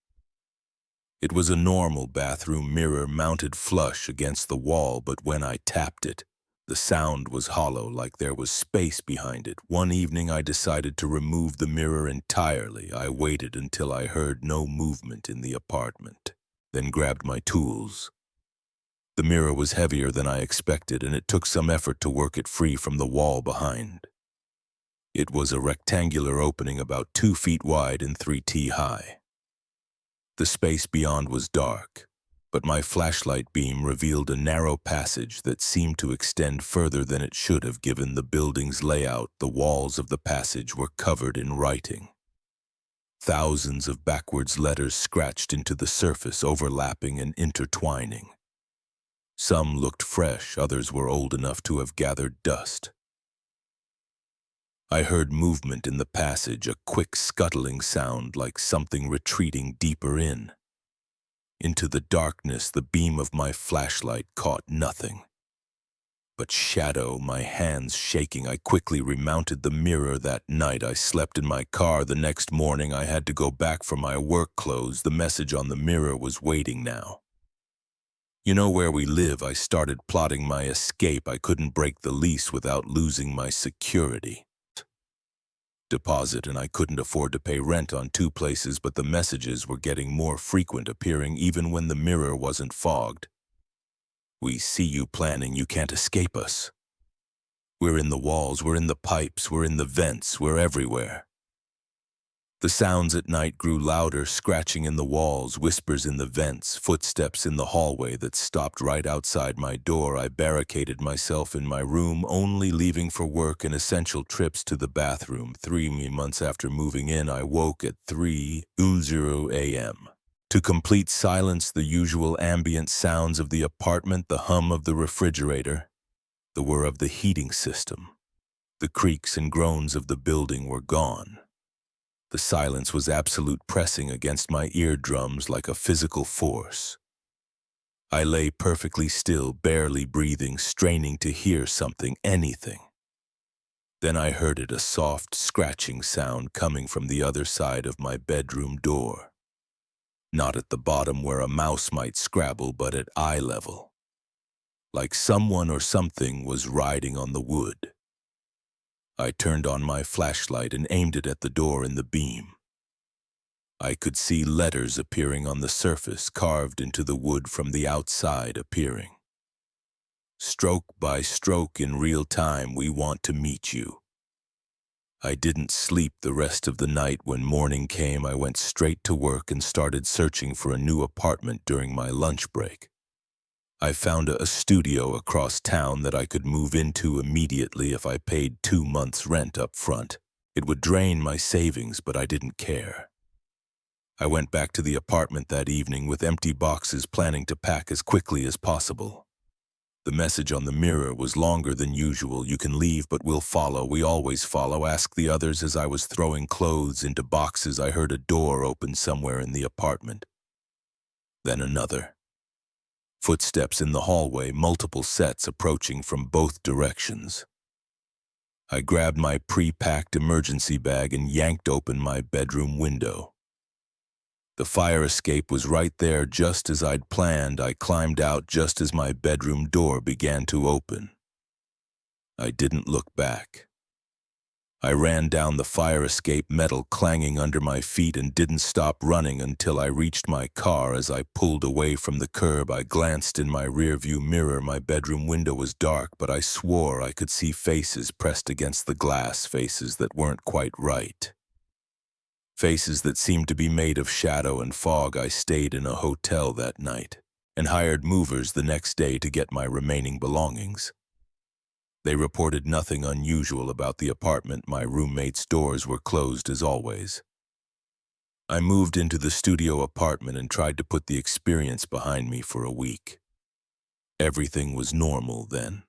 It was a normal bathroom mirror mounted flush against the wall, but when I tapped it, the sound was hollow, like there was space behind it. One evening I decided to remove the mirror entirely. I waited until I heard no movement in the apartment, then grabbed my tools. The mirror was heavier than I expected, and it took some effort to work it free from the wall behind. It was a rectangular opening about 2 feet wide and 3 feet high. The space beyond was dark, but my flashlight beam revealed a narrow passage that seemed to extend further than it should have given the building's layout. The walls of the passage were covered in writing. Thousands of backwards letters scratched into the surface, overlapping and intertwining. Some looked fresh, others were old enough to have gathered dust. I heard movement in the passage, a quick scuttling sound like something retreating deeper in. Into the darkness, the beam of my flashlight caught nothing but shadow, my hands shaking. I quickly remounted the mirror. That night I slept in my car. The next morning I had to go back for my work clothes. The message on the mirror was waiting now. You know where we live. I started plotting my escape. I couldn't break the lease without losing my security deposit, and I couldn't afford to pay rent on 2 places, but the messages were getting more frequent, appearing even when the mirror wasn't fogged. We see you planning, you can't escape us. We're in the walls, we're in the pipes, we're in the vents, we're everywhere. The sounds at night grew louder, scratching in the walls, whispers in the vents, footsteps in the hallway that stopped right outside my door. I barricaded myself in my room, only leaving for work and essential trips to the bathroom. 3 months after moving in, I woke at 3:00 a.m. To complete silence, the usual ambient sounds of the apartment, the hum of the refrigerator, the whir of the heating system. The creaks and groans of the building were gone. The silence was absolute, pressing against my eardrums like a physical force. I lay perfectly still, barely breathing, straining to hear something, anything. Then I heard it, a soft, scratching sound coming from the other side of my bedroom door. Not at the bottom where a mouse might scrabble, but at eye level. Like someone or something was riding on the wood. I turned on my flashlight and aimed it at the door in the beam. I could see letters appearing on the surface, carved into the wood from the outside, appearing. Stroke by stroke in real time, we want to meet you. I didn't sleep the rest of the night. When morning came, I went straight to work and started searching for a new apartment during my lunch break. I found a studio across town that I could move into immediately if I paid 2 months' rent up front. It would drain my savings, but I didn't care. I went back to the apartment that evening with empty boxes, planning to pack as quickly as possible. The message on the mirror was longer than usual. You can leave, but we'll follow. We always follow. Ask the others. As I was throwing clothes into boxes, I heard a door open somewhere in the apartment. Then another. Footsteps in the hallway, multiple sets approaching from both directions. I grabbed my pre-packed emergency bag and yanked open my bedroom window. The fire escape was right there, just as I'd planned. I climbed out just as my bedroom door began to open. I didn't look back. I ran down the fire escape, metal clanging under my feet, and didn't stop running until I reached my car. As I pulled away from the curb, I glanced in my rearview mirror. My bedroom window was dark, but I swore I could see faces pressed against the glass, faces that weren't quite right. Faces that seemed to be made of shadow and fog. I stayed in a hotel that night and hired movers the next day to get my remaining belongings. They reported nothing unusual about the apartment. My roommate's doors were closed as always. I moved into the studio apartment and tried to put the experience behind me for a week. Everything was normal then.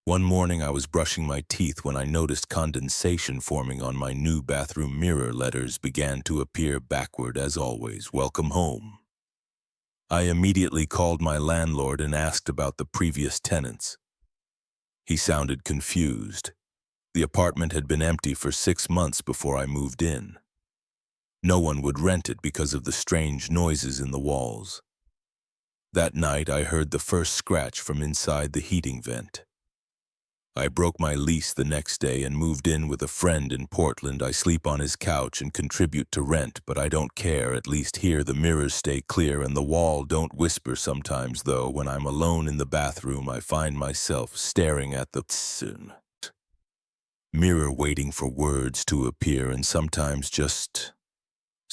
One morning I was brushing my teeth when I noticed condensation forming on my new bathroom mirror. Letters began to appear backward as always. Welcome home. I immediately called my landlord and asked about the previous tenants. He sounded confused. The apartment had been empty for 6 months before I moved in. No one would rent it because of the strange noises in the walls. That night I heard the first scratch from inside the heating vent. I broke my lease the next day and moved in with a friend in Portland. I sleep on his couch and contribute to rent, but I don't care. At least here the mirrors stay clear and the wall don't whisper. Sometimes, though, when I'm alone in the bathroom, I find myself staring at the mirror, waiting for words to appear, and sometimes just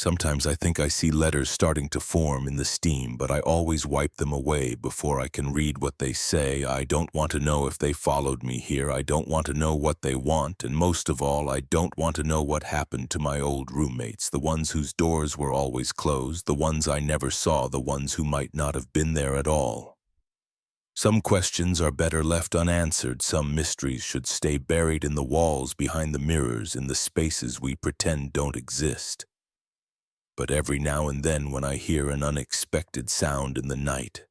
Sometimes I think I see letters starting to form in the steam, but I always wipe them away before I can read what they say. I don't want to know if they followed me here. I don't want to know what they want, and most of all, I don't want to know what happened to my old roommates, the ones whose doors were always closed, the ones I never saw, the ones who might not have been there at all. Some questions are better left unanswered. Some mysteries should stay buried in the walls, behind the mirrors, in the spaces we pretend don't exist. But every now and then when I hear an unexpected sound in the night,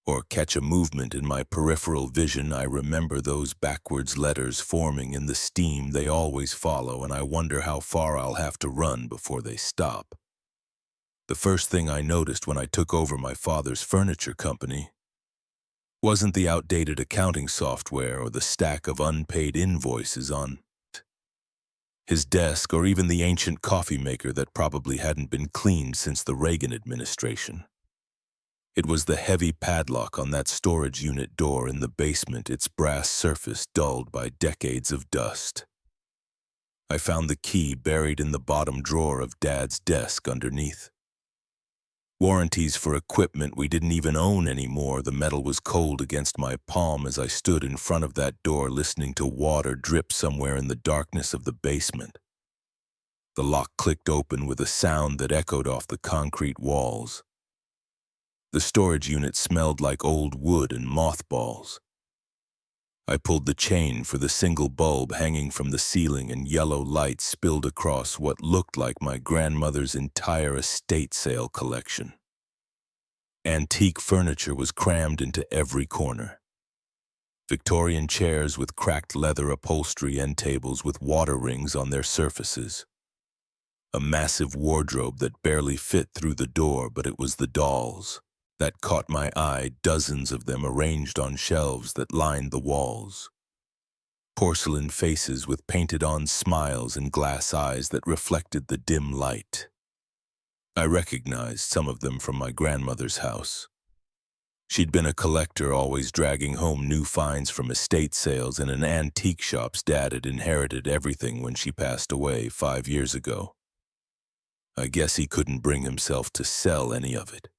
or catch a movement in my peripheral vision, I remember those backwards letters forming in the steam they always follow, and I wonder how far I'll have to run before they stop. The first thing I noticed when I took over my father's furniture company wasn't the outdated accounting software or the stack of unpaid invoices on his desk, or even the ancient coffee maker that probably hadn't been cleaned since the Reagan administration. It was the heavy padlock on that storage unit door in the basement, its brass surface dulled by decades of dust. I found the key buried in the bottom drawer of Dad's desk underneath. Warranties for equipment we didn't even own anymore. The metal was cold against my palm as I stood in front of that door, listening to water drip somewhere in the darkness of the basement. The lock clicked open with a sound that echoed off the concrete walls. The storage unit smelled like old wood and mothballs. I pulled the chain for the single bulb hanging from the ceiling, and yellow light spilled across what looked like my grandmother's entire estate sale collection. Antique furniture was crammed into every corner. Victorian chairs with cracked leather upholstery, end tables with water rings on their surfaces. A massive wardrobe that barely fit through the door, but it was the dolls. That caught my eye, dozens of them arranged on shelves that lined the walls. Porcelain faces with painted-on smiles and glass eyes that reflected the dim light. I recognized some of them from my grandmother's house. She'd been a collector, always dragging home new finds from estate sales and in antique shops. Dad had inherited everything when she passed away 5 years ago. I guess he couldn't bring himself to sell any of it.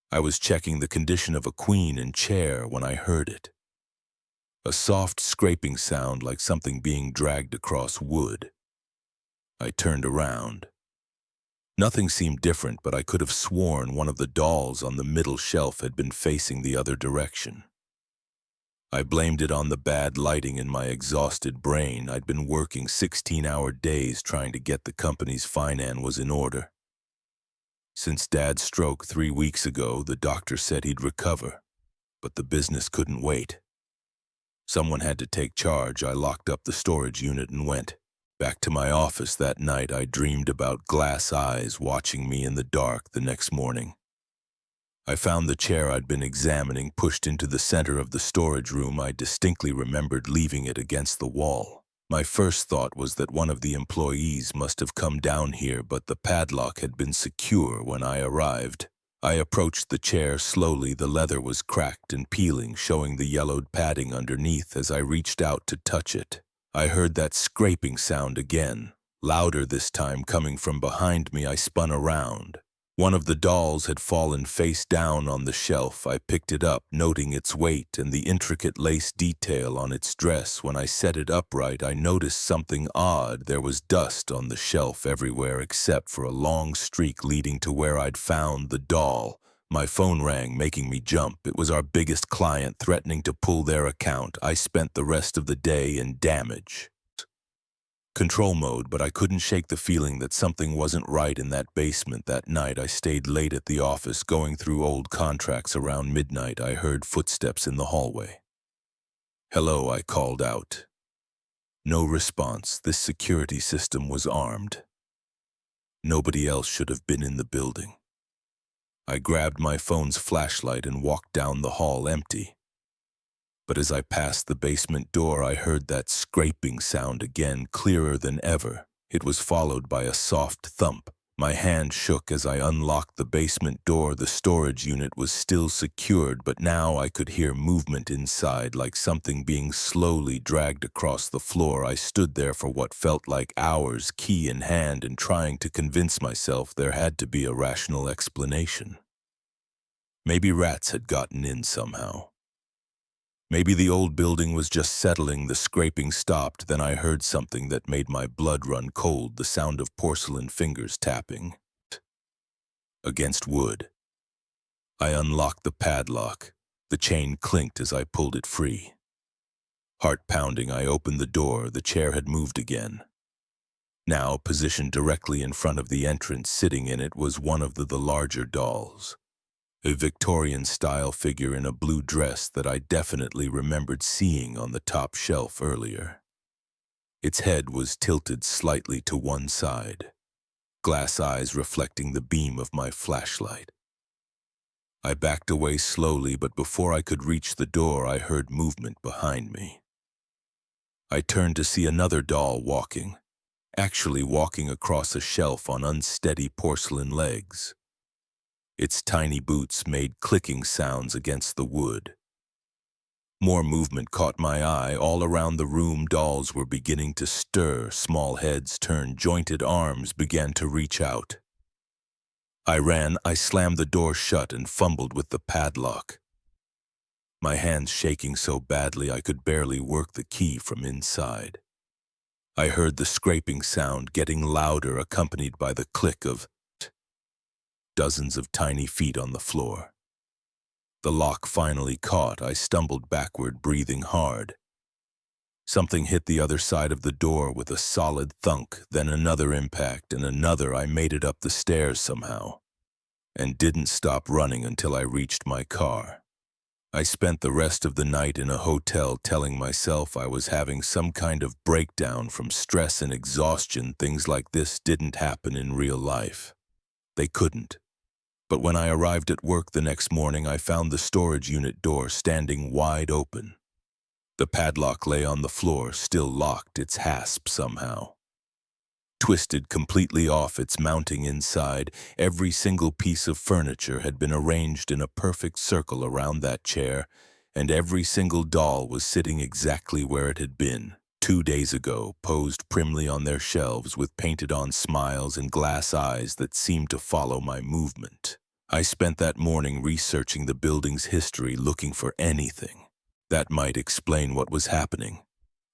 I was checking the condition of a queen and chair when I heard it. A soft scraping sound like something being dragged across wood. I turned around. Nothing seemed different, but I could have sworn one of the dolls on the middle shelf had been facing the other direction. I blamed it on the bad lighting in my exhausted brain. I'd been working 16-hour days trying to get the company's finance was in order. Since Dad's stroke 3 weeks ago, the doctor said he'd recover, but the business couldn't wait. Someone had to take charge. I locked up the storage unit and went back to my office. That night, I dreamed about glass eyes watching me in the dark. The next morning, I found the chair I'd been examining pushed into the center of the storage room. I distinctly remembered leaving it against the wall. My first thought was that one of the employees must have come down here, but the padlock had been secure when I arrived. I approached the chair slowly. The leather was cracked and peeling, showing the yellowed padding underneath. As I reached out to touch it, I heard that scraping sound again, louder this time, coming from behind me. I spun around. One of the dolls had fallen face down on the shelf. I picked it up, noting its weight and the intricate lace detail on its dress. When I set it upright, I noticed something odd. There was dust on the shelf everywhere except for a long streak leading to where I'd found the doll. My phone rang, making me jump. It was our biggest client threatening to pull their account. I spent the rest of the day in damage control mode, but I couldn't shake the feeling that something wasn't right in that basement. That night, I stayed late at the office, going through old contracts. Around midnight, I heard footsteps in the hallway. "Hello," I called out. No response. This security system was armed. Nobody else should have been in the building. I grabbed my phone's flashlight and walked down the hall, empty. But as I passed the basement door, I heard that scraping sound again, clearer than ever. It was followed by a soft thump, My hand shook as I unlocked the basement door. The storage unit was still secured, but now I could hear movement inside, like something being slowly dragged across the floor. I stood there for what felt like hours, key in hand, and trying to convince myself there had to be a rational explanation. Maybe rats had gotten in somehow. Maybe the old building was just settling. The scraping stopped, then I heard something that made my blood run cold, the sound of porcelain fingers tapping against wood. I unlocked the padlock. The chain clinked as I pulled it free. Heart pounding, I opened the door. The chair had moved again. Now, positioned directly in front of the entrance, sitting in it, was one of the larger dolls. A Victorian-style figure in a blue dress that I definitely remembered seeing on the top shelf earlier. Its head was tilted slightly to one side, glass eyes reflecting the beam of my flashlight. I backed away slowly, but before I could reach the door, I heard movement behind me. I turned to see another doll actually walking across a shelf on unsteady porcelain legs. Its tiny boots made clicking sounds against the wood. More movement caught my eye. All around the room, dolls were beginning to stir. Small heads turned, jointed arms began to reach out. I ran. I slammed the door shut and fumbled with the padlock, my hands shaking so badly I could barely work the key from inside. I heard the scraping sound getting louder, accompanied by the click of dozens of tiny feet on the floor. The lock finally caught. I stumbled backward, breathing hard. Something hit the other side of the door with a solid thunk, then another impact and another. I made it up the stairs somehow, and didn't stop running until I reached my car. I spent the rest of the night in a hotel telling myself I was having some kind of breakdown from stress and exhaustion. Things like this didn't happen in real life. They couldn't. But when I arrived at work the next morning, I found the storage unit door standing wide open. The padlock lay on the floor, still locked, its hasp somehow twisted completely off its mounting inside. Every single piece of furniture had been arranged in a perfect circle around that chair, and every single doll was sitting exactly where it had been 2 days ago, posed primly on their shelves with painted-on smiles and glass eyes that seemed to follow my movement. I spent that morning researching the building's history, looking for anything that might explain what was happening.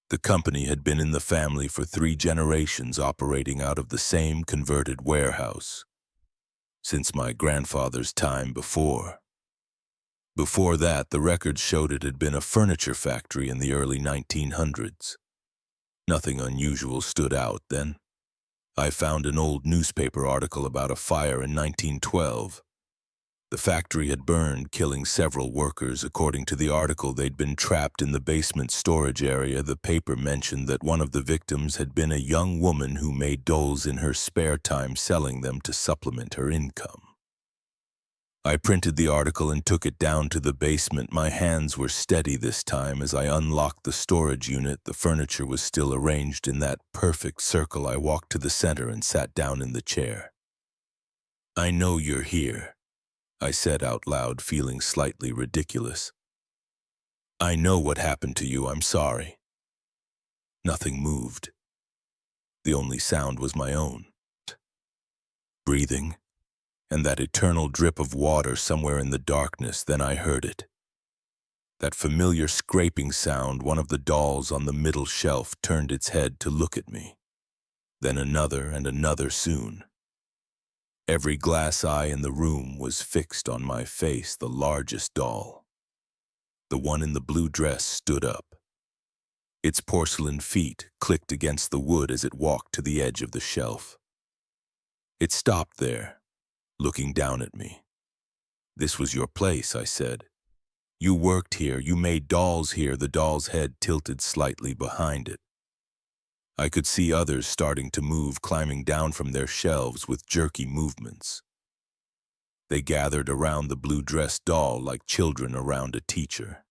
The company had been in the family for 3 generations, operating out of the same converted warehouse since my grandfather's time before. Before that, the records showed it had been a furniture factory in the early 1900s. Nothing unusual stood out then. I found an old newspaper article about a fire in 1912. The factory had burned, killing several workers. According to the article, they'd been trapped in the basement storage area. The paper mentioned that one of the victims had been a young woman who made dolls in her spare time, selling them to supplement her income. I printed the article and took it down to the basement. My hands were steady this time as I unlocked the storage unit. The furniture was still arranged in that perfect circle. I walked to the center and sat down in the chair. "I know you're here," I said out loud, feeling slightly ridiculous. "I know what happened to you. I'm sorry." Nothing moved. The only sound was my own breathing and that eternal drip of water somewhere in the darkness. Then I heard it. That familiar scraping sound. One of the dolls on the middle shelf turned its head to look at me. Then another and another soon. Every glass eye in the room was fixed on my face. The largest doll, the one in the blue dress, stood up. Its porcelain feet clicked against the wood as it walked to the edge of the shelf. It stopped there, looking down at me. "This was your place," I said. "You worked here. You made dolls here." The doll's head tilted slightly behind it. I could see others starting to move, climbing down from their shelves with jerky movements. They gathered around the blue-dressed doll like children around a teacher.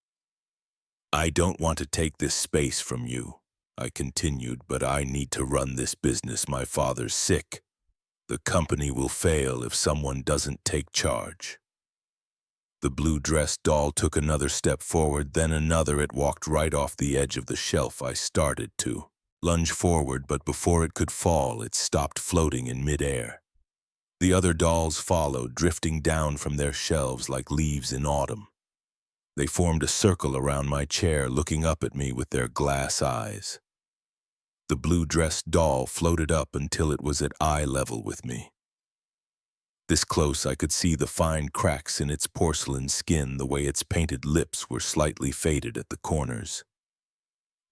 "I don't want to take this space from you," I continued, "but I need to run this business. My father's sick." The company will fail if someone doesn't take charge. The blue-dressed doll took another step forward, then another. It walked right off the edge of the shelf. I started to lunge forward, but before it could fall, it stopped floating in midair. The other dolls followed, drifting down from their shelves like leaves in autumn. They formed a circle around my chair, looking up at me with their glass eyes. The blue-dressed doll floated up until it was at eye level with me. This close, I could see the fine cracks in its porcelain skin, the way its painted lips were slightly faded at the corners.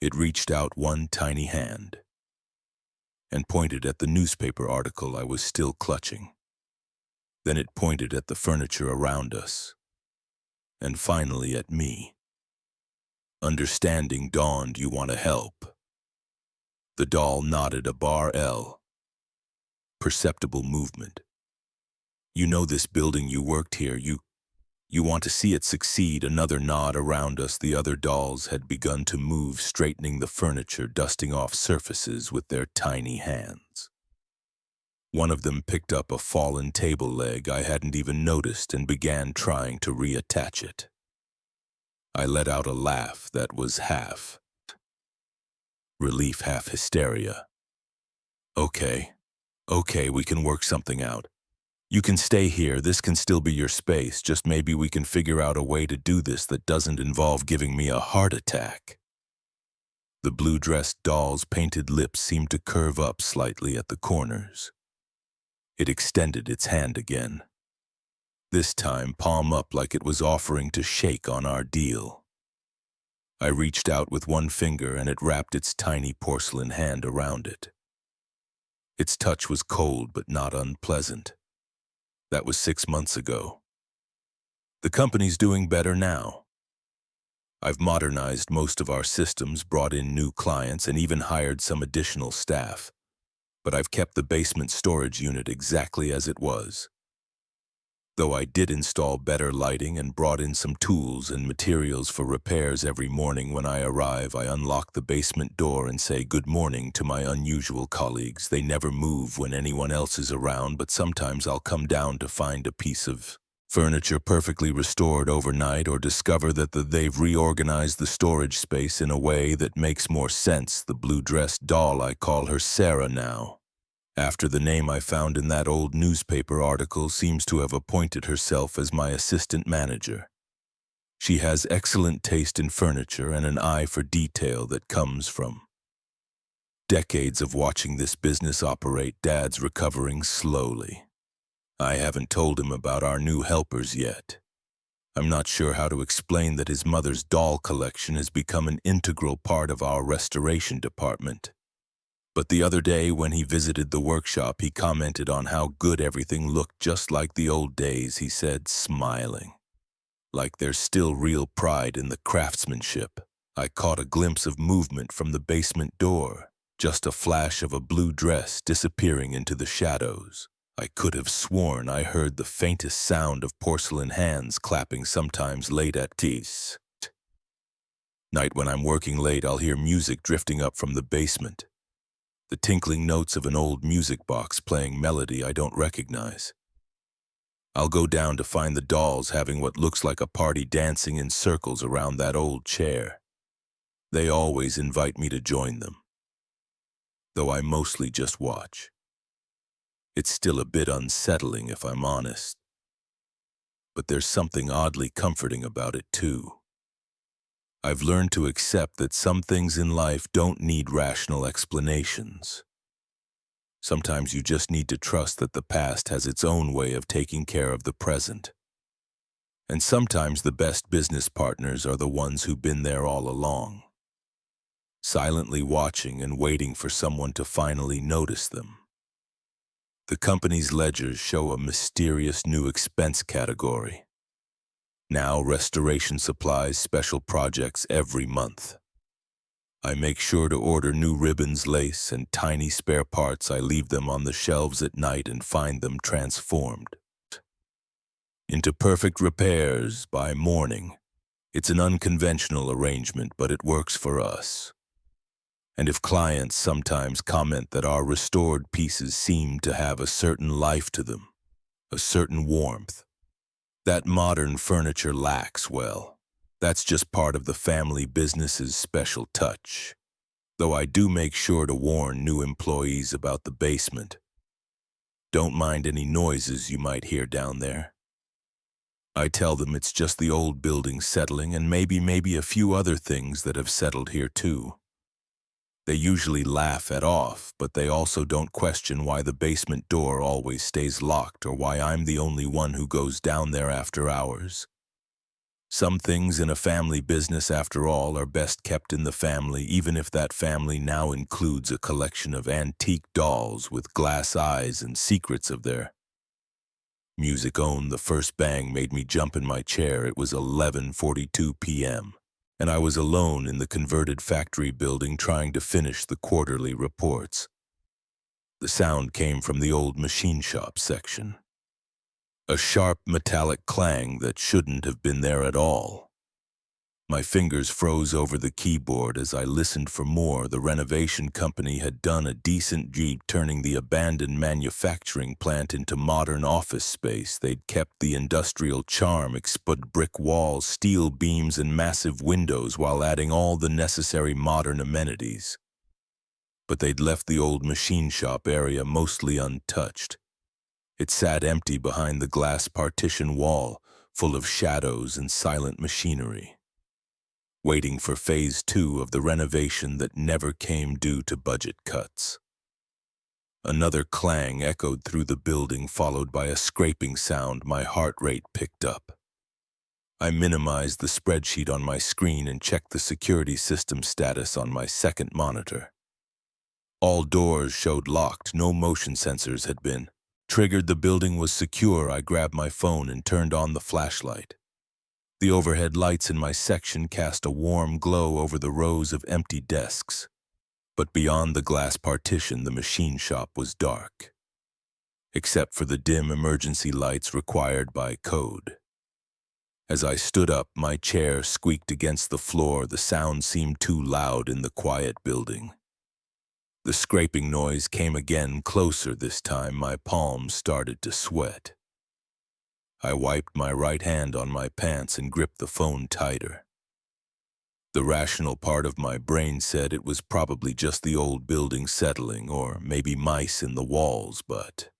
It reached out one tiny hand and pointed at the newspaper article I was still clutching. Then it pointed at the furniture around us, and finally at me. Understanding dawned. You want to help? The doll nodded, a bar L. Perceptible movement. You know this building, you worked here, you want to see it succeed. Another nod. Around us, the other dolls had begun to move, straightening the furniture, dusting off surfaces with their tiny hands. One of them picked up a fallen table leg I hadn't even noticed and began trying to reattach it. I let out a laugh that was half relief, half hysteria. Okay, we can work something out. You can stay here, this can still be your space, just maybe we can figure out a way to do this that doesn't involve giving me a heart attack. The blue-dressed doll's painted lips seemed to curve up slightly at the corners. It extended its hand again. This time, palm up, like it was offering to shake on our deal. I reached out with one finger and it wrapped its tiny porcelain hand around it. Its touch was cold but not unpleasant. That was 6 months ago. The company's doing better now. I've modernized most of our systems, brought in new clients, and even hired some additional staff. But I've kept the basement storage unit exactly as it was. Though I did install better lighting and brought in some tools and materials for repairs. Every morning when I arrive, I unlock the basement door and say good morning to my unusual colleagues. They never move when anyone else is around, but sometimes I'll come down to find a piece of furniture perfectly restored overnight, or discover that they've reorganized the storage space in a way that makes more sense. The blue-dressed doll, I call her Sarah now, after the name I found in that old newspaper article, seems to have appointed herself as my assistant manager. She has excellent taste in furniture and an eye for detail that comes from decades of watching this business operate. Dad's recovering slowly. I haven't told him about our new helpers yet. I'm not sure how to explain that his mother's doll collection has become an integral part of our restoration department. But the other day when he visited the workshop, he commented on how good everything looked, just like the old days, he said, smiling. Like there's still real pride in the craftsmanship. I caught a glimpse of movement from the basement door, just a flash of a blue dress disappearing into the shadows. I could have sworn I heard the faintest sound of porcelain hands clapping, sometimes late at night when I'm working late. I'll hear music drifting up from the basement. The tinkling notes of an old music box playing melody I don't recognize. I'll go down to find the dolls having what looks like a party, dancing in circles around that old chair. They always invite me to join them, though I mostly just watch. It's still a bit unsettling, if I'm honest, but there's something oddly comforting about it too. I've learned to accept that some things in life don't need rational explanations. Sometimes you just need to trust that the past has its own way of taking care of the present. And sometimes the best business partners are the ones who've been there all along, silently watching and waiting for someone to finally notice them. The company's ledgers show a mysterious new expense category. Now, restoration supplies, special projects every month. I make sure to order new ribbons, lace, and tiny spare parts. I leave them on the shelves at night and find them transformed into perfect repairs by morning. It's an unconventional arrangement, but it works for us. And if clients sometimes comment that our restored pieces seem to have a certain life to them, a certain warmth, that modern furniture lacks, well, that's just part of the family business's special touch. Though I do make sure to warn new employees about the basement. Don't mind any noises you might hear down there. I tell them it's just the old building settling and maybe a few other things that have settled here too. They usually laugh it off, but they also don't question why the basement door always stays locked or why I'm the only one who goes down there after hours. Some things in a family business, after all, are best kept in the family, even if that family now includes a collection of antique dolls with glass eyes and secrets of their music own. The first bang made me jump in my chair. It was 11:42 p.m., and I was alone in the converted factory building trying to finish the quarterly reports. The sound came from the old machine shop section. A sharp metallic clang that shouldn't have been there at all. My fingers froze over the keyboard as I listened for more. The renovation company had done a decent job turning the abandoned manufacturing plant into modern office space. They'd kept the industrial charm, exposed brick walls, steel beams, and massive windows while adding all the necessary modern amenities. But they'd left the old machine shop area mostly untouched. It sat empty behind the glass partition wall, full of shadows and silent machinery, waiting for phase 2 of the renovation that never came due to budget cuts. Another clang echoed through the building, followed by a scraping sound. My heart rate picked up. I minimized the spreadsheet on my screen and checked the security system status on my second monitor. All doors showed locked, no motion sensors had been triggered. The building was secure. I grabbed my phone and turned on the flashlight. The overhead lights in my section cast a warm glow over the rows of empty desks. But beyond the glass partition, the machine shop was dark, except for the dim emergency lights required by code. As I stood up, my chair squeaked against the floor. The sound seemed too loud in the quiet building. The scraping noise came again, closer this time. My palms started to sweat. I wiped my right hand on my pants and gripped the phone tighter. The rational part of my brain said it was probably just the old building settling, or maybe mice in the walls, but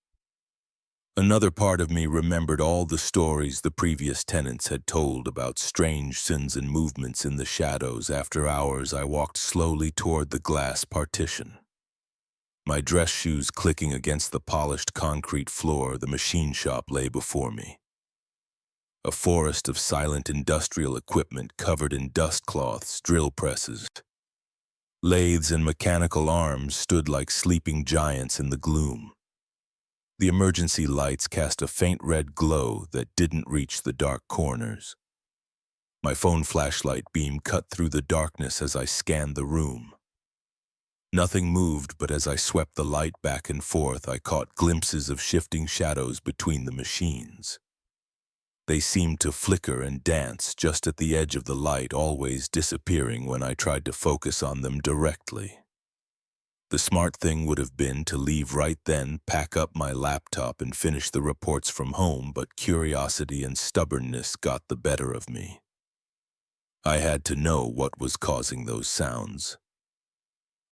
another part of me remembered all the stories the previous tenants had told about strange sins and movements in the shadows. After hours, I walked slowly toward the glass partition, my dress shoes clicking against the polished concrete floor. The machine shop lay before me. A forest of silent industrial equipment covered in dust cloths, drill presses, lathes, and mechanical arms stood like sleeping giants in the gloom. The emergency lights cast a faint red glow that didn't reach the dark corners. My phone flashlight beam cut through the darkness as I scanned the room. Nothing moved, but as I swept the light back and forth, I caught glimpses of shifting shadows between the machines. They seemed to flicker and dance just at the edge of the light, always disappearing when I tried to focus on them directly. The smart thing would have been to leave right then, pack up my laptop, and finish the reports from home, but curiosity and stubbornness got the better of me. I had to know what was causing those sounds.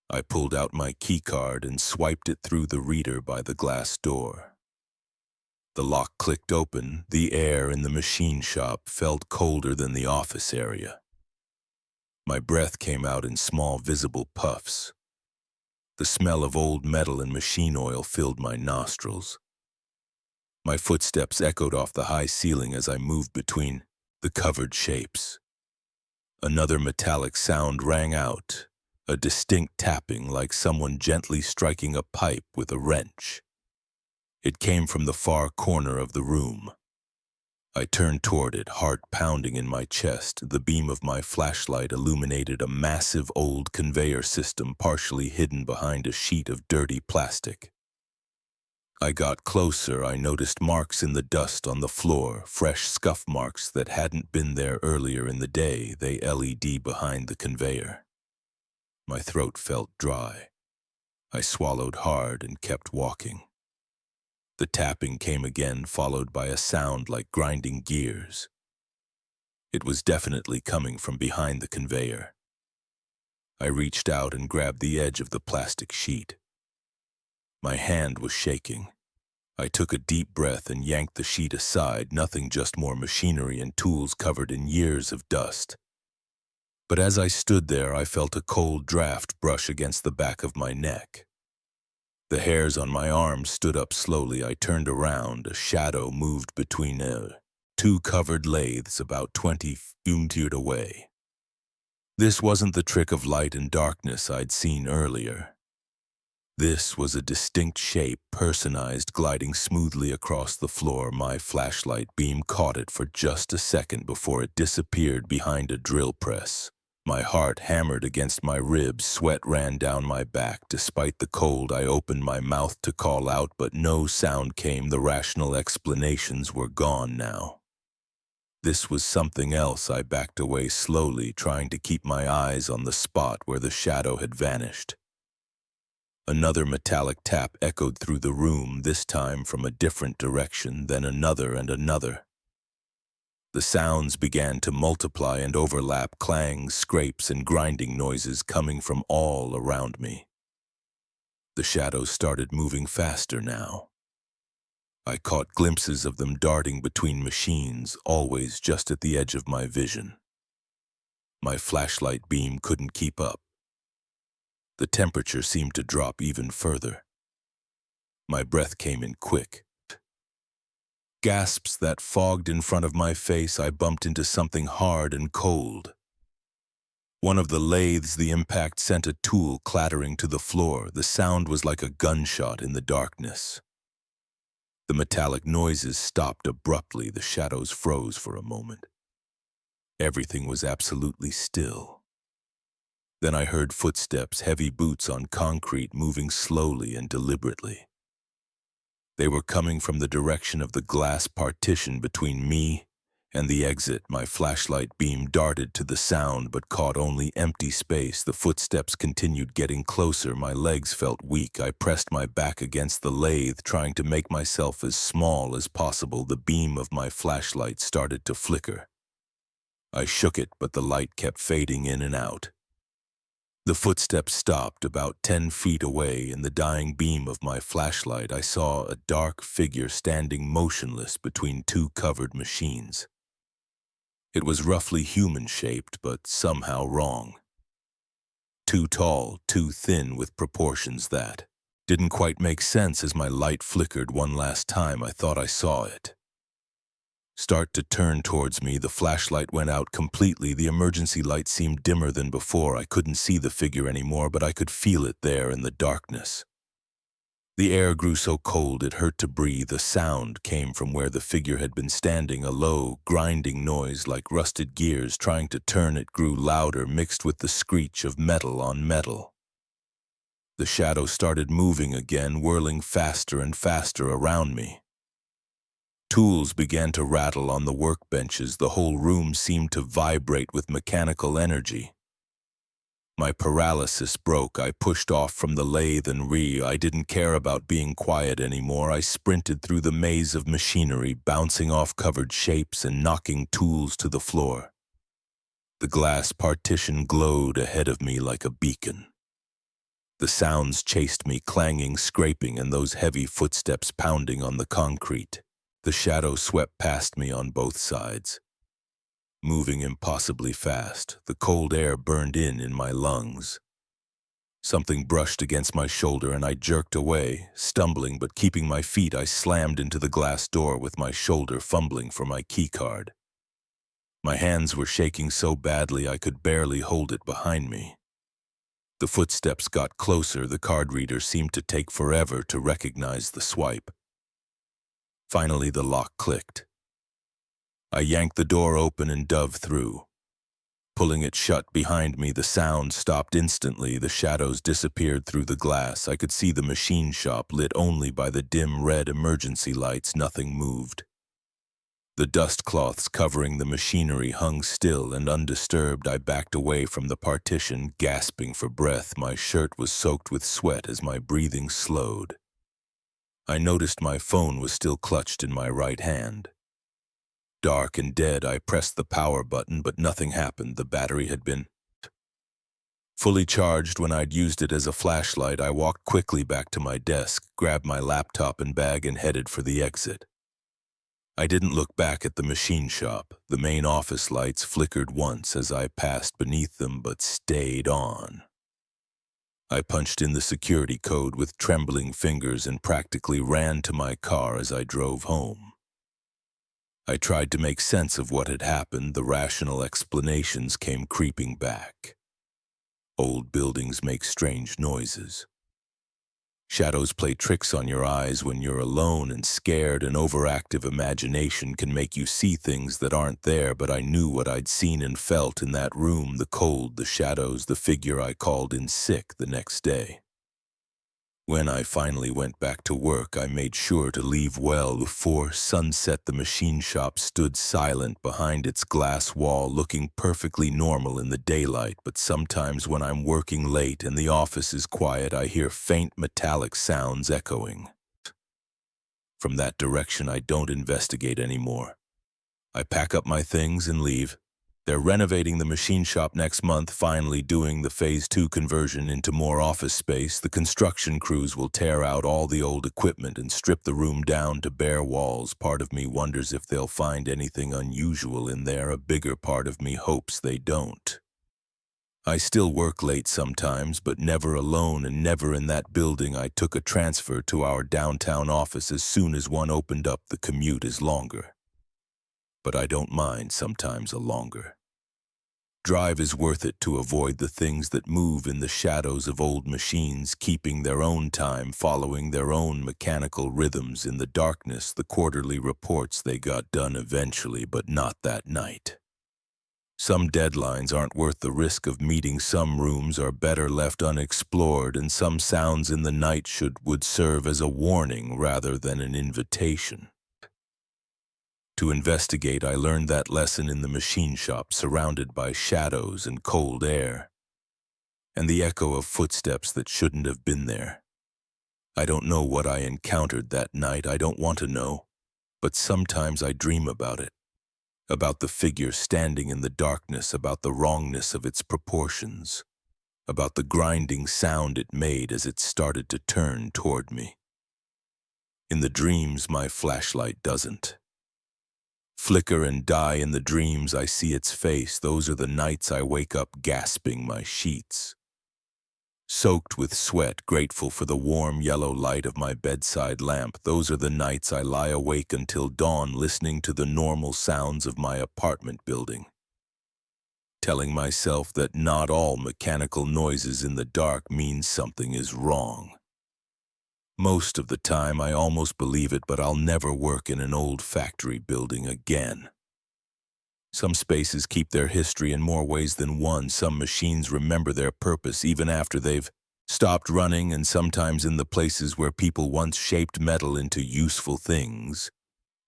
I pulled out my keycard and swiped it through the reader by the glass door. The lock clicked open. The air in the machine shop felt colder than the office area. My breath came out in small, visible puffs. The smell of old metal and machine oil filled my nostrils. My footsteps echoed off the high ceiling as I moved between the covered shapes. Another metallic sound rang out, a distinct tapping like someone gently striking a pipe with a wrench. It came from the far corner of the room. I turned toward it, heart pounding in my chest. The beam of my flashlight illuminated a massive old conveyor system partially hidden behind a sheet of dirty plastic. I got closer. I noticed marks in the dust on the floor, fresh scuff marks that hadn't been there earlier in the day. They LED behind the conveyor. My throat felt dry. I swallowed hard and kept walking. The tapping came again, followed by a sound like grinding gears. It was definitely coming from behind the conveyor. I reached out and grabbed the edge of the plastic sheet. My hand was shaking. I took a deep breath and yanked the sheet aside, nothing, just more machinery and tools covered in years of dust. But as I stood there, I felt a cold draft brush against the back of my neck. The hairs on my arms stood up slowly. I turned around. A shadow moved between two covered lathes about 20 feet away. This wasn't the trick of light and darkness I'd seen earlier. This was a distinct shape, personalized, gliding smoothly across the floor. My flashlight beam caught it for just a second before it disappeared behind a drill press. My heart hammered against my ribs, sweat ran down my back. Despite the cold, I opened my mouth to call out, but no sound came. The rational explanations were gone now. This was something else. I backed away slowly, trying to keep my eyes on the spot where the shadow had vanished. Another metallic tap echoed through the room, this time from a different direction, then another and another. The sounds began to multiply and overlap, clangs, scrapes, and grinding noises coming from all around me. The shadows started moving faster now. I caught glimpses of them darting between machines, always just at the edge of my vision. My flashlight beam couldn't keep up. The temperature seemed to drop even further. My breath came in quick. Gasps that fogged in front of my face. I bumped into something hard and cold. One of the lathes, the impact sent a tool clattering to the floor. The sound was like a gunshot in the darkness. The metallic noises stopped abruptly. The shadows froze for a moment. Everything was absolutely still. Then I heard footsteps, heavy boots on concrete, moving slowly and deliberately. They were coming from the direction of the glass partition between me and the exit. My flashlight beam darted to the sound but caught only empty space. The footsteps continued getting closer. My legs felt weak. I pressed my back against the lathe, trying to make myself as small as possible. The beam of my flashlight started to flicker. I shook it, but the light kept fading in and out. The footsteps stopped about 10 feet away. In the dying beam of my flashlight, I saw a dark figure standing motionless between two covered machines. It was roughly human-shaped, but somehow wrong. Too tall, too thin, with proportions that didn't quite make sense. As my light flickered one last time, I thought I saw it start to turn towards me. The flashlight went out completely. The emergency light seemed dimmer than before. I couldn't see the figure anymore, but I could feel it there in the darkness. The air grew so cold it hurt to breathe. A sound came from where the figure had been standing, a low, grinding noise like rusted gears trying to turn. It grew louder, mixed with the screech of metal on metal. The shadow started moving again, whirling faster and faster around me. Tools began to rattle on the workbenches. The whole room seemed to vibrate with mechanical energy. My paralysis broke. I pushed off from the lathe and I didn't care about being quiet anymore. I sprinted through the maze of machinery, bouncing off covered shapes and knocking tools to the floor. The glass partition glowed ahead of me like a beacon. The sounds chased me, clanging, scraping, and those heavy footsteps pounding on the concrete. The shadow swept past me on both sides, moving impossibly fast. The cold air burned in my lungs. Something brushed against my shoulder and I jerked away. Stumbling but keeping my feet, I slammed into the glass door with my shoulder, fumbling for my keycard. My hands were shaking so badly I could barely hold it behind me. The footsteps got closer. The card reader seemed to take forever to recognize the swipe. Finally, the lock clicked. I yanked the door open and dove through. Pulling it shut behind me, the sound stopped instantly. The shadows disappeared through the glass. I could see the machine shop lit only by the dim red emergency lights. Nothing moved. The dust cloths covering the machinery hung still and undisturbed. I backed away from the partition, gasping for breath. My shirt was soaked with sweat as my breathing slowed. I noticed my phone was still clutched in my right hand. Dark and dead, I pressed the power button, but nothing happened. The battery had been fully charged when I'd used it as a flashlight. I walked quickly back to my desk, grabbed my laptop and bag, and headed for the exit. I didn't look back at the machine shop. The main office lights flickered once as I passed beneath them, but stayed on. I punched in the security code with trembling fingers and practically ran to my car as I drove home. I tried to make sense of what had happened. The rational explanations came creeping back. Old buildings make strange noises. Shadows play tricks on your eyes when you're alone and scared. An overactive imagination can make you see things that aren't there, but I knew what I'd seen and felt in that room: the cold, the shadows, the figure I called in sick the next day. When I finally went back to work, I made sure to leave well before sunset. The machine shop stood silent behind its glass wall, looking perfectly normal in the daylight, but sometimes when I'm working late and the office is quiet, I hear faint metallic sounds echoing. From that direction, I don't investigate anymore. I pack up my things and leave. They're renovating the machine shop next month, finally doing the Phase 2 conversion into more office space. The construction crews will tear out all the old equipment and strip the room down to bare walls. Part of me wonders if they'll find anything unusual in there. A bigger part of me hopes they don't. I still work late sometimes, but never alone and never in that building. I took a transfer to our downtown office as soon as one opened up. The commute is longer, but I don't mind sometimes a longer drive is worth it to avoid the things that move in the shadows of old machines, keeping their own time, following their own mechanical rhythms. In the darkness, the quarterly reports, they got done eventually, but not that night. Some deadlines aren't worth the risk of meeting. Some rooms are better left unexplored, and some sounds in the night would serve as a warning rather than an invitation. To investigate, I learned that lesson in the machine shop, surrounded by shadows and cold air, and the echo of footsteps that shouldn't have been there. I don't know what I encountered that night. I don't want to know, but sometimes I dream about it, about the figure standing in the darkness, about the wrongness of its proportions, about the grinding sound it made as it started to turn toward me. In the dreams, my flashlight doesn't flicker and die. In the dreams, I see its face. Those are the nights I wake up gasping, my sheets soaked with sweat, grateful for the warm yellow light of my bedside lamp. Those are the nights I lie awake until dawn, listening to the normal sounds of my apartment building, telling myself that not all mechanical noises in the dark mean something is wrong. Most of the time, I almost believe it, but I'll never work in an old factory building again. Some spaces keep their history in more ways than one. Some machines remember their purpose even after they've stopped running, and sometimes in the places where people once shaped metal into useful things,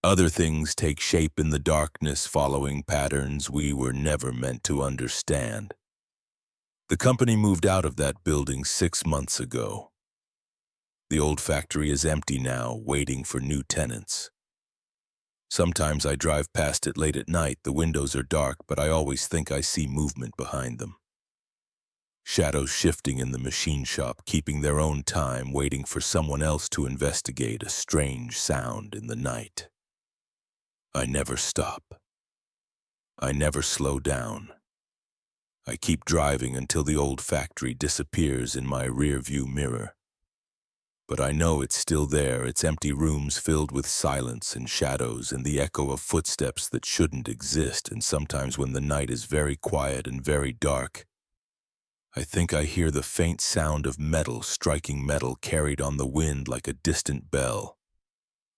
other things take shape in the darkness, following patterns we were never meant to understand. The company moved out of that building 6 months ago. The old factory is empty now, waiting for new tenants. Sometimes I drive past it late at night. The windows are dark, but I always think I see movement behind them. Shadows shifting in the machine shop, keeping their own time, waiting for someone else to investigate. A strange sound in the night. I never stop. I never slow down. I keep driving until the old factory disappears in my rearview mirror. But I know it's still there, its empty rooms filled with silence and shadows and the echo of footsteps that shouldn't exist. And sometimes when the night is very quiet and very dark, I think I hear the faint sound of metal striking metal, carried on the wind like a distant bell,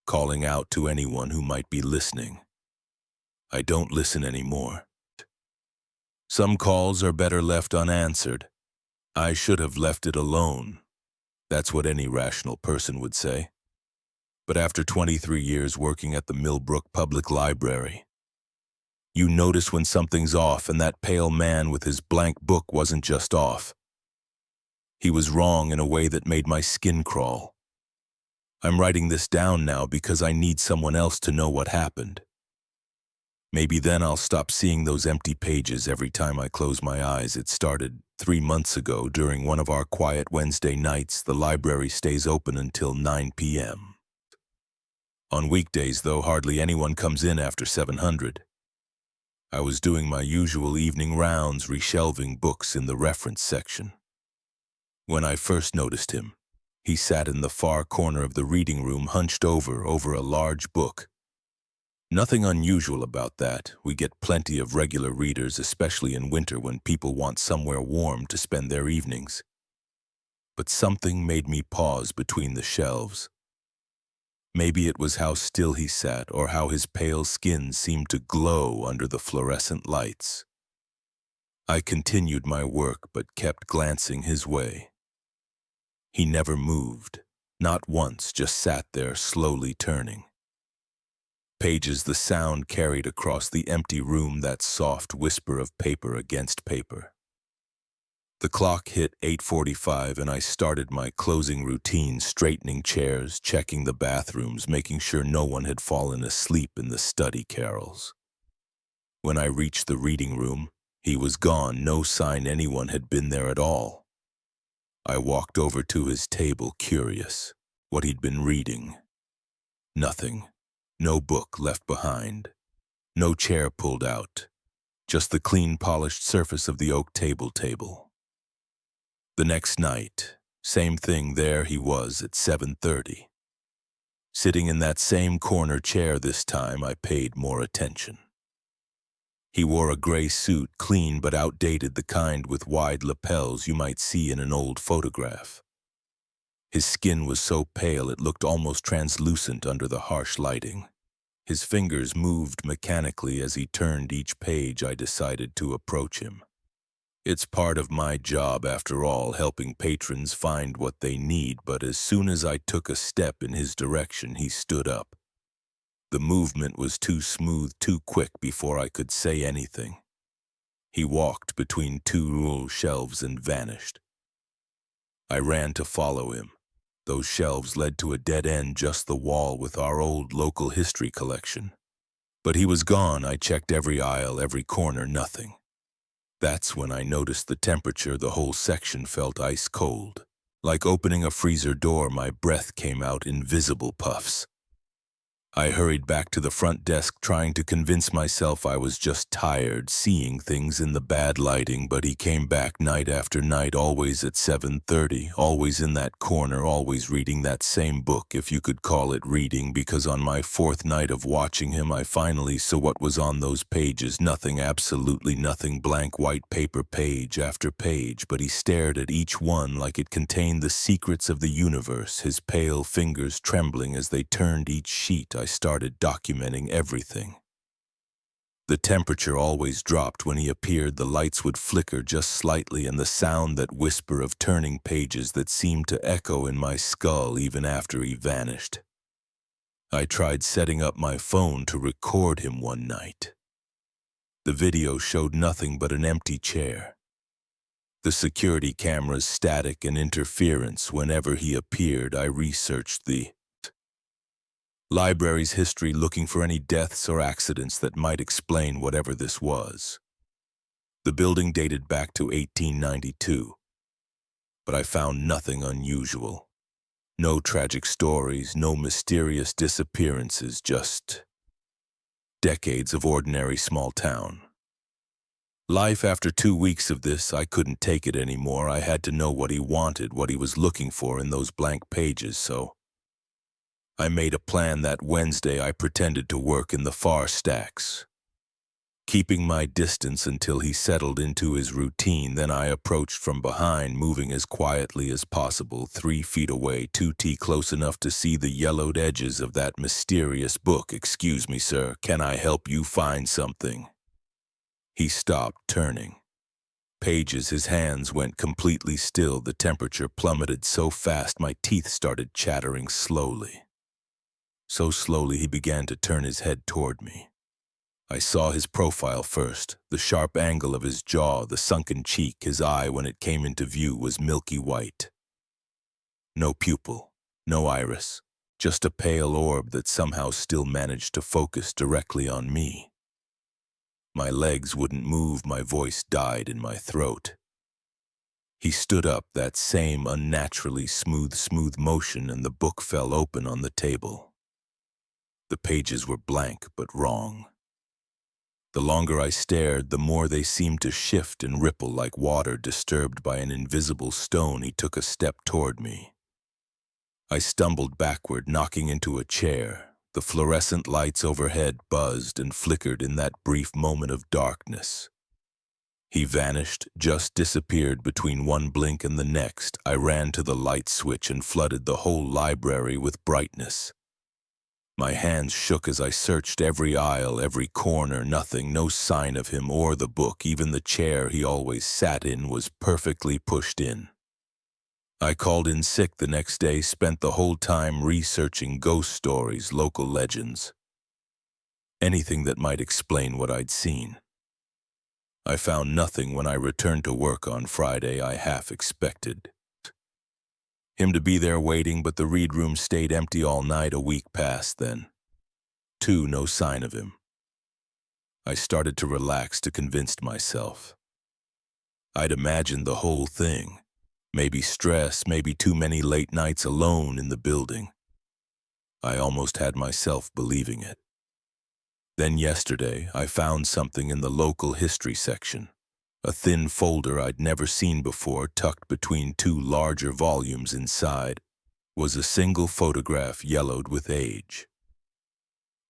calling out to anyone who might be listening. I don't listen anymore. Some calls are better left unanswered. I should have left it alone. That's what any rational person would say. But after 23 years working at the Millbrook Public Library, you notice when something's off, and that pale man with his blank book wasn't just off. He was wrong in a way that made my skin crawl. I'm writing this down now because I need someone else to know what happened. Maybe then I'll stop seeing those empty pages every time I close my eyes. It started 3 months ago during one of our quiet Wednesday nights. The library stays open until 9 p.m. On weekdays, though, hardly anyone comes in after 700. I was doing my usual evening rounds, reshelving books in the reference section. When I first noticed him, he sat in the far corner of the reading room, hunched over a large book. Nothing unusual about that. We get plenty of regular readers, especially in winter when people want somewhere warm to spend their evenings. But something made me pause between the shelves. Maybe it was how still he sat, or how his pale skin seemed to glow under the fluorescent lights. I continued my work, but kept glancing his way. He never moved, not once, just sat there slowly turning. Pages, the sound carried across the empty room, that soft whisper of paper against paper. The clock hit 8:45 and I started my closing routine, straightening chairs, checking the bathrooms, making sure no one had fallen asleep in the study carols. When I reached the reading room, he was gone, no sign anyone had been there at all. I walked over to his table, curious what he'd been reading. Nothing. No book left behind. No chair pulled out. Just the clean, polished surface of the oak table. The next night, same thing. There he was at 7:30. Sitting in that same corner chair this time, I paid more attention. He wore a gray suit, clean but outdated, the kind with wide lapels you might see in an old photograph. His skin was so pale it looked almost translucent under the harsh lighting. His fingers moved mechanically as he turned each page. I decided to approach him. It's part of my job, after all, helping patrons find what they need, but as soon as I took a step in his direction, he stood up. The movement was too smooth, too quick before I could say anything. He walked between two shelves and vanished. I ran to follow him. Those shelves led to a dead end, just the wall with our old local history collection. But he was gone. I checked every aisle, every corner, nothing. That's when I noticed the temperature. The whole section felt ice cold. Like opening a freezer door, my breath came out in visible puffs. I hurried back to the front desk, trying to convince myself I was just tired, seeing things in the bad lighting, but he came back night after night, always at 7:30, always in that corner, always reading that same book, if you could call it reading, because on my 4th night of watching him, I finally saw what was on those pages. Nothing, absolutely nothing, blank white paper, page after page, but he stared at each one like it contained the secrets of the universe, his pale fingers trembling as they turned each sheet. I started documenting everything. The temperature always dropped when he appeared. The lights would flicker just slightly, and the sound, that whisper of turning pages that seemed to echo in my skull even after he vanished. I tried setting up my phone to record him one night. The video showed nothing but an empty chair. The security cameras static and interference. Whenever he appeared, I researched the library's history, looking for any deaths or accidents that might explain whatever this was. The building dated back to 1892, but I found nothing unusual. No tragic stories, no mysterious disappearances, just decades of ordinary small town life. After 2 weeks of this, I couldn't take it anymore. I had to know what he wanted, what he was looking for in those blank pages, so I made a plan. That Wednesday, I pretended to work in the far stacks, keeping my distance until he settled into his routine. Then I approached from behind, moving as quietly as possible, 3 feet away, 2T close enough to see the yellowed edges of that mysterious book. "Excuse me, sir, can I help you find something?" He stopped, turning pages. His hands went completely still. The temperature plummeted so fast my teeth started chattering slowly. So slowly he began to turn his head toward me. I saw his profile first, the sharp angle of his jaw, the sunken cheek. His eye, when it came into view, was milky white. No pupil, no iris, just a pale orb that somehow still managed to focus directly on me. My legs wouldn't move, my voice died in my throat. He stood up, that same unnaturally smooth motion, and the book fell open on the table. The pages were blank but wrong. The longer I stared, the more they seemed to shift and ripple like water disturbed by an invisible stone. He took a step toward me. I stumbled backward, knocking into a chair. The fluorescent lights overhead buzzed and flickered in that brief moment of darkness. He vanished, just disappeared between one blink and the next. I ran to the light switch and flooded the whole library with brightness. My hands shook as I searched every aisle, every corner. Nothing, no sign of him or the book. Even the chair he always sat in was perfectly pushed in. I called in sick the next day, spent the whole time researching ghost stories, local legends, anything that might explain what I'd seen. I found nothing. When I returned to work on Friday, I half expected him to be there waiting, but the read room stayed empty all night. A week passed then. No sign of him. I started to relax, to convince myself I'd imagined the whole thing. Maybe stress, maybe too many late nights alone in the building. I almost had myself believing it. Then yesterday, I found something in the local history section. A thin folder I'd never seen before, tucked between two larger volumes. Inside was a single photograph, yellowed with age.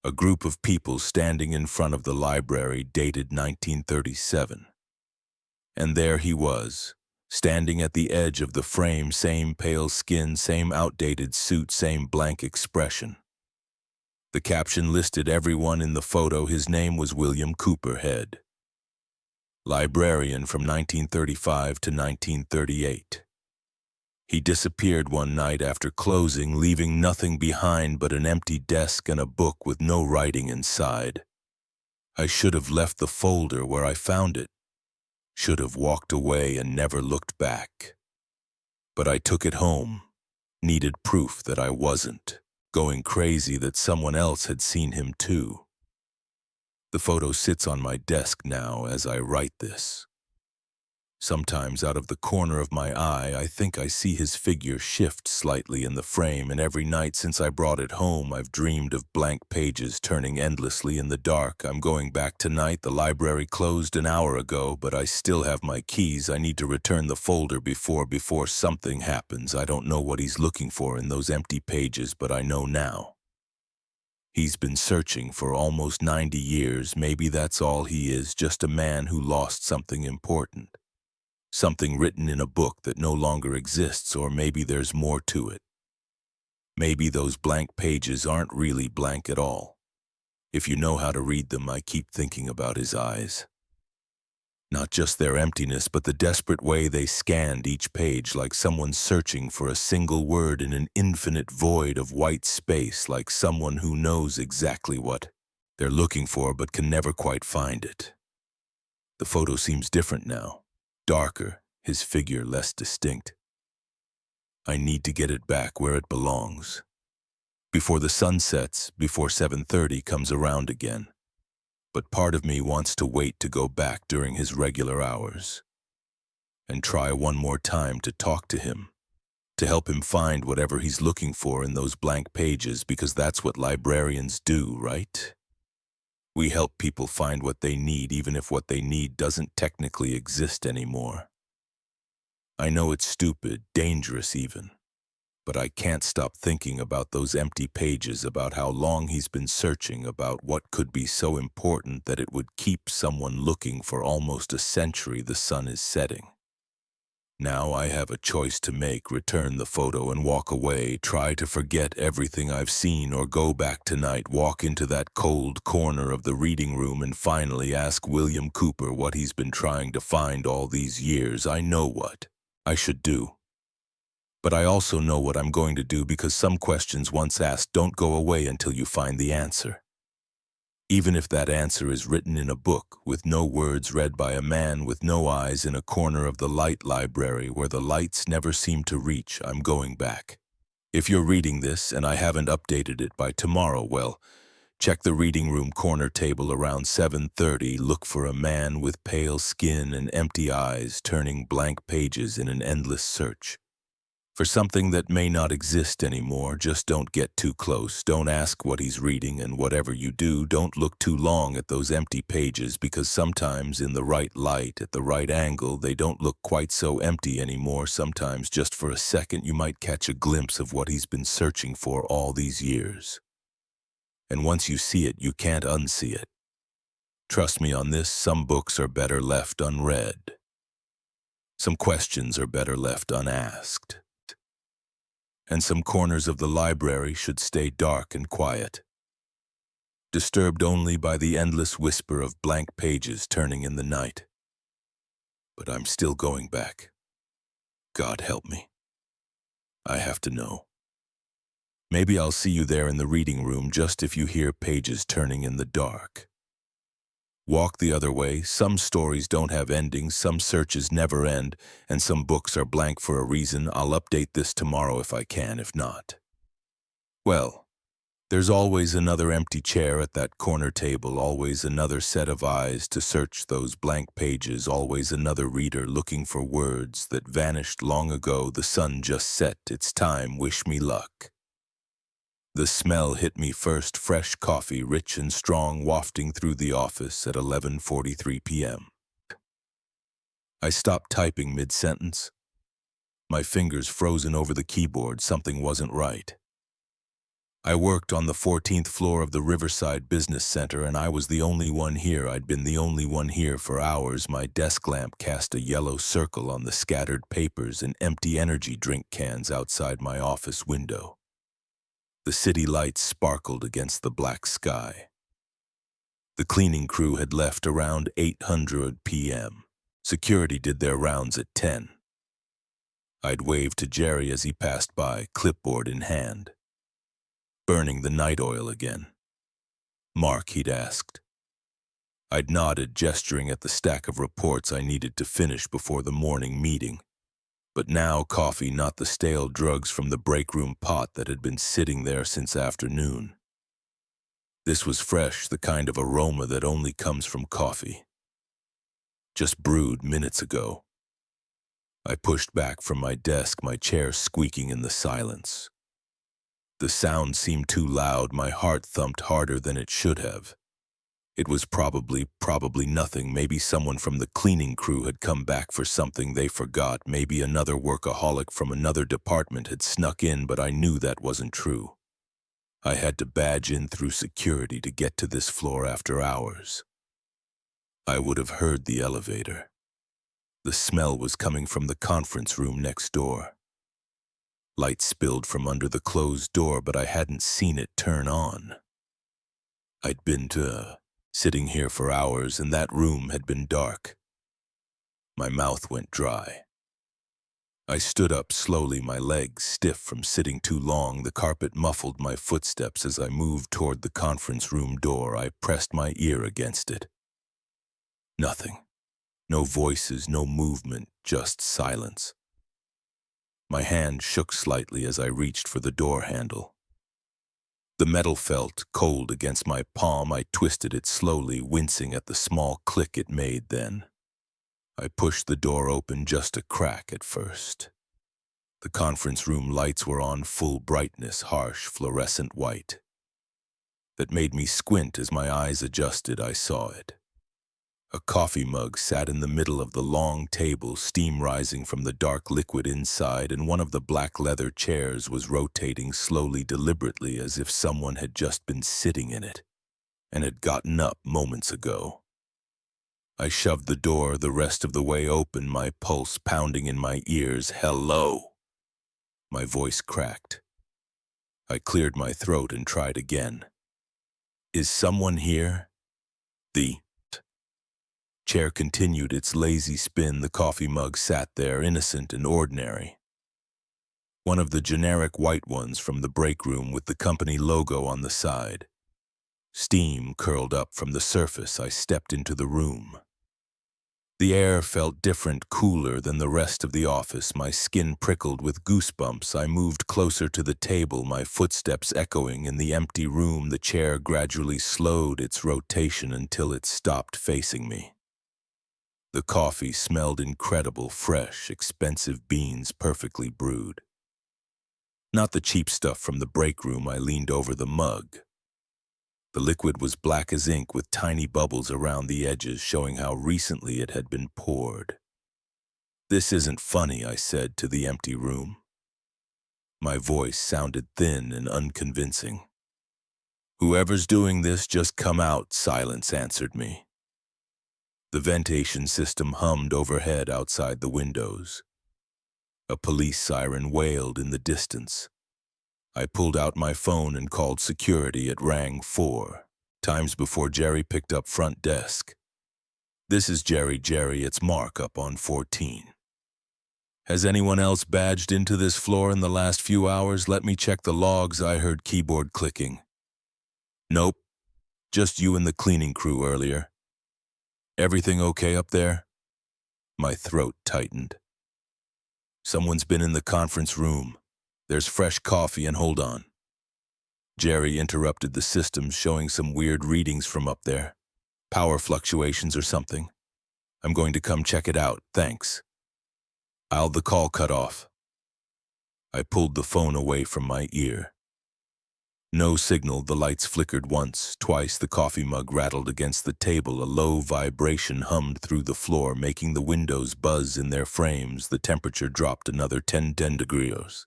A group of people standing in front of the library, dated 1937. And there he was, standing at the edge of the frame, same pale skin, same outdated suit, same blank expression. The caption listed everyone in the photo. His name was William Cooperhead, librarian from 1935 to 1938. He disappeared one night after closing, leaving nothing behind but an empty desk and a book with no writing inside. I should have left the folder where I found it. Should have walked away and never looked back. But I took it home. Needed proof that I wasn't going crazy, that someone else had seen him too. The photo sits on my desk now as I write this. Sometimes out of the corner of my eye, I think I see his figure shift slightly in the frame, and every night since I brought it home, I've dreamed of blank pages turning endlessly in the dark. I'm going back tonight. The library closed an hour ago, but I still have my keys. I need to return the folder before something happens. I don't know what he's looking for in those empty pages, but I know now. He's been searching for almost 90 years. Maybe that's all he is, just a man who lost something important. Something written in a book that no longer exists, or maybe there's more to it. Maybe those blank pages aren't really blank at all. If you know how to read them, I keep thinking about his eyes. Not just their emptiness, but the desperate way they scanned each page, like someone searching for a single word in an infinite void of white space, like someone who knows exactly what they're looking for but can never quite find it. The photo seems different now. Darker, his figure less distinct. I need to get it back where it belongs. Before the sun sets, before 7:30 comes around again. But part of me wants to wait to go back during his regular hours and try one more time to talk to him, to help him find whatever he's looking for in those blank pages, because that's what librarians do, right? We help people find what they need, even if what they need doesn't technically exist anymore. I know it's stupid, dangerous even, but I can't stop thinking about those empty pages, about how long he's been searching, about what could be so important that it would keep someone looking for almost a century. The sun is setting. Now I have a choice to make: return the photo and walk away, try to forget everything I've seen, or go back tonight, walk into that cold corner of the reading room and finally ask William Cooper what he's been trying to find all these years. I know what I should do. But I also know what I'm going to do because some questions once asked don't go away until you find the answer. Even if that answer is written in a book with no words read by a man with no eyes in a corner of the light library where the lights never seem to reach, I'm going back. If you're reading this and I haven't updated it by tomorrow, well, check the reading room corner table around 7:30. Look for a man with pale skin and empty eyes turning blank pages in an endless search for something that may not exist anymore. Just don't get too close. Don't ask what he's reading, and whatever you do, don't look too long at those empty pages, because sometimes in the right light, at the right angle, they don't look quite so empty anymore. Sometimes just for a second you might catch a glimpse of what he's been searching for all these years. And once you see it, you can't unsee it. Trust me on this, some books are better left unread. Some questions are better left unasked. And some corners of the library should stay dark and quiet, disturbed only by the endless whisper of blank pages turning in the night. But I'm still going back. God help me. I have to know. Maybe I'll see you there in the reading room just if you hear pages turning in the dark. Walk the other way. Some stories don't have endings, some searches never end, and some books are blank for a reason. I'll update this tomorrow if I can, if not. Well, there's always another empty chair at that corner table, always another set of eyes to search those blank pages, always another reader looking for words that vanished long ago. The sun just set, it's time, wish me luck. The smell hit me first, fresh coffee, rich and strong, wafting through the office at 11:43 p.m. I stopped typing mid-sentence. My fingers frozen over the keyboard, something wasn't right. I worked on the 14th floor of the Riverside Business Center, and I was the only one here. I'd been the only one here for hours. My desk lamp cast a yellow circle on the scattered papers and empty energy drink cans outside my office window. The city lights sparkled against the black sky. The cleaning crew had left around 8:00 p.m. Security did their rounds at 10. I'd waved to Jerry as he passed by, clipboard in hand. Burning the night oil again. Mark, he'd asked. I'd nodded, gesturing at the stack of reports I needed to finish before the morning meeting. But now coffee, not the stale drugs from the break room pot that had been sitting there since afternoon. This was fresh, the kind of aroma that only comes from coffee. Just brewed minutes ago. I pushed back from my desk, my chair squeaking in the silence. The sound seemed too loud, my heart thumped harder than it should have. It was probably nothing. Maybe someone from the cleaning crew had come back for something they forgot. Maybe another workaholic from another department had snuck in, but I knew that wasn't true. I had to badge in through security to get to this floor after hours. I would have heard the elevator. The smell was coming from the conference room next door. Light spilled from under the closed door, but I hadn't seen it turn on. I'd been sitting here for hours, and that room had been dark. My mouth went dry. I stood up slowly, my legs stiff from sitting too long. The carpet muffled my footsteps as I moved toward the conference room door. I pressed my ear against it. Nothing. No voices, no movement, just silence. My hand shook slightly as I reached for the door handle. The metal felt cold against my palm. I twisted it slowly, wincing at the small click it made then. I pushed the door open, just a crack at first. The conference room lights were on full brightness, harsh, fluorescent white. That made me squint as my eyes adjusted. I saw it. A coffee mug sat in the middle of the long table, steam rising from the dark liquid inside, and one of the black leather chairs was rotating slowly, deliberately, as if someone had just been sitting in it and had gotten up moments ago. I shoved the door the rest of the way open, my pulse pounding in my ears. Hello! My voice cracked. I cleared my throat and tried again. Is someone here? The chair continued its lazy spin. The coffee mug sat there, innocent and ordinary. One of the generic white ones from the break room with the company logo on the side. Steam curled up from the surface. I stepped into the room. The air felt different, cooler than the rest of the office. My skin prickled with goosebumps. I moved closer to the table, my footsteps echoing in the empty room. The chair gradually slowed its rotation until it stopped facing me. The coffee smelled incredible, fresh, expensive beans perfectly brewed. Not the cheap stuff from the break room. I leaned over the mug. The liquid was black as ink with tiny bubbles around the edges showing how recently it had been poured. "This isn't funny," I said to the empty room. My voice sounded thin and unconvincing. "Whoever's doing this, just come out," silence answered me. The ventilation system hummed overhead outside the windows. A police siren wailed in the distance. I pulled out my phone and called security. It rang 4 times before Jerry picked up front desk. "This is Jerry, it's Mark up on 14. Has anyone else badged into this floor in the last few hours? Let me check the logs." I heard keyboard clicking. "Nope, just you and the cleaning crew earlier. Everything okay up there?" My throat tightened. "Someone's been in the conference room. There's fresh coffee and hold on." Jerry interrupted the system, showing some weird readings from up there. "Power fluctuations or something. I'm going to come check it out, thanks." The call cut off. I pulled the phone away from my ear. No signal. The lights flickered once, twice. The coffee mug rattled against the table. A low vibration hummed through the floor, making the windows buzz in their frames. The temperature dropped another 10 degrees.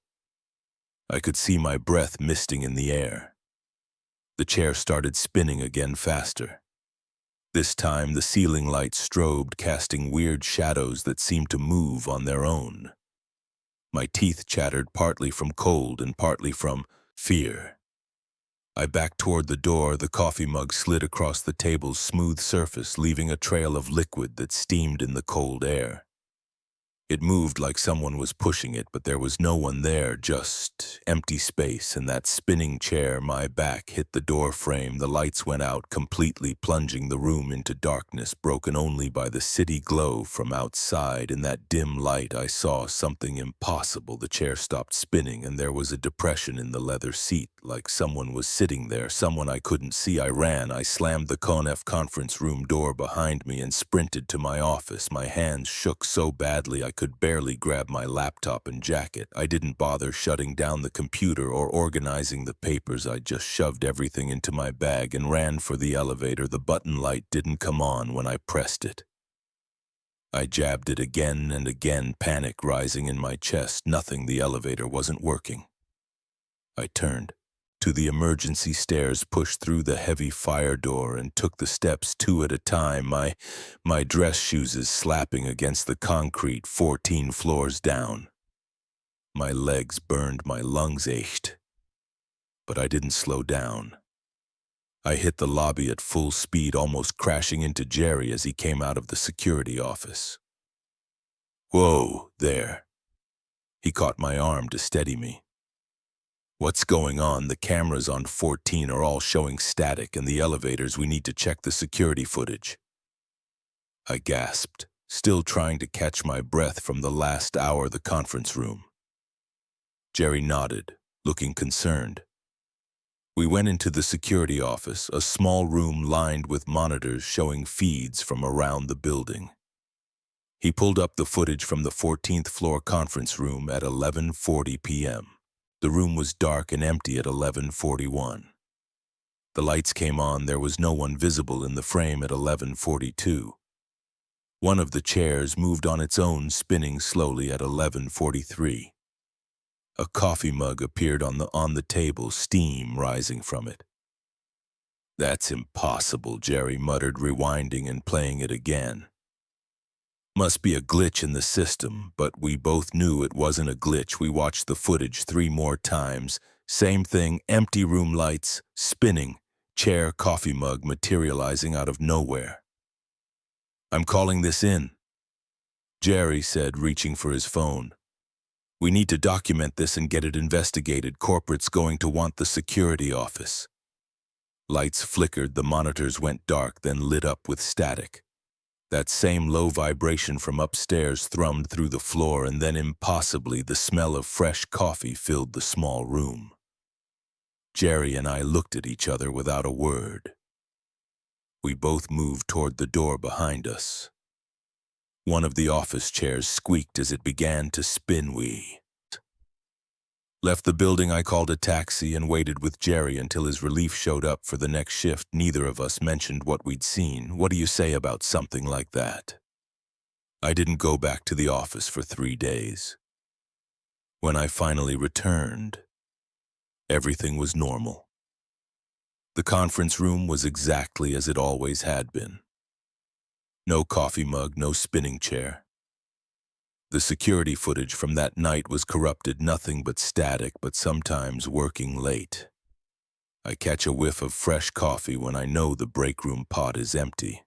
I could see my breath misting in the air. The chair started spinning again, faster. This time the ceiling lights strobed, casting weird shadows that seemed to move on their own. My teeth chattered, partly from cold and partly from fear. I backed toward the door. The coffee mug slid across the table's smooth surface, leaving a trail of liquid that steamed in the cold air. It moved like someone was pushing it, but there was no one there, just empty space and that spinning chair. My back hit the door frame. The lights went out completely, plunging the room into darkness, broken only by the city glow from outside. In that dim light, I saw something impossible. The chair stopped spinning, and there was a depression in the leather seat, like someone was sitting there, someone I couldn't see. I ran. I slammed the conference room door behind me and sprinted to my office. My hands shook so badly I could barely grab my laptop and jacket. I didn't bother shutting down the computer or organizing the papers. I just shoved everything into my bag and ran for the elevator. The button light didn't come on when I pressed it. I jabbed it again and again, panic rising in my chest. Nothing. The elevator wasn't working. I turned to the emergency stairs, pushed through the heavy fire door, and took the steps 2 at a time, my dress shoes slapping against the concrete 14 floors down. My legs burned, my lungs ached. But I didn't slow down. I hit the lobby at full speed, almost crashing into Jerry as he came out of the security office. "Whoa, there." He caught my arm to steady me. "What's going on? The cameras on 14 are all showing static, and the elevators, we need to check the security footage." I gasped, still trying to catch my breath from the last hour. The conference room. Jerry nodded, looking concerned. We went into the security office, a small room lined with monitors showing feeds from around the building. He pulled up the footage from the 14th floor conference room at 11:40 p.m. The room was dark and empty at 11:41. The lights came on. There was no one visible in the frame at 11:42. One of the chairs moved on its own, spinning slowly at 11:43. A coffee mug appeared on the table, steam rising from it. "That's impossible," Jerry muttered, rewinding and playing it again. "Must be a glitch in the system," but we both knew it wasn't a glitch. We watched the footage 3 more times. Same thing, empty room lights, spinning, chair, coffee mug materializing out of nowhere. "I'm calling this in," Jerry said, reaching for his phone. We need to document this and get it investigated. Corporate's going to want the security office. Lights flickered, the monitors went dark, then lit up with static. That same low vibration from upstairs thrummed through the floor, and then impossibly the smell of fresh coffee filled the small room. Jerry and I looked at each other without a word. We both moved toward the door behind us. One of the office chairs squeaked as it began to spin. We left the building. I called a taxi and waited with Jerry until his relief showed up for the next shift. Neither of us mentioned what we'd seen. What do you say about something like that? I didn't go back to the office for 3 days. When I finally returned, everything was normal. The conference room was exactly as it always had been. No coffee mug, no spinning chair. The security footage from that night was corrupted, nothing but static, but sometimes working late. I catch a whiff of fresh coffee when I know the break room pot is empty.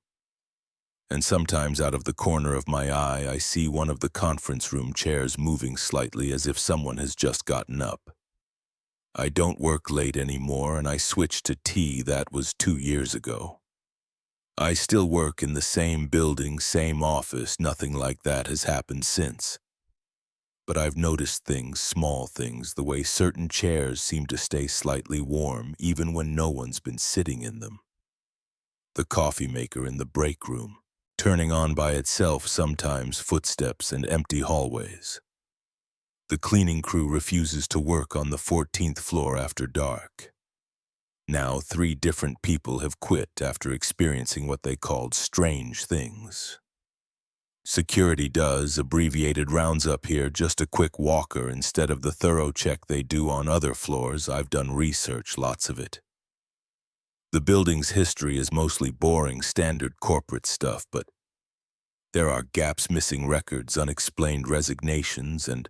And sometimes out of the corner of my eye, I see one of the conference room chairs moving slightly as if someone has just gotten up. I don't work late anymore, and I switched to tea. That was 2 years ago. I still work in the same building, same office. Nothing like that has happened since. But I've noticed things, small things, the way certain chairs seem to stay slightly warm even when no one's been sitting in them. The coffee maker in the break room, turning on by itself sometimes, footsteps and empty hallways. The cleaning crew refuses to work on the 14th floor after dark. Now 3 different people have quit after experiencing what they called strange things. Security does abbreviated rounds up here, just a quick walker instead of the thorough check they do on other floors. I've done research, lots of it. The building's history is mostly boring, standard corporate stuff, but there are gaps, missing records, unexplained resignations, and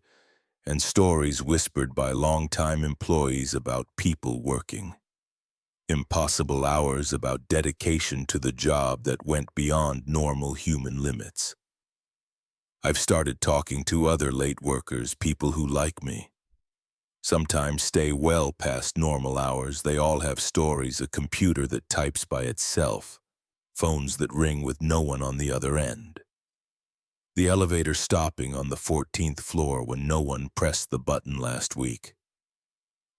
stories whispered by longtime employees about people working. Impossible hours, about dedication to the job that went beyond normal human limits. I've started talking to other late workers, people who, like me, sometimes stay well past normal hours. They all have stories, a computer that types by itself, phones that ring with no one on the other end. The elevator stopping on the 14th floor when no one pressed the button last week.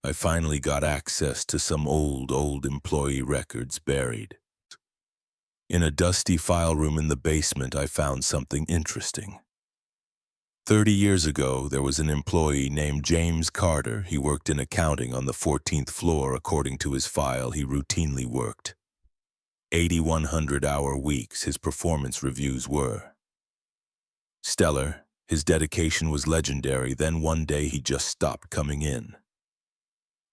I finally got access to some old employee records buried. In a dusty file room in the basement, I found something interesting. 30 years ago, there was an employee named James Carter. He worked in accounting on the 14th floor. According to his file, he routinely worked 8,100-hour weeks. His performance reviews were stellar. His dedication was legendary. Then one day he just stopped coming in.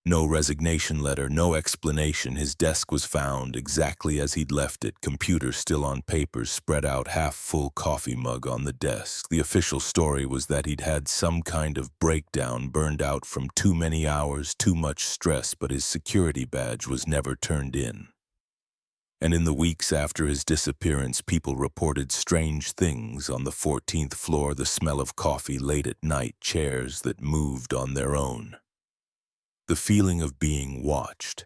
No resignation letter, no explanation. His desk was found exactly as he'd left it, computer still on, papers spread out, half-full coffee mug on the desk. The official story was that he'd had some kind of breakdown, burned out from too many hours, too much stress, but his security badge was never turned in. And in the weeks after his disappearance, people reported strange things on the 14th floor, the smell of coffee late at night, chairs that moved on their own. The feeling of being watched.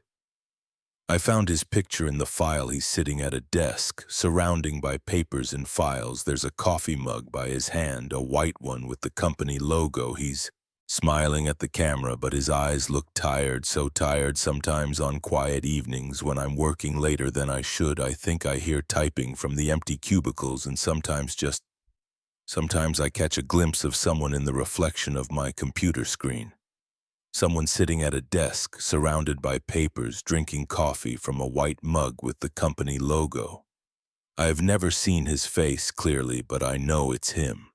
I found his picture in the file. He's sitting at a desk, surrounding by papers and files. There's a coffee mug by his hand, a white one with the company logo. He's smiling at the camera, but his eyes look tired, so tired sometimes on quiet evenings when I'm working later than I should. I think I hear typing from the empty cubicles, and sometimes I catch a glimpse of someone in the reflection of my computer screen. Someone sitting at a desk, surrounded by papers, drinking coffee from a white mug with the company logo. I have never seen his face clearly, but I know it's him.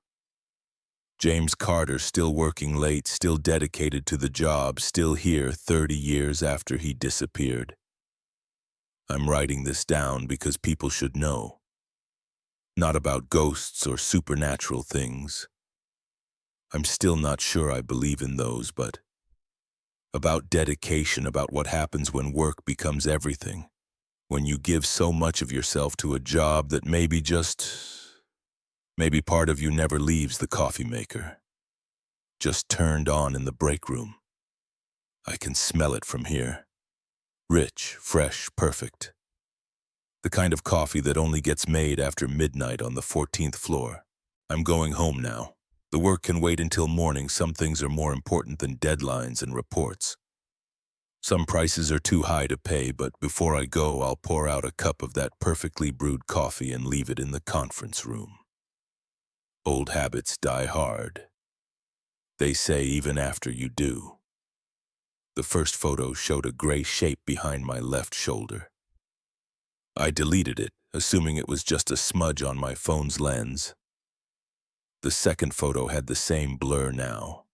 James Carter, still working late, still dedicated to the job, still here 30 years after he disappeared. I'm writing this down because people should know. Not about ghosts or supernatural things. I'm still not sure I believe in those, but about dedication, about what happens when work becomes everything. When you give so much of yourself to a job that maybe part of you never leaves the coffee maker. just turned on in the break room. I can smell it from here. Rich, fresh, perfect. The kind of coffee that only gets made after midnight on the 14th floor. I'm going home now. The work can wait until morning. Some things are more important than deadlines and reports. Some prices are too high to pay, but before I go, I'll pour out a cup of that perfectly brewed coffee and leave it in the conference room. Old habits die hard. They say even after you do. The first photo showed a gray shape behind my left shoulder. I deleted it, assuming it was just a smudge on my phone's lens. The second photo had the same blur now.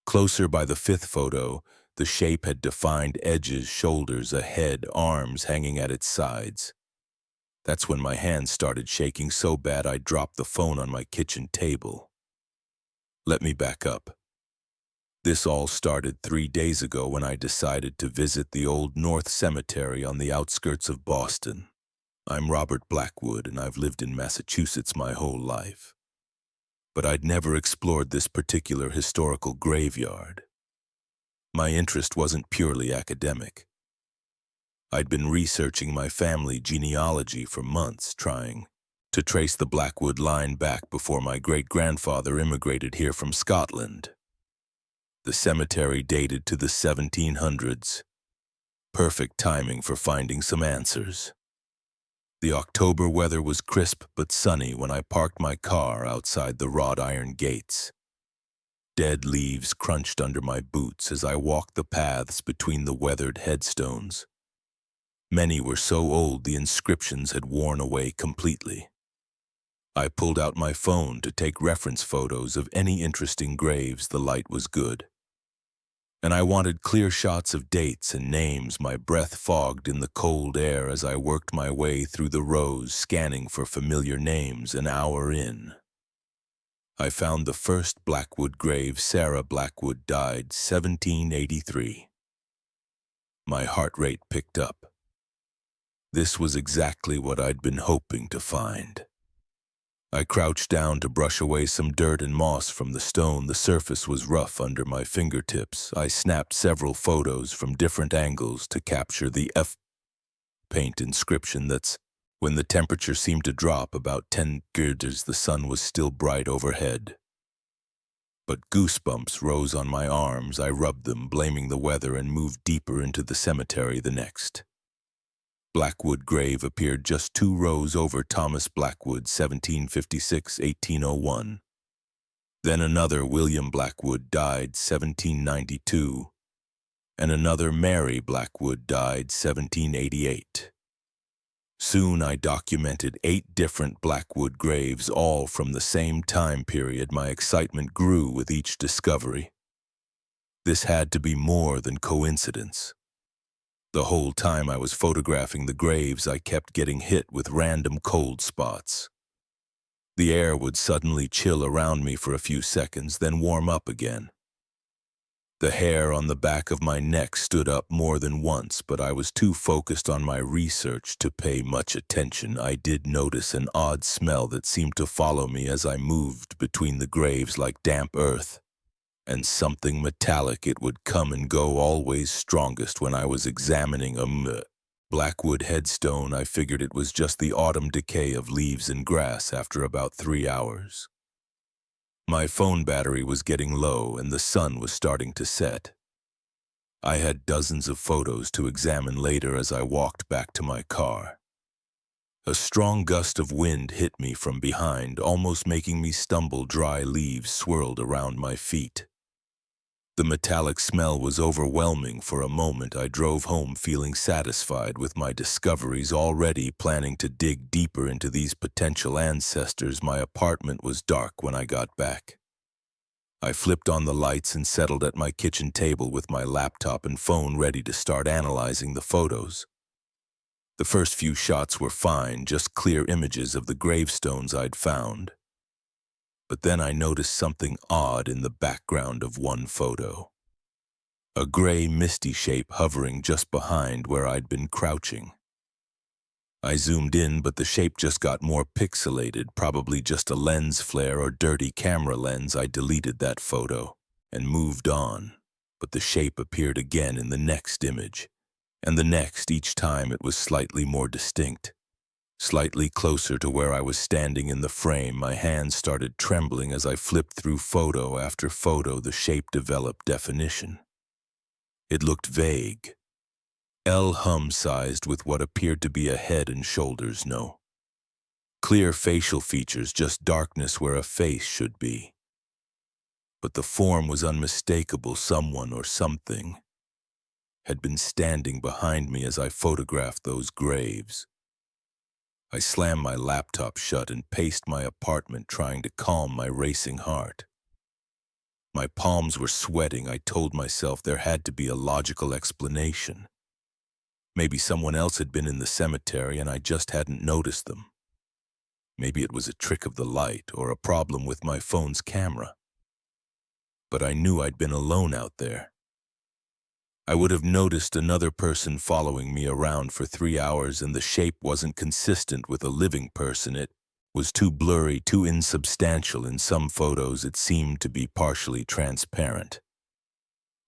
Closer by the fifth photo, the shape had defined edges, shoulders, a head, arms hanging at its sides. That's when my hands started shaking so bad I dropped the phone on my kitchen table. Let me back up. This all started 3 days ago when I decided to visit the Old North Cemetery on the outskirts of Boston. I'm Robert Blackwood, and I've lived in Massachusetts my whole life. But I'd never explored this particular historical graveyard. My interest wasn't purely academic. I'd been researching my family genealogy for months, trying to trace the Blackwood line back before my great-grandfather immigrated here from Scotland. The cemetery dated to the 1700s. Perfect timing for finding some answers. The October weather was crisp but sunny when I parked my car outside the wrought iron gates. Dead leaves crunched under my boots as I walked the paths between the weathered headstones. Many were so old the inscriptions had worn away completely. I pulled out my phone to take reference photos of any interesting graves. The light was good. And I wanted clear shots of dates and names. My breath fogged in the cold air as I worked my way through the rows, scanning for familiar names. An hour in, I found the first Blackwood grave. Sarah Blackwood died 1783. My heart rate picked up. This was exactly what I'd been hoping to find. I crouched down to brush away some dirt and moss from the stone. The surface was rough under my fingertips. I snapped several photos from different angles to capture the F paint inscription. That's when the temperature seemed to drop about 10 degrees. The sun was still bright overhead. But goosebumps rose on my arms. I rubbed them, blaming the weather, and moved deeper into the cemetery. The next Blackwood grave appeared just 2 rows over. Thomas Blackwood, 1756-1801. Then another William Blackwood died 1792, and another Mary Blackwood died 1788. Soon I documented 8 different Blackwood graves, all from the same time period. My excitement grew with each discovery. This had to be more than coincidence. The whole time I was photographing the graves, I kept getting hit with random cold spots. The air would suddenly chill around me for a few seconds, then warm up again. The hair on the back of my neck stood up more than once, but I was too focused on my research to pay much attention. I did notice an odd smell that seemed to follow me as I moved between the graves, like damp earth. And something metallic. It would come and go, always strongest when I was examining a Blackwood headstone. I figured it was just the autumn decay of leaves and grass after about 3 hours. My phone battery was getting low and the sun was starting to set. I had dozens of photos to examine later as I walked back to my car. A strong gust of wind hit me from behind, almost making me stumble. Dry leaves swirled around my feet. The metallic smell was overwhelming. For a moment, I drove home feeling satisfied with my discoveries, already planning to dig deeper into these potential ancestors. My apartment was dark when I got back. I flipped on the lights and settled at my kitchen table with my laptop and phone ready to start analyzing the photos. The first few shots were fine, just clear images of the gravestones I'd found. But then I noticed something odd in the background of one photo. A gray, misty shape hovering just behind where I'd been crouching. I zoomed in, but the shape just got more pixelated, probably just a lens flare or dirty camera lens. I deleted that photo and moved on, but the shape appeared again in the next image, and the next. Each time it was slightly more distinct, slightly closer to where I was standing in the frame. My hands started trembling as I flipped through photo after photo. The shape developed definition. It looked vague, hum-sized with what appeared to be a head and shoulders. No clear facial features, just darkness where a face should be. But the form was unmistakable. Someone or something had been standing behind me as I photographed those graves. I slammed my laptop shut and paced my apartment, trying to calm my racing heart. My palms were sweating. I told myself there had to be a logical explanation. Maybe someone else had been in the cemetery and I just hadn't noticed them. Maybe it was a trick of the light or a problem with my phone's camera. But I knew I'd been alone out there. I would have noticed another person following me around for 3 hours, and the shape wasn't consistent with a living person. It was too blurry, too insubstantial. In some photos, it seemed to be partially transparent.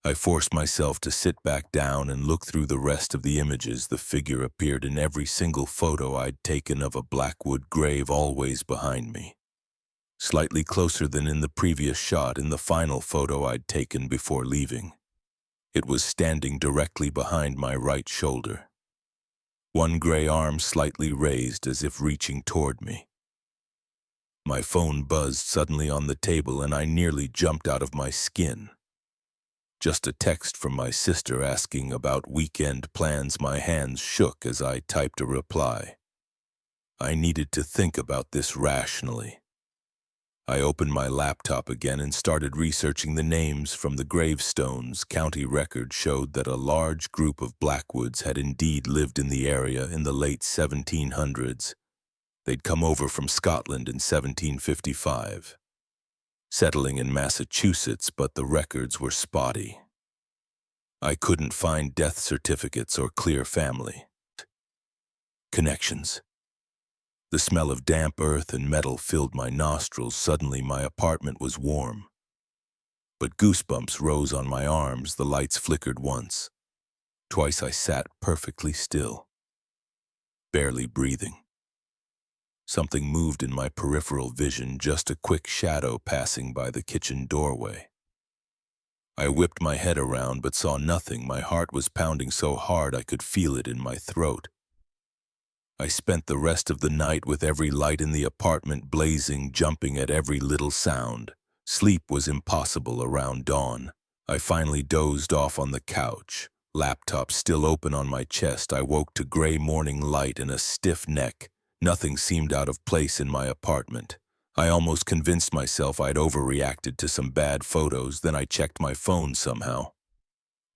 I forced myself to sit back down and look through the rest of the images. The figure appeared in every single photo I'd taken of a Blackwood grave, always behind me. Slightly closer than in the previous shot, in the final photo I'd taken before leaving. It was standing directly behind my right shoulder. One gray arm slightly raised as if reaching toward me. My phone buzzed suddenly on the table and I nearly jumped out of my skin. Just a text from my sister asking about weekend plans. My hands shook as I typed a reply. I needed to think about this rationally. I opened my laptop again and started researching the names from the gravestones. County records showed that a large group of Blackwoods had indeed lived in the area in the late 1700s. They'd come over from Scotland in 1755, settling in Massachusetts, but the records were spotty. I couldn't find death certificates or clear family connections. The smell of damp earth and metal filled my nostrils. Suddenly my apartment was warm, but goosebumps rose on my arms. The lights flickered once. Twice I sat perfectly still, barely breathing. Something moved in my peripheral vision, just a quick shadow passing by the kitchen doorway. I whipped my head around but saw nothing. My heart was pounding so hard I could feel it in my throat. I spent the rest of the night with every light in the apartment blazing, jumping at every little sound. Sleep was impossible around dawn. I finally dozed off on the couch, laptop still open on my chest. I woke to gray morning light and a stiff neck. Nothing seemed out of place in my apartment. I almost convinced myself I'd overreacted to some bad photos. Then I checked my phone somehow.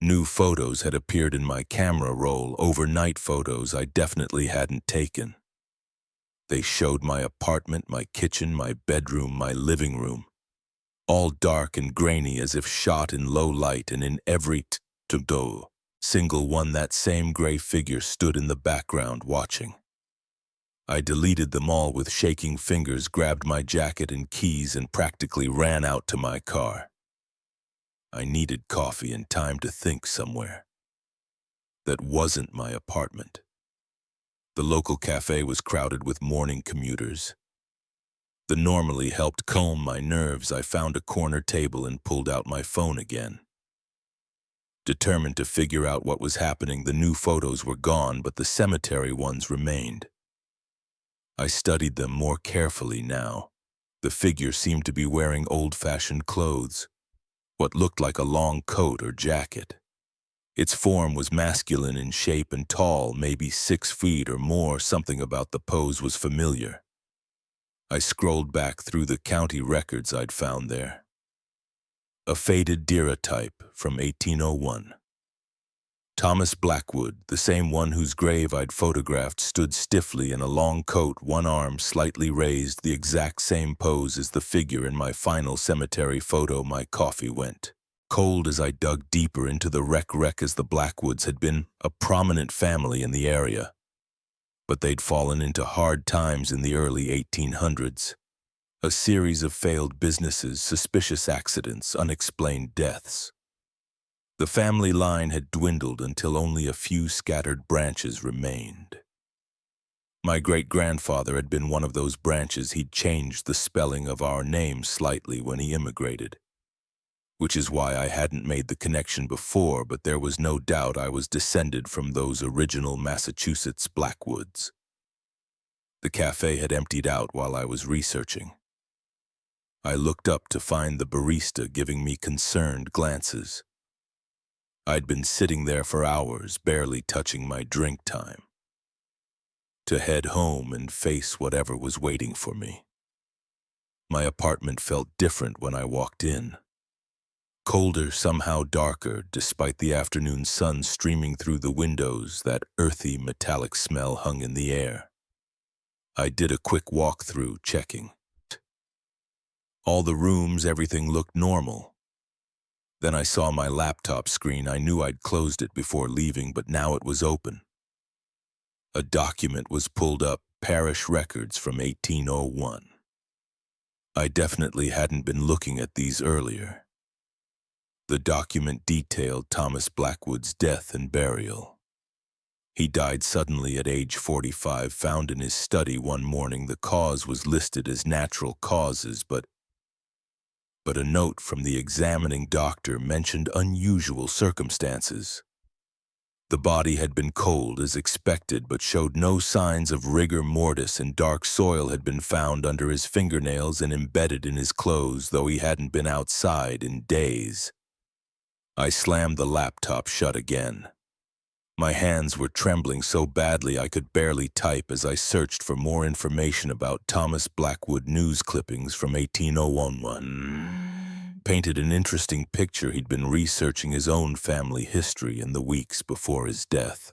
New photos had appeared in my camera roll, overnight photos I definitely hadn't taken. They showed my apartment, my kitchen, my bedroom, my living room, all dark and grainy as if shot in low light, and in every single one that same gray figure stood in the background watching. I deleted them all with shaking fingers, grabbed my jacket and keys, and practically ran out to my car. I needed coffee and time to think somewhere. That wasn't my apartment. The local cafe was crowded with morning commuters. The normally helped calm my nerves. I found a corner table and pulled out my phone again. Determined to figure out what was happening. The new photos were gone, but the cemetery ones remained. I studied them more carefully now. The figure seemed to be wearing old-fashioned clothes, what looked like a long coat or jacket. Its form was masculine in shape and tall, maybe 6 feet or more. Something about the pose was familiar. I scrolled back through the county records I'd found there. A faded daguerreotype from 1801. Thomas Blackwood, the same one whose grave I'd photographed, stood stiffly in a long coat, one arm slightly raised, the exact same pose as the figure in my final cemetery photo. My coffee went cold as I dug deeper into the wreck as the Blackwoods had been a prominent family in the area. but they'd fallen into hard times in the early 1800s. A series of failed businesses, suspicious accidents, unexplained deaths. The family line had dwindled until only a few scattered branches remained. My great-grandfather had been one of those branches. He'd changed the spelling of our name slightly when he immigrated, which is why I hadn't made the connection before, but there was no doubt I was descended from those original Massachusetts Blackwoods. The cafe had emptied out while I was researching. I looked up to find the barista giving me concerned glances. I'd been sitting there for hours, barely touching my drink time, to head home and face whatever was waiting for me. My apartment felt different when I walked in. Colder, somehow darker, despite the afternoon sun streaming through the windows. That earthy, metallic smell hung in the air. I did a quick walk-through, checking. All the rooms, everything looked normal. Then I saw my laptop screen. I knew I'd closed it before leaving, but now it was open. A document was pulled up, parish records from 1801. I definitely hadn't been looking at these earlier. The document detailed Thomas Blackwood's death and burial. He died suddenly at age 45, found in his study one morning. The cause was listed as natural causes, but a note from the examining doctor mentioned unusual circumstances. The body had been cold as expected, but showed no signs of rigor mortis, and dark soil had been found under his fingernails and embedded in his clothes, though he hadn't been outside in days. I slammed the laptop shut again. My hands were trembling so badly I could barely type as I searched for more information about Thomas Blackwood. News clippings from 1801 painted an interesting picture. He'd been researching his own family history in the weeks before his death,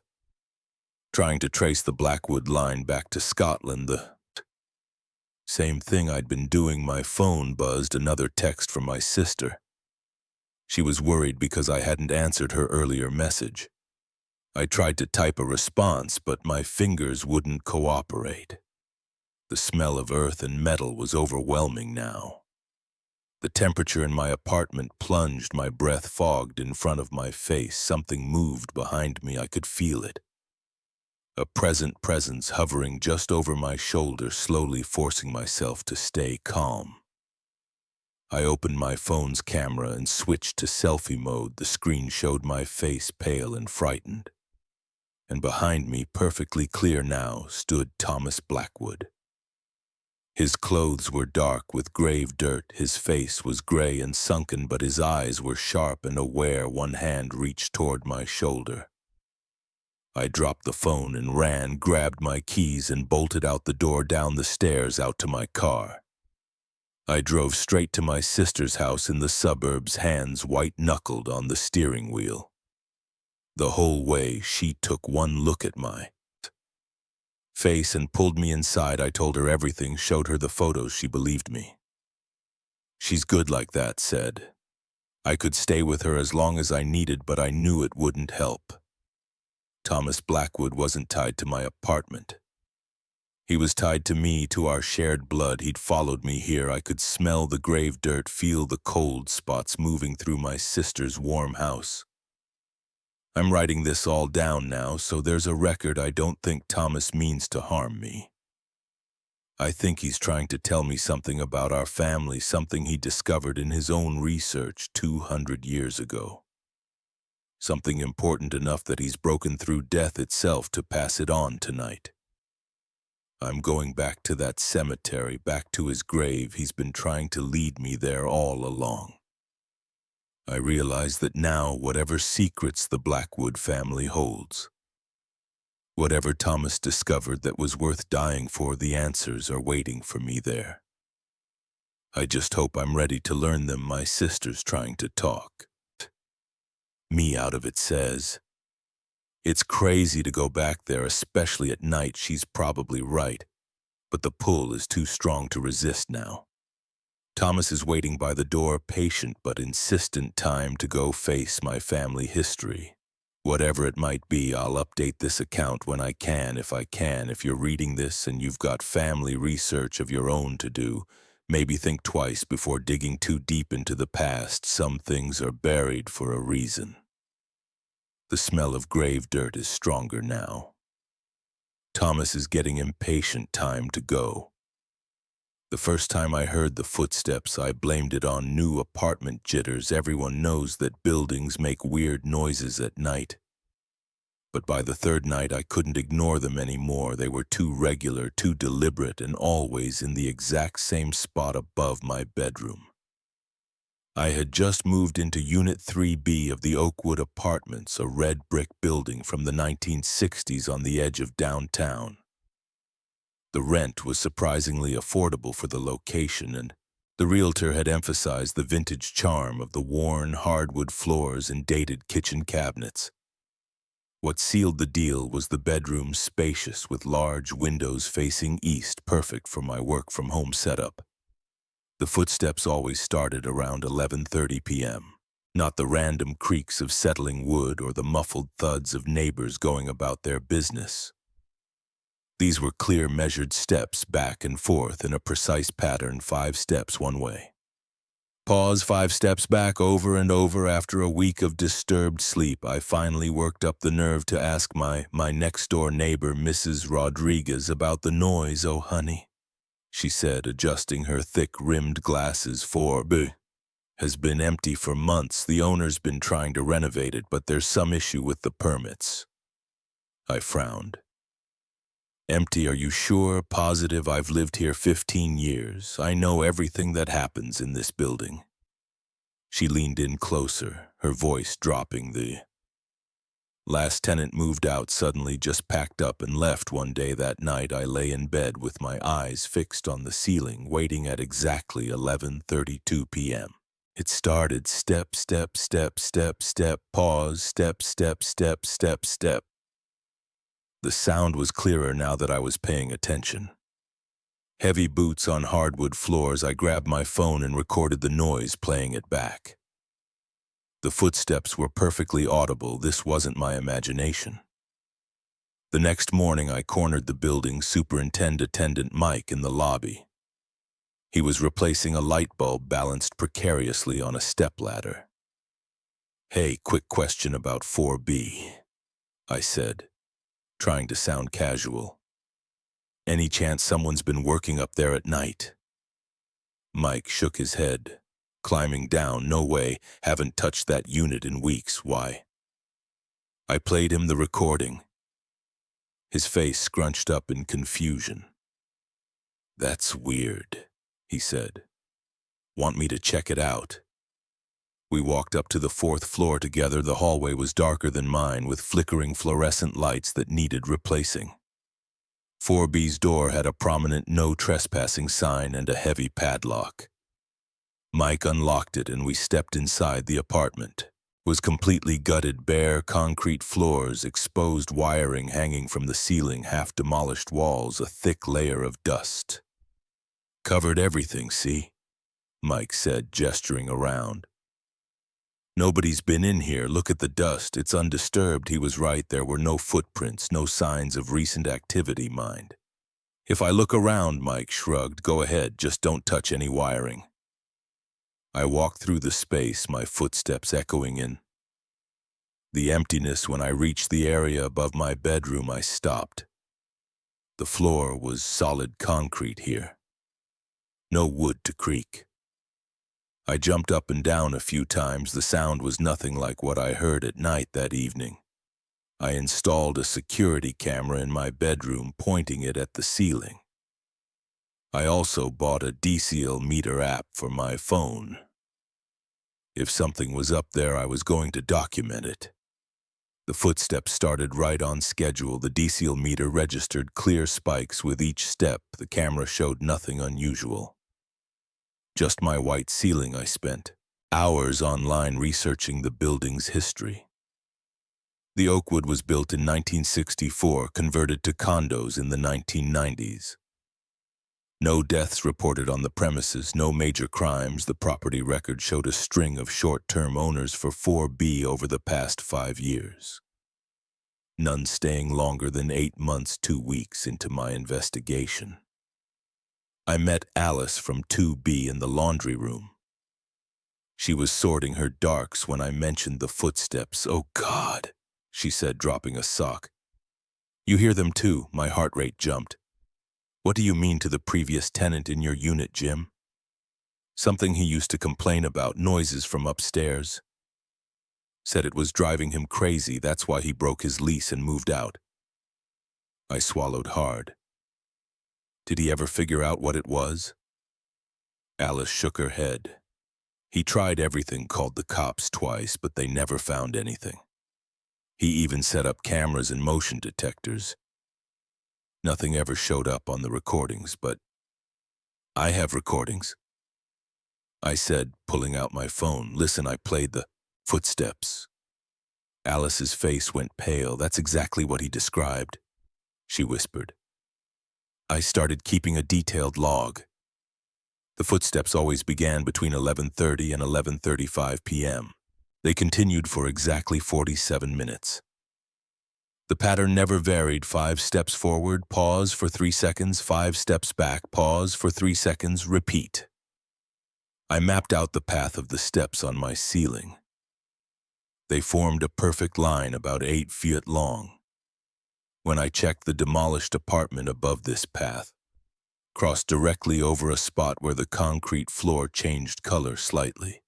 trying to trace the Blackwood line back to Scotland. The same thing I'd been doing. My phone buzzed, another text from my sister. She was worried because I hadn't answered her earlier message. I tried to type a response, but my fingers wouldn't cooperate. The smell of earth and metal was overwhelming now. The temperature in my apartment plunged, my breath fogged in front of my face. Something moved behind me. I could feel it. A present presence hovering just over my shoulder, slowly forcing myself to stay calm. I opened my phone's camera and switched to selfie mode. The screen showed my face, pale and frightened. And behind me, perfectly clear now, stood Thomas Blackwood. His clothes were dark with grave dirt. His face was gray and sunken, but his eyes were sharp and aware. One hand reached toward my shoulder. I dropped the phone and ran, grabbed my keys and bolted out the door, down the stairs, out to my car. I drove straight to my sister's house in the suburbs, hands white-knuckled on the steering wheel. The whole way, she took one look at my face and pulled me inside. I told her everything, showed her the photos. She believed me. "She's good like that," said. I could stay with her as long as I needed, but I knew it wouldn't help. Thomas Blackwood wasn't tied to my apartment. He was tied to me, to our shared blood. He'd followed me here. I could smell the grave dirt, feel the cold spots moving through my sister's warm house. I'm writing this all down now, so there's a record. I don't think Thomas means to harm me. I think he's trying to tell me something about our family, something he discovered in his own research 200 years ago. Something important enough that he's broken through death itself to pass it on tonight. I'm going back to that cemetery, back to his grave. He's been trying to lead me there all along. I realize that now, whatever secrets the Blackwood family holds, whatever Thomas discovered that was worth dying for, the answers are waiting for me there. I just hope I'm ready to learn them. My sister's trying to talk me out of it, says. It's crazy to go back there, especially at night. She's probably right, but the pull is too strong to resist now. Thomas is waiting by the door, patient but insistent. Time to go face my family history. Whatever it might be, I'll update this account when I can. If you're reading this and you've got family research of your own to do, maybe think twice before digging too deep into the past. Some things are buried for a reason. The smell of grave dirt is stronger now. Thomas is getting impatient. Time to go. The first time I heard the footsteps, I blamed it on new apartment jitters. Everyone knows that buildings make weird noises at night. But by the third night, I couldn't ignore them anymore. They were too regular, too deliberate, and always in the exact same spot above my bedroom. I had just moved into Unit 3B of the Oakwood Apartments, a red brick building from the 1960s on the edge of downtown. The rent was surprisingly affordable for the location, and the realtor had emphasized the vintage charm of the worn hardwood floors and dated kitchen cabinets. What sealed the deal was the bedroom, spacious with large windows facing east, perfect for my work-from-home setup. The footsteps always started around 11:30 p.m., not the random creaks of settling wood or the muffled thuds of neighbors going about their business. These were clear, measured steps back and forth in a precise pattern, 5 steps one way. Pause, 5 steps back, over and over. After a week of disturbed sleep, I finally worked up the nerve to ask my next-door neighbor, Mrs. Rodriguez, about the noise. "Oh, honey," she said, adjusting her thick-rimmed glasses. 4B has been empty for months. The owner's been trying to renovate it, but there's some issue with the permits. I frowned. "Empty, are you sure? Positive? I've lived here 15 years. I know everything that happens in this building." She leaned in closer, her voice dropping. "The last tenant moved out suddenly, just packed up and left one day. That night I lay in bed with my eyes fixed on the ceiling, waiting at exactly 11:32 p.m. It started step, step, step, step, step, pause, step, step, step, step, step. The sound was clearer now that I was paying attention. Heavy boots on hardwood floors. I grabbed my phone and recorded the noise, playing it back. The footsteps were perfectly audible. This wasn't my imagination. The next morning, I cornered the building superintendent Mike in the lobby. He was replacing a light bulb balanced precariously on a stepladder. "Hey, quick question about 4B, I said, trying to sound casual. "Any chance someone's been working up there at night?" Mike shook his head. "Climbing down? No way. Haven't touched that unit in weeks. Why?" I played him the recording. His face scrunched up in confusion. "That's weird," he said. "Want me to check it out?" We walked up to the 4th floor together. The hallway was darker than mine, with flickering fluorescent lights that needed replacing. 4B's door had a prominent "No Trespassing" sign and a heavy padlock. Mike unlocked it and we stepped inside. The apartment. It was completely gutted, bare concrete floors, exposed wiring hanging from the ceiling, half-demolished walls, a thick layer of dust. "Covered everything, see?" Mike said, gesturing around. "Nobody's been in here. Look at the dust. It's undisturbed." He was right. There were no footprints, no signs of recent activity, mind. "If I look around," Mike shrugged. "Go ahead, just don't touch any wiring." I walked through the space, my footsteps echoing in the emptiness. When I reached the area above my bedroom, I stopped. The floor was solid concrete here. No wood to creak. I jumped up and down a few times. The sound was nothing like what I heard at night that evening. I installed a security camera in my bedroom, pointing it at the ceiling. I also bought a decibel meter app for my phone. If something was up there, I was going to document it. The footsteps started right on schedule. The decibel meter registered clear spikes with each step. The camera showed nothing unusual. Just my white ceiling. I spent hours online researching the building's history. The Oakwood was built in 1964, converted to condos in the 1990s. No deaths reported on the premises, no major crimes. The property record showed a string of short-term owners for 4B over the past 5 years. none staying longer than 8 months, 2 weeks into my investigation. I met Alice from 2B in the laundry room. She was sorting her darks when I mentioned the footsteps. "Oh, God," she said, dropping a sock. "You hear them too?" My heart rate jumped. "What do you mean to the previous tenant in your unit, Jim?" "Something he used to complain about, noises from upstairs. Said it was driving him crazy, that's why he broke his lease and moved out." I swallowed hard. "Did he ever figure out what it was?" Alice shook her head. "He tried everything, called the cops twice, but they never found anything. He even set up cameras and motion detectors. Nothing ever showed up on the recordings, but I have recordings," I said, pulling out my phone. "Listen, I played the footsteps." Alice's face went pale. "That's exactly what he described," she whispered. I started keeping a detailed log. The footsteps always began between 11:30 and 11:35 p.m. They continued for exactly 47 minutes. The pattern never varied: 5 steps forward, pause for 3 seconds, 5 steps back, pause for 3 seconds, repeat. I mapped out the path of the steps on my ceiling. They formed a perfect line about 8 feet long. When I checked the demolished apartment above this path, crossed directly over a spot where the concrete floor changed color slightly,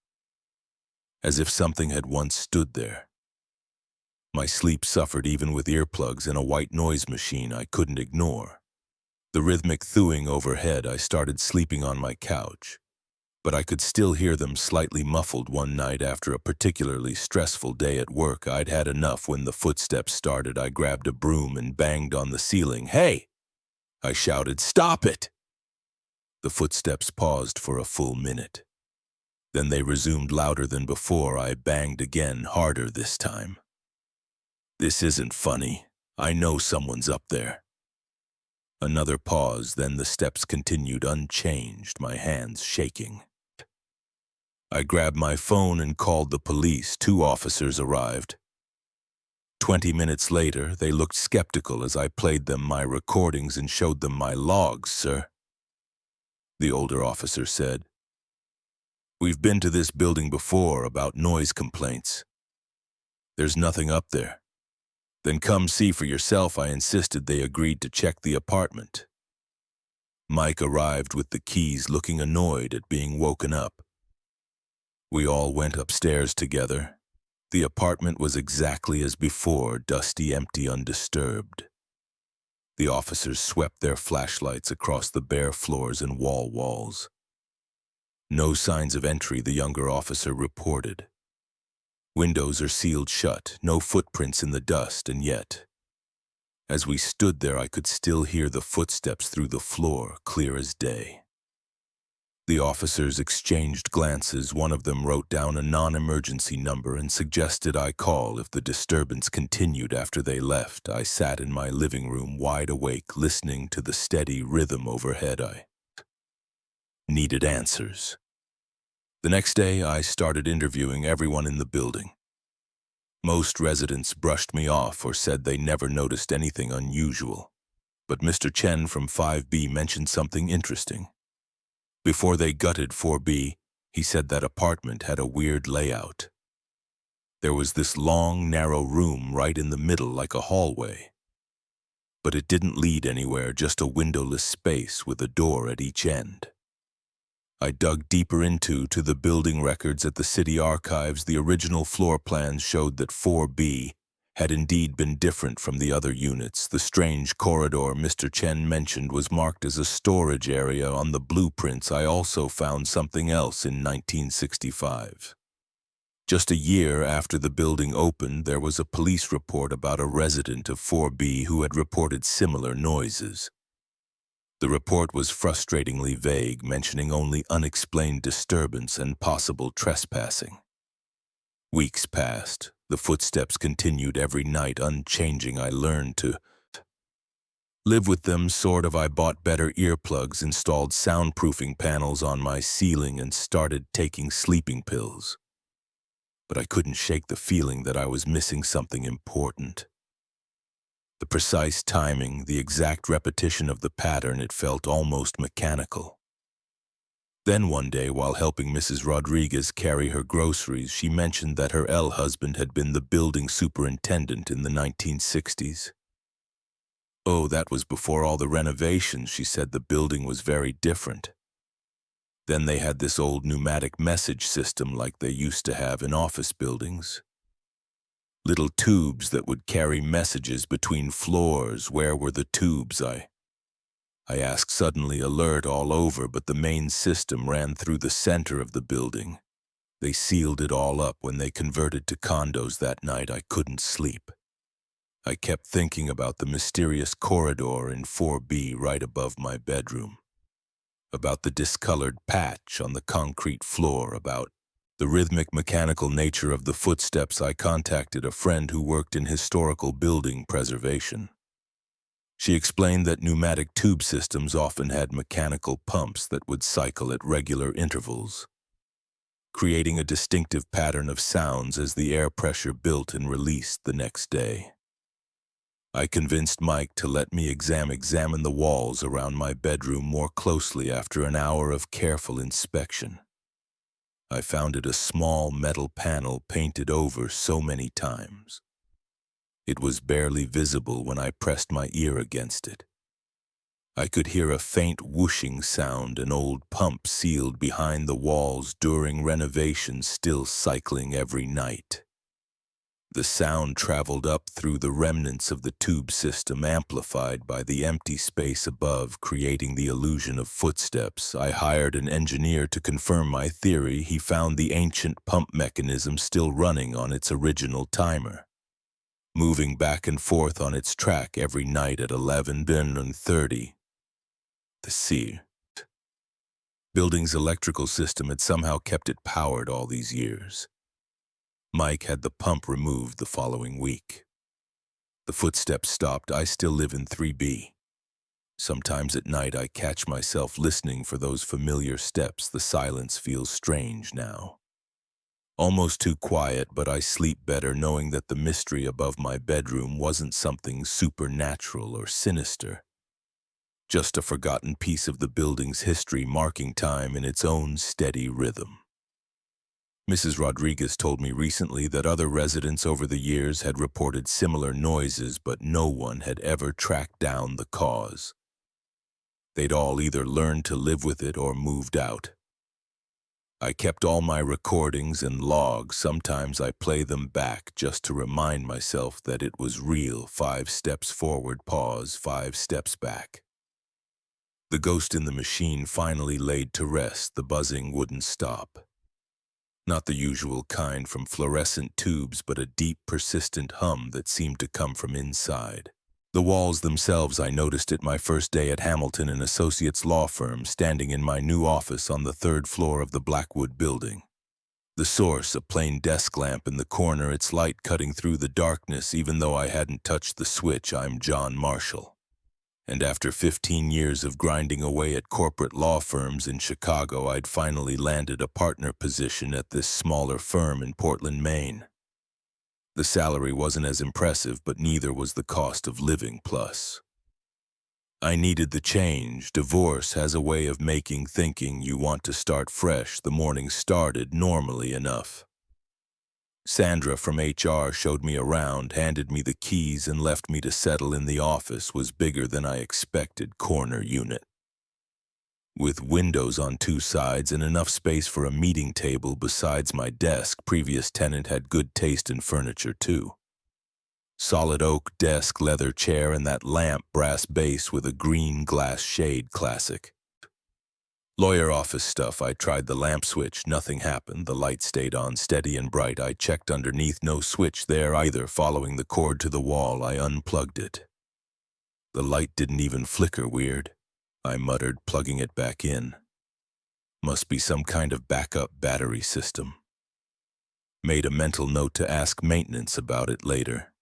as if something had once stood there. My sleep suffered even with earplugs and a white noise machine I couldn't ignore. The rhythmic thooing overhead, I started sleeping on my couch, but I could still hear them slightly muffled one night after a particularly stressful day at work. I'd had enough. When the footsteps started, I grabbed a broom and banged on the ceiling. "Hey!" I shouted. "Stop it!" The footsteps paused for a full minute. Then they resumed louder than before. I banged again, harder this time. "This isn't funny. I know someone's up there." Another pause, then the steps continued unchanged, my hands shaking. I grabbed my phone and called the police. 2 officers arrived. 20 minutes later, they looked skeptical as I played them my recordings and showed them my logs. "Sir," the older officer said, "we've been to this building before about noise complaints. There's nothing up there." "Then come see for yourself," I insisted. They agreed to check the apartment. Mike arrived with the keys, looking annoyed at being woken up. We all went upstairs together. The apartment was exactly as before, dusty, empty, undisturbed. The officers swept their flashlights across the bare floors and walls. "No signs of entry," the younger officer reported. "Windows are sealed shut, no footprints in the dust," and yet, as we stood there, I could still hear the footsteps through the floor, clear as day. The officers exchanged glances. One of them wrote down a non-emergency number and suggested I call if the disturbance continued after they left. I sat in my living room, wide awake, listening to the steady rhythm overhead. I needed answers. The next day, I started interviewing everyone in the building. Most residents brushed me off or said they never noticed anything unusual. But Mr. Chen from 5B mentioned something interesting. Before they gutted 4B, he said that apartment had a weird layout. There was this long, narrow room right in the middle, like a hallway. But it didn't lead anywhere, just a windowless space with a door at each end. I dug deeper into the building records at the city archives. The original floor plans showed that 4B had indeed been different from the other units. The strange corridor Mr. Chen mentioned was marked as a storage area on the blueprints. I also found something else in 1965. Just a year after the building opened, there was a police report about a resident of 4B who had reported similar noises. The report was frustratingly vague, mentioning only unexplained disturbance and possible trespassing. Weeks passed. The footsteps continued every night, unchanging. I learned to live with them, sort of. I bought better earplugs, installed soundproofing panels on my ceiling, and started taking sleeping pills. But I couldn't shake the feeling that I was missing something important. The precise timing, the exact repetition of the pattern, it felt almost mechanical. Then one day, while helping Mrs. Rodriguez carry her groceries, she mentioned that her husband had been the building superintendent in the 1960s. Oh, that was before all the renovations. She said the building was very different. Then they had this old pneumatic message system like they used to have in office buildings. Little tubes that would carry messages between floors. Where were the tubes? I asked, suddenly alert all over, but the main system ran through the center of the building. They sealed it all up when they converted to condos that night. I couldn't sleep. I kept thinking about the mysterious corridor in 4B right above my bedroom, about the discolored patch on the concrete floor, about the rhythmic mechanical nature of the footsteps. I contacted a friend who worked in historical building preservation. She explained that pneumatic tube systems often had mechanical pumps that would cycle at regular intervals, creating a distinctive pattern of sounds as the air pressure built and released the next day. I convinced Mike to let me examine the walls around my bedroom more closely. After an hour of careful inspection, I found it a small metal panel painted over so many times. It was barely visible when I pressed my ear against it. I could hear a faint whooshing sound, an old pump sealed behind the walls during renovations, still cycling every night. The sound traveled up through the remnants of the tube system, amplified by the empty space above, creating the illusion of footsteps. I hired an engineer to confirm my theory. He found the ancient pump mechanism still running on its original timer, moving back and forth on its track every night at 11:30. The building's electrical system had somehow kept it powered all these years. Mike had the pump removed the following week. The footsteps stopped. I still live in 3B. Sometimes at night I catch myself listening for those familiar steps. The silence feels strange now, almost too quiet, but I sleep better knowing that the mystery above my bedroom wasn't something supernatural or sinister, just a forgotten piece of the building's history, marking time in its own steady rhythm. Mrs. Rodriguez told me recently that other residents over the years had reported similar noises, but no one had ever tracked down the cause. They'd all either learned to live with it or moved out. I kept all my recordings and logs. Sometimes I play them back just to remind myself that it was real. 5 steps forward, pause, 5 steps back. The ghost in the machine finally laid to rest. The buzzing wouldn't stop. Not the usual kind from fluorescent tubes, but a deep, persistent hum that seemed to come from inside. The walls themselves, I noticed it my first day at Hamilton and Associates law firm, standing in my new office on the 3rd floor of the Blackwood building. The source, a plain desk lamp in the corner, its light cutting through the darkness. Even though I hadn't touched the switch, I'm John Marshall. And after 15 years of grinding away at corporate law firms in Chicago, I'd finally landed a partner position at this smaller firm in Portland, Maine. The salary wasn't as impressive, but neither was the cost of living. Plus, I needed the change. Divorce has a way of making thinking you want to start fresh. The morning started normally enough. Sandra from HR showed me around, handed me the keys, and left me to settle in. The office was bigger than I expected. Corner unit, with windows on 2 sides and enough space for a meeting table besides my desk. Previous tenant had good taste in furniture too. Solid oak desk, leather chair, and that lamp, brass base with a green glass shade, classic. Lawyer office stuff. I tried the lamp switch. Nothing happened. The light stayed on, steady and bright. I checked underneath. No switch there either. Following the cord to the wall, I unplugged it. The light didn't even flicker. Weird, I muttered, plugging it back in. Must be some kind of backup battery system. Made a mental note to ask maintenance about it later.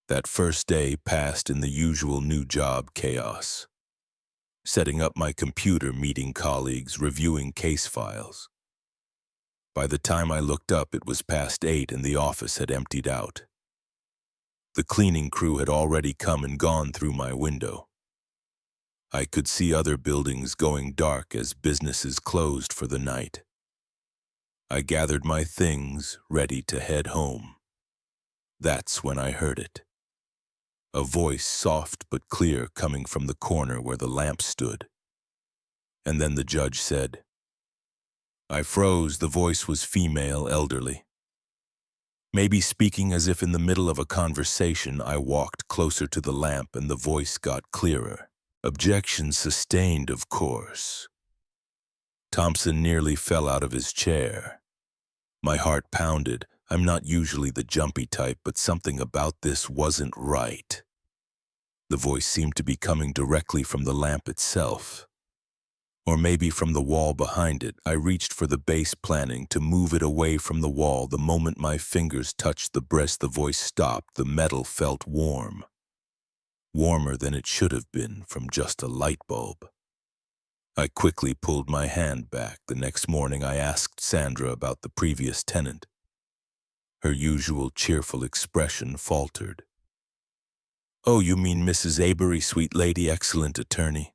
That first day passed in the usual new job chaos. Setting up my computer, meeting colleagues, reviewing case files. By the time I looked up, it was past 8 and the office had emptied out. The cleaning crew had already come and gone through my window. I could see other buildings going dark as businesses closed for the night. I gathered my things, ready to head home. That's when I heard it. A voice, soft but clear, coming from the corner where the lamp stood. And then the judge said. I froze. The voice was female, elderly. Maybe speaking as if in the middle of a conversation, I walked closer to the lamp and the voice got clearer. Objection sustained, of course. Thompson nearly fell out of his chair. My heart pounded. I'm not usually the jumpy type, but something about this wasn't right. The voice seemed to be coming directly from the lamp itself. Or maybe from the wall behind it. I reached for the base, planning to move it away from the wall. The moment my fingers touched the breast, the voice stopped. The metal felt warm. Warmer than it should have been from just a light bulb. I quickly pulled my hand back. The next morning I asked Sandra about the previous tenant. Her usual cheerful expression faltered. Oh, you mean Mrs. Avery, sweet lady, excellent attorney.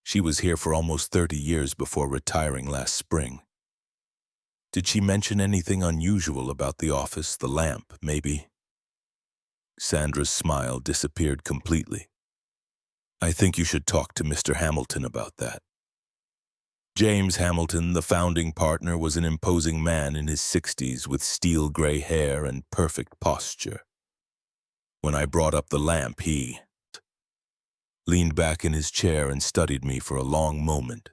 She was here for almost 30 years before retiring last spring. Did she mention anything unusual about the office, the lamp, maybe? Sandra's smile disappeared completely. I think you should talk to Mr. Hamilton about that. James Hamilton, the founding partner, was an imposing man in his 60s with steel gray hair and perfect posture. When I brought up the lamp, he leaned back in his chair and studied me for a long moment.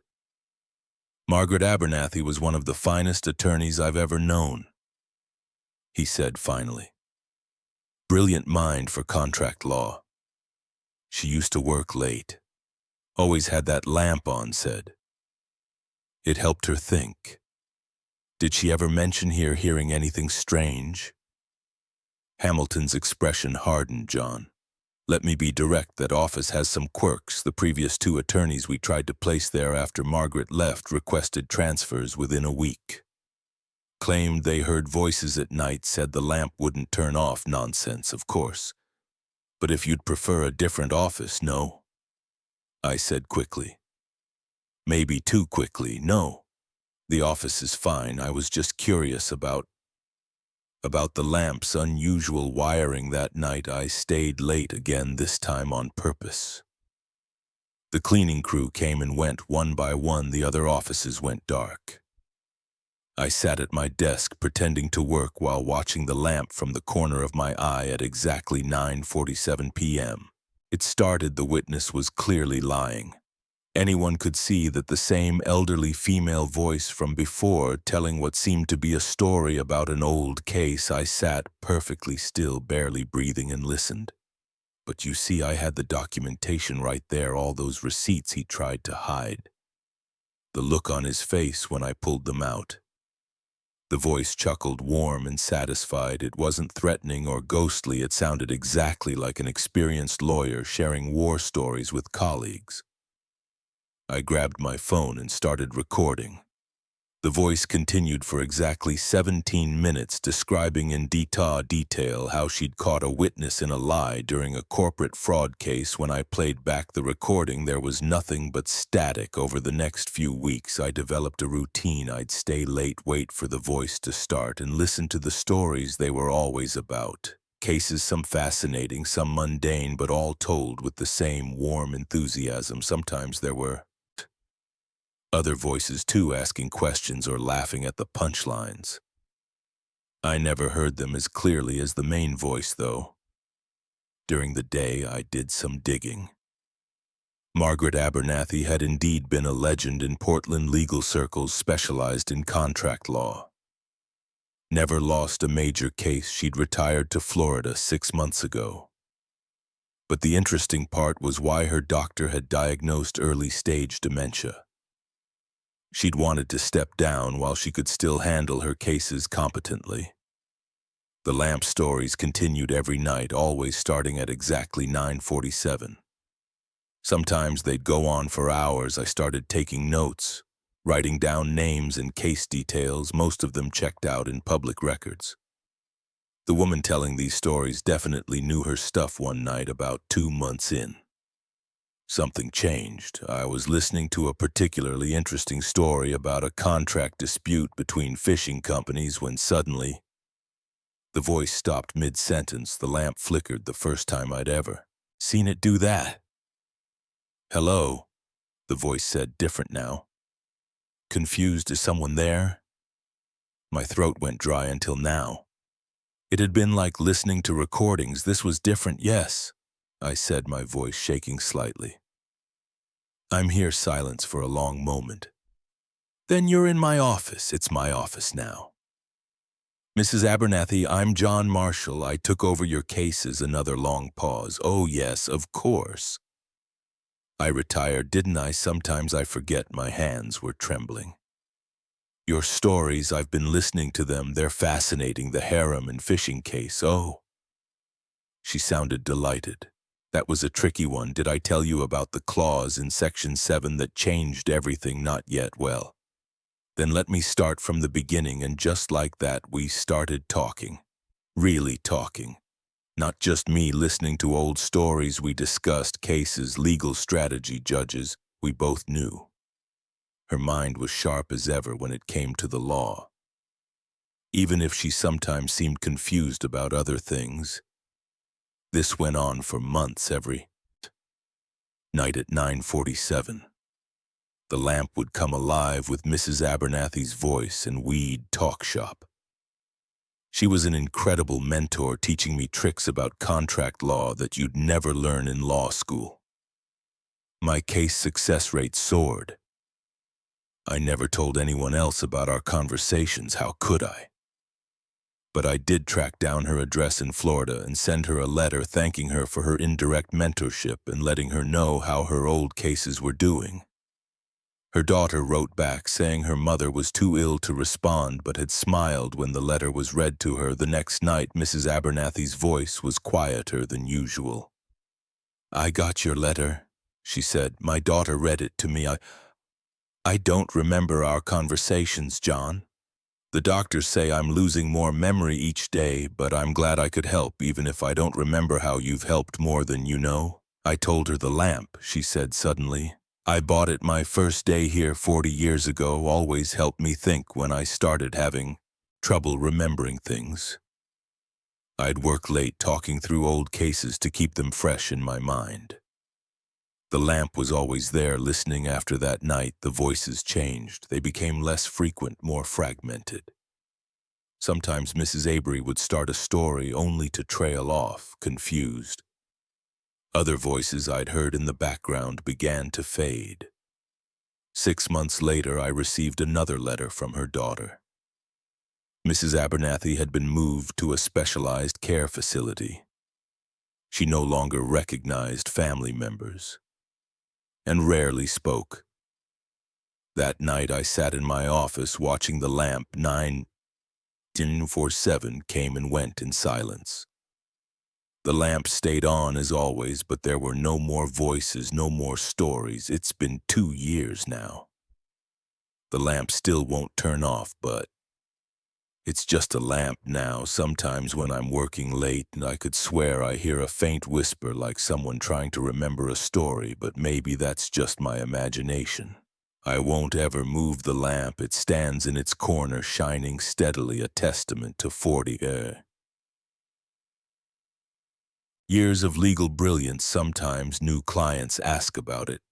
Margaret Abernathy was one of the finest attorneys I've ever known, he said finally. Brilliant mind for contract law. She used to work late. Always had that lamp on, said. It helped her think. Did she ever mention hearing anything strange? Hamilton's expression hardened, John. Let me be direct, that office has some quirks. The previous 2 attorneys we tried to place there after Margaret left requested transfers within a week. Claimed they heard voices at night, said the lamp wouldn't turn off. Nonsense, of course. But if you'd prefer a different office, no? I said quickly. Maybe too quickly, no. The office is fine. I was just curious about the lamp's unusual wiring that night. I stayed late again, this time on purpose. The cleaning crew came and went one by one. The other offices went dark. I sat at my desk pretending to work while watching the lamp from the corner of my eye at exactly 9:47 p.m. It started. The witness was clearly lying. Anyone could see that the same elderly female voice from before, telling what seemed to be a story about an old case. I sat perfectly still, barely breathing, and listened. But you see, I had the documentation right there, all those receipts he tried to hide. The look on his face when I pulled them out. The voice chuckled, warm and satisfied. It wasn't threatening or ghostly. It sounded exactly like an experienced lawyer sharing war stories with colleagues. I grabbed my phone and started recording. The voice continued for exactly 17 minutes, describing in detail how she'd caught a witness in a lie during a corporate fraud case. When I played back the recording, there was nothing but static. Over the next few weeks, I developed a routine. I'd stay late, wait for the voice to start, and listen to the stories. They were always about cases, some fascinating, some mundane, but all told with the same warm enthusiasm. Sometimes there were other voices too, asking questions or laughing at the punchlines. I never heard them as clearly as the main voice, though. During the day, I did some digging. Margaret Abernathy had indeed been a legend in Portland legal circles, specialized in contract law. Never lost a major case. She'd retired to Florida 6 months ago. But the interesting part was why her doctor had diagnosed early-stage dementia. She'd wanted to step down while she could still handle her cases competently. The lamp stories continued every night, always starting at exactly 9:47. Sometimes they'd go on for hours. I started taking notes, writing down names and case details, most of them checked out in public records. The woman telling these stories definitely knew her stuff one night about 2 months in. Something changed. I was listening to a particularly interesting story about a contract dispute between fishing companies when suddenly the voice stopped mid-sentence. The lamp flickered the first time I'd ever seen it do that. "Hello," the voice said, different now. "Confused, is someone there?" My throat went dry until now. It had been like listening to recordings. This was different, yes, I said, my voice shaking slightly. "I'm here." Silence for a long moment. "Then you're in my office." "It's my office now." "Mrs. Abernathy, I'm John Marshall. I took over your cases." Another long pause. "Oh yes, of course. I retired, didn't I? Sometimes I forget." My hands were trembling. "Your stories, I've been listening to them. They're fascinating. The harem and fishing case." "Oh." She sounded delighted. "That was a tricky one. Did I tell you about the clause in Section 7 that changed everything?" "Not yet." "Well, then let me start from the beginning." And just like that, we started talking. Really talking. Not just me listening to old stories. We discussed cases, legal strategy, judges. We both knew. Her mind was sharp as ever when it came to the law. Even if she sometimes seemed confused about other things. This went on for months. Every night at 9:47. The lamp would come alive with Mrs. Abernathy's voice, and we'd talk shop. She was an incredible mentor, teaching me tricks about contract law that you'd never learn in law school. My case success rate soared. I never told anyone else about our conversations. How could I? But I did track down her address in Florida and send her a letter thanking her for her indirect mentorship and letting her know how her old cases were doing. Her daughter wrote back saying her mother was too ill to respond but had smiled when the letter was read to her. The next night, Mrs. Abernathy's voice was quieter than usual. "I got your letter," she said. "My daughter read it to me. I don't remember our conversations, John. The doctors say I'm losing more memory each day, but I'm glad I could help, even if I don't remember how you've helped more than you know." I told her the lamp, she said suddenly. "I bought it my first day here 40 years ago. Always helped me think when I started having trouble remembering things. I'd work late talking through old cases to keep them fresh in my mind." The lamp was always there, listening. After that night, the voices changed. They became less frequent, more fragmented. Sometimes Mrs. Avery would start a story only to trail off, confused. Other voices I'd heard in the background began to fade. 6 months later, I received another letter from her daughter. Mrs. Abernathy had been moved to a specialized care facility. She no longer recognized family members and rarely spoke. That night, I sat in my office watching the lamp. 9:47 came and went in silence. The lamp stayed on as always, but there were no more voices, no more stories. It's been 2 years now. The lamp still won't turn off, but it's just a lamp now. Sometimes when I'm working late, and I could swear I hear a faint whisper like someone trying to remember a story, but maybe that's just my imagination. I won't ever move the lamp. It stands in its corner, shining steadily, a testament to 40 years of legal brilliance. Sometimes new clients ask about it,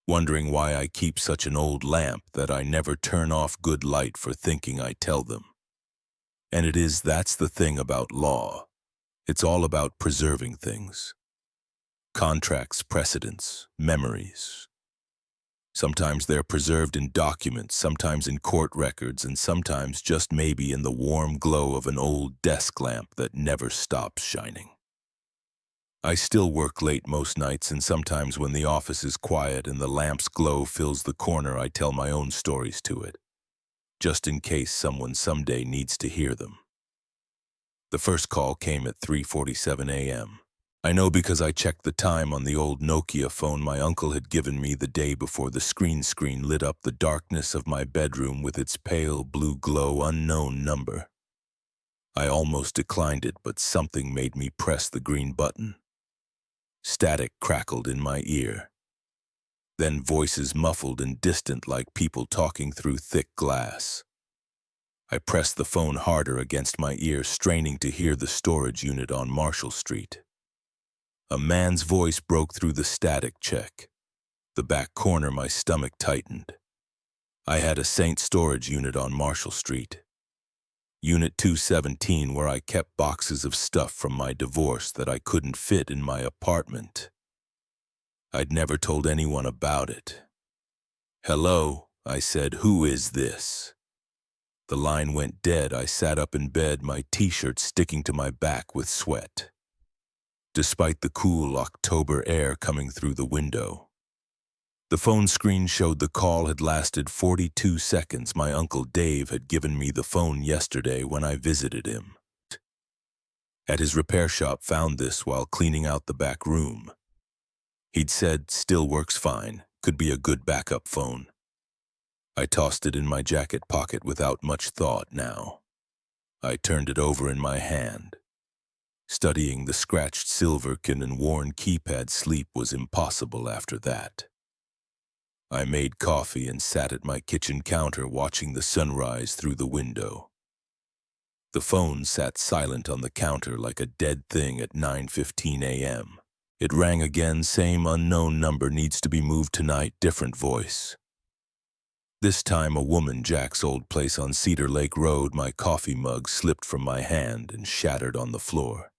wondering why I keep such an old lamp that I never turn off good light for thinking I tell them. And that's the thing about law. It's all about preserving things. Contracts, precedents, memories. Sometimes they're preserved in documents, sometimes in court records, and sometimes just maybe in the warm glow of an old desk lamp that never stops shining. I still work late most nights, and sometimes when the office is quiet and the lamp's glow fills the corner, I tell my own stories to it, just in case someone someday needs to hear them. The first call came at 3:47 a.m. I know because I checked the time on the old Nokia phone my uncle had given me the day before. The screen lit up the darkness of my bedroom with its pale blue glow. Unknown number. I almost declined it, but something made me press the green button. Static crackled in my ear. Then voices muffled and distant like people talking through thick glass. I pressed the phone harder against my ear, straining to hear the storage unit on Marshall Street. A man's voice broke through the static check. The back corner, my stomach tightened. I had a Saint storage unit on Marshall Street. Unit 217, where I kept boxes of stuff from my divorce that I couldn't fit in my apartment. I'd never told anyone about it. "Hello," I said, "who is this?" The line went dead. I sat up in bed, my t-shirt sticking to my back with sweat, despite the cool October air coming through the window. The phone screen showed the call had lasted 42 seconds. My Uncle Dave had given me the phone yesterday when I visited him. At his repair shop, found this while cleaning out the back room. He'd said, "Still works fine, could be a good backup phone." I tossed it in my jacket pocket without much thought now. I turned it over in my hand. Studying the scratched silver kin and worn keypad, sleep was impossible after that. I made coffee and sat at my kitchen counter watching the sunrise through the window. The phone sat silent on the counter like a dead thing at 9:15 a.m. It rang again, same unknown number, needs to be moved tonight, different voice. This time a woman, Jack's old place on Cedar Lake Road. My coffee mug slipped from my hand and shattered on the floor.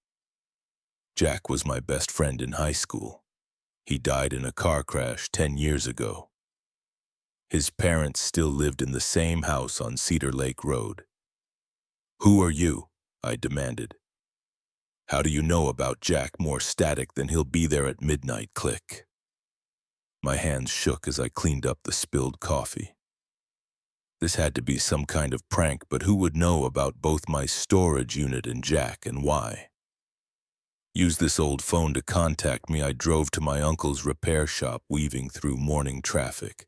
Jack was my best friend in high school. He died in a car crash 10 years ago. His parents still lived in the same house on Cedar Lake Road. "Who are you?" I demanded. "How do you know about Jack?" More static than "he'll be there at midnight." Click. My hands shook as I cleaned up the spilled coffee. This had to be some kind of prank, but who would know about both my storage unit and Jack, and why? Use this old phone to contact me. I drove to my uncle's repair shop, weaving through morning traffic.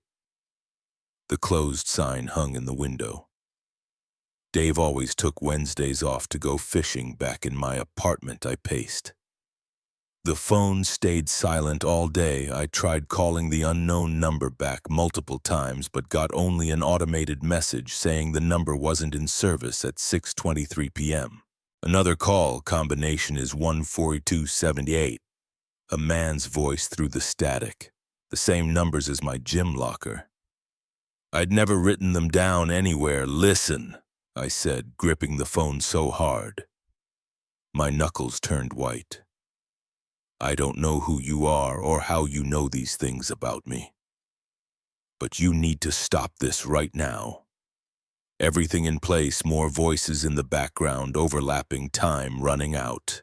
The closed sign hung in the window. Dave always took Wednesdays off to go fishing back in my apartment. I paced. The phone stayed silent all day. I tried calling the unknown number back multiple times, but got only an automated message saying the number wasn't in service at 6:23 p.m. Another call, combination is 14278. A man's voice through the static. The same numbers as my gym locker. I'd never written them down anywhere. "Listen," I said, gripping the phone so hard. My knuckles turned white. "I don't know who you are or how you know these things about me. But you need to stop this right now." Everything in place, more voices in the background, overlapping, time running out.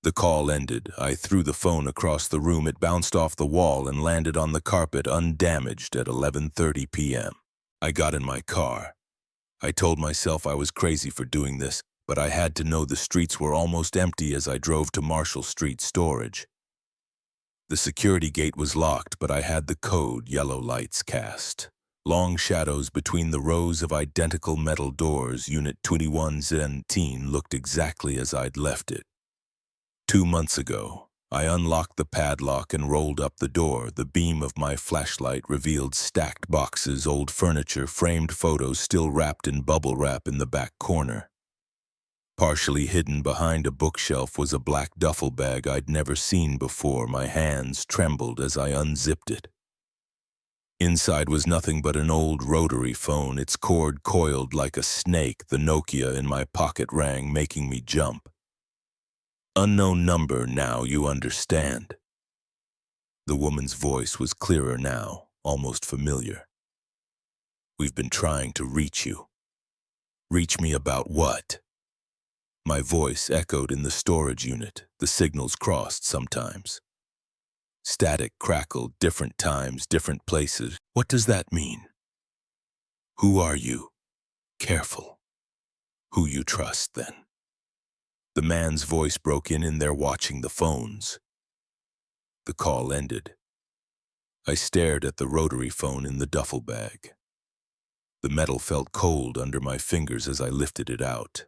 The call ended. I threw the phone across the room. It bounced off the wall and landed on the carpet undamaged at 11:30 p.m. I got in my car. I told myself I was crazy for doing this, but I had to know. The streets were almost empty as I drove to Marshall Street storage. The security gate was locked, but I had the code. Yellow lights cast. Long shadows between the rows of identical metal doors. Unit 2117 looked exactly as I'd left it. 2 months ago, I unlocked the padlock and rolled up the door. The beam of my flashlight revealed stacked boxes, old furniture, framed photos still wrapped in bubble wrap in the back corner. Partially hidden behind a bookshelf was a black duffel bag I'd never seen before. My hands trembled as I unzipped it. Inside was nothing but an old rotary phone, its cord coiled like a snake. The Nokia in my pocket rang, making me jump. "Unknown number, now you understand." The woman's voice was clearer now, almost familiar. "We've been trying to reach you." "Reach me about what?" My voice echoed in the storage unit. The signals crossed sometimes. Static crackled, different times, different places. "What does that mean?" "Who are you?" "Careful. Who you trust, then." The man's voice broke in there, watching the phones. The call ended. I stared at the rotary phone in the duffel bag. The metal felt cold under my fingers as I lifted it out.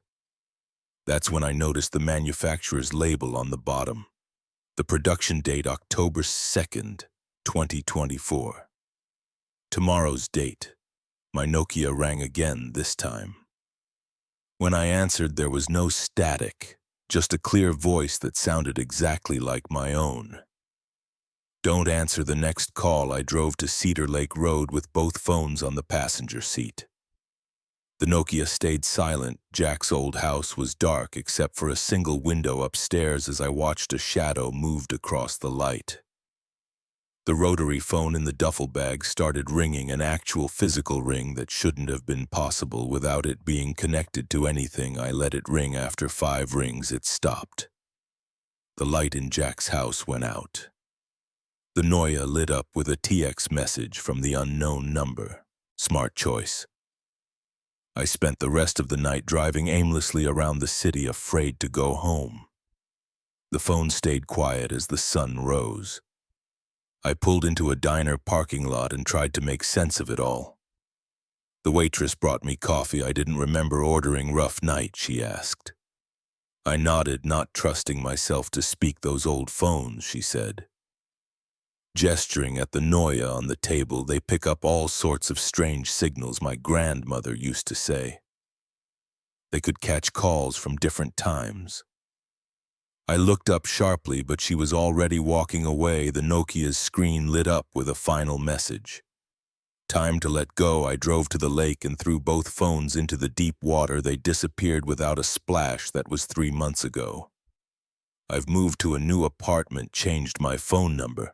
That's when I noticed the manufacturer's label on the bottom. The production date October 2nd, 2024. Tomorrow's date. My Nokia rang again this time. When I answered, there was no static, just a clear voice that sounded exactly like my own. Don't answer the next call. I drove to Cedar Lake Road with both phones on the passenger seat. The Nokia stayed silent. Jack's old house was dark except for a single window upstairs as I watched a shadow moved across the light. The rotary phone in the duffel bag started ringing, an actual physical ring that shouldn't have been possible without it being connected to anything. I let it ring. After 5 rings, it stopped. The light in Jack's house went out. The Nokia lit up with a TX message from the unknown number. Smart choice. I spent the rest of the night driving aimlessly around the city, afraid to go home. The phone stayed quiet as the sun rose. I pulled into a diner parking lot and tried to make sense of it all. The waitress brought me coffee. I didn't remember ordering. Rough night, she asked. I nodded, not trusting myself to speak those old phones, she said. Gesturing at the Nokia on the table, they pick up all sorts of strange signals, my grandmother used to say. They could catch calls from different times. I looked up sharply, but she was already walking away. The Nokia's screen lit up with a final message. Time to let go. I drove to the lake and threw both phones into the deep water. They disappeared without a splash. That was 3 months ago. I've moved to a new apartment, changed my phone number.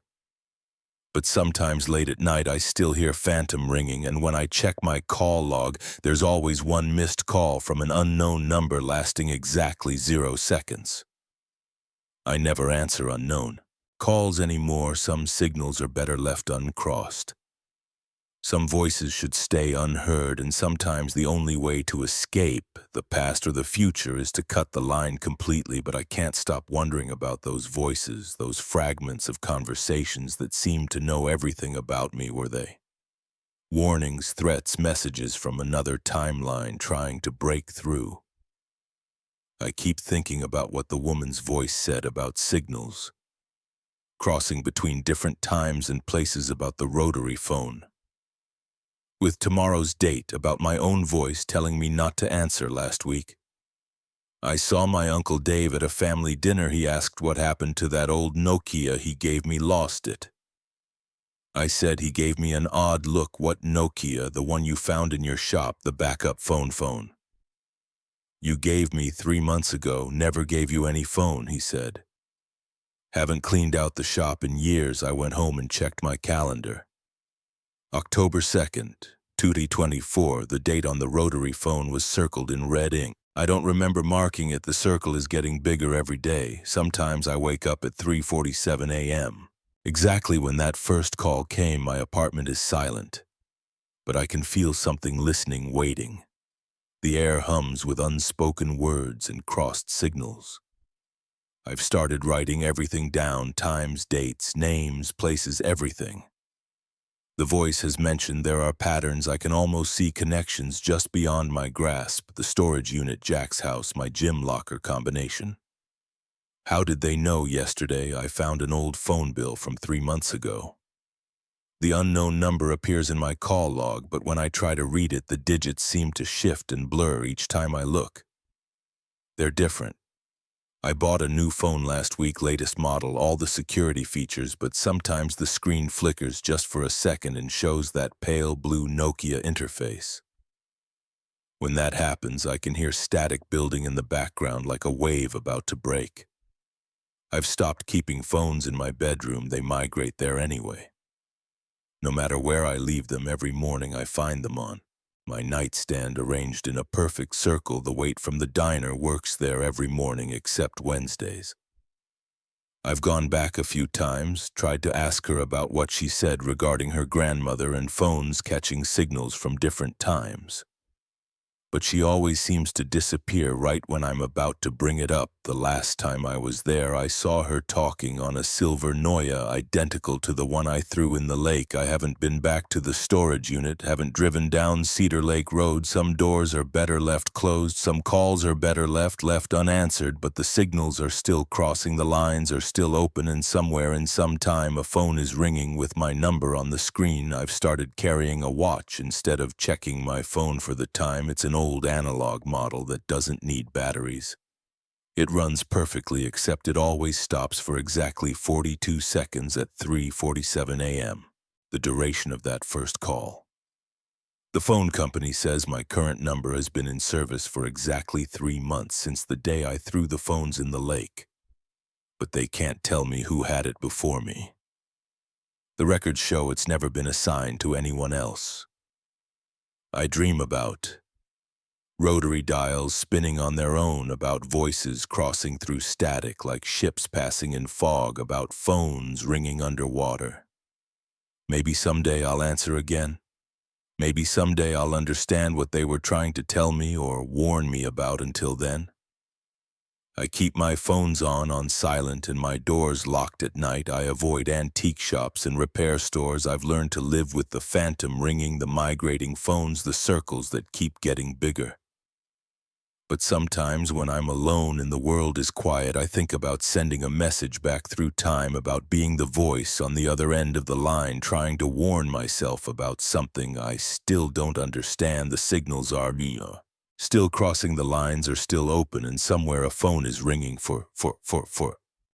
But sometimes late at night I still hear phantom ringing, and when I check my call log, there's always one missed call from an unknown number lasting exactly 0 seconds. I never answer unknown calls anymore. Some signals are better left uncrossed. Some voices should stay unheard, and sometimes the only way to escape the past or the future is to cut the line completely. But I can't stop wondering about those voices, those fragments of conversations that seemed to know everything about me. Were they warnings, threats, messages from another timeline trying to break through? I keep thinking about what the woman's voice said about signals, crossing between different times and places, about the rotary phone. With tomorrow's date, about my own voice telling me not to answer last week. I saw my Uncle Dave at a family dinner. He asked what happened to that old Nokia he gave me. Lost it. I said. He gave me an odd look. What Nokia? The one you found in your shop, the backup phone. You gave me 3 months ago. Never gave you any phone, he said. Haven't cleaned out the shop in years. I went home and checked my calendar. October 2nd, 2024, the date on the rotary phone was circled in red ink. I don't remember marking it. The circle is getting bigger every day. Sometimes I wake up at 3:47 a.m. Exactly when that first call came. My apartment is silent, but I can feel something listening, waiting. The air hums with unspoken words and crossed signals. I've started writing everything down, times, dates, names, places, everything. The voice has mentioned there are patterns. I can almost see connections just beyond my grasp. The storage unit, Jack's house, my gym locker combination. How did they know? Yesterday, I found an old phone bill from 3 months ago. The unknown number appears in my call log, but when I try to read it, the digits seem to shift and blur each time I look. They're different. I bought a new phone last week, latest model, all the security features, but sometimes the screen flickers just for a second and shows that pale blue Nokia interface. When that happens, I can hear static building in the background like a wave about to break. I've stopped keeping phones in my bedroom. They migrate there anyway. No matter where I leave them, every morning I find them on my nightstand, arranged in a perfect circle. The wait from the diner works there every morning except Wednesdays. I've gone back a few times, tried to ask her about what she said regarding her grandmother and phones catching signals from different times. but she always seems to disappear right when I'm about to bring it up. The last time I was there, I saw her talking on a silver Noya identical to the one I threw in the lake. I haven't been back to the storage unit, haven't driven down Cedar Lake Road. Some doors are better left closed, some calls are better left unanswered, but the signals are still crossing, the lines are still open, and somewhere in some time a phone is ringing with my number on the screen. I've started carrying a watch instead of checking my phone for the time. It's an old analog model that doesn't need batteries. It runs perfectly, except it always stops for exactly 42 seconds at 3:47 a.m., the duration of that first call. The phone company says my current number has been in service for exactly 3 months, since the day I threw the phones in the lake. But they can't tell me who had it before me. The records show it's never been assigned to anyone else. I dream about rotary dials spinning on their own, about voices crossing through static like ships passing in fog, about phones ringing underwater. Maybe someday I'll answer again. Maybe someday I'll understand what they were trying to tell me or warn me about. Until then, I keep my phones on silent and my doors locked at night. I avoid antique shops and repair stores. I've learned to live with the phantom ringing, the migrating phones, the circles that keep getting bigger. But sometimes when I'm alone and the world is quiet, I think about sending a message back through time, about being the voice on the other end of the line, trying to warn myself about something I still don't understand. The signals are still crossing, the lines are still open, and somewhere a phone is ringing for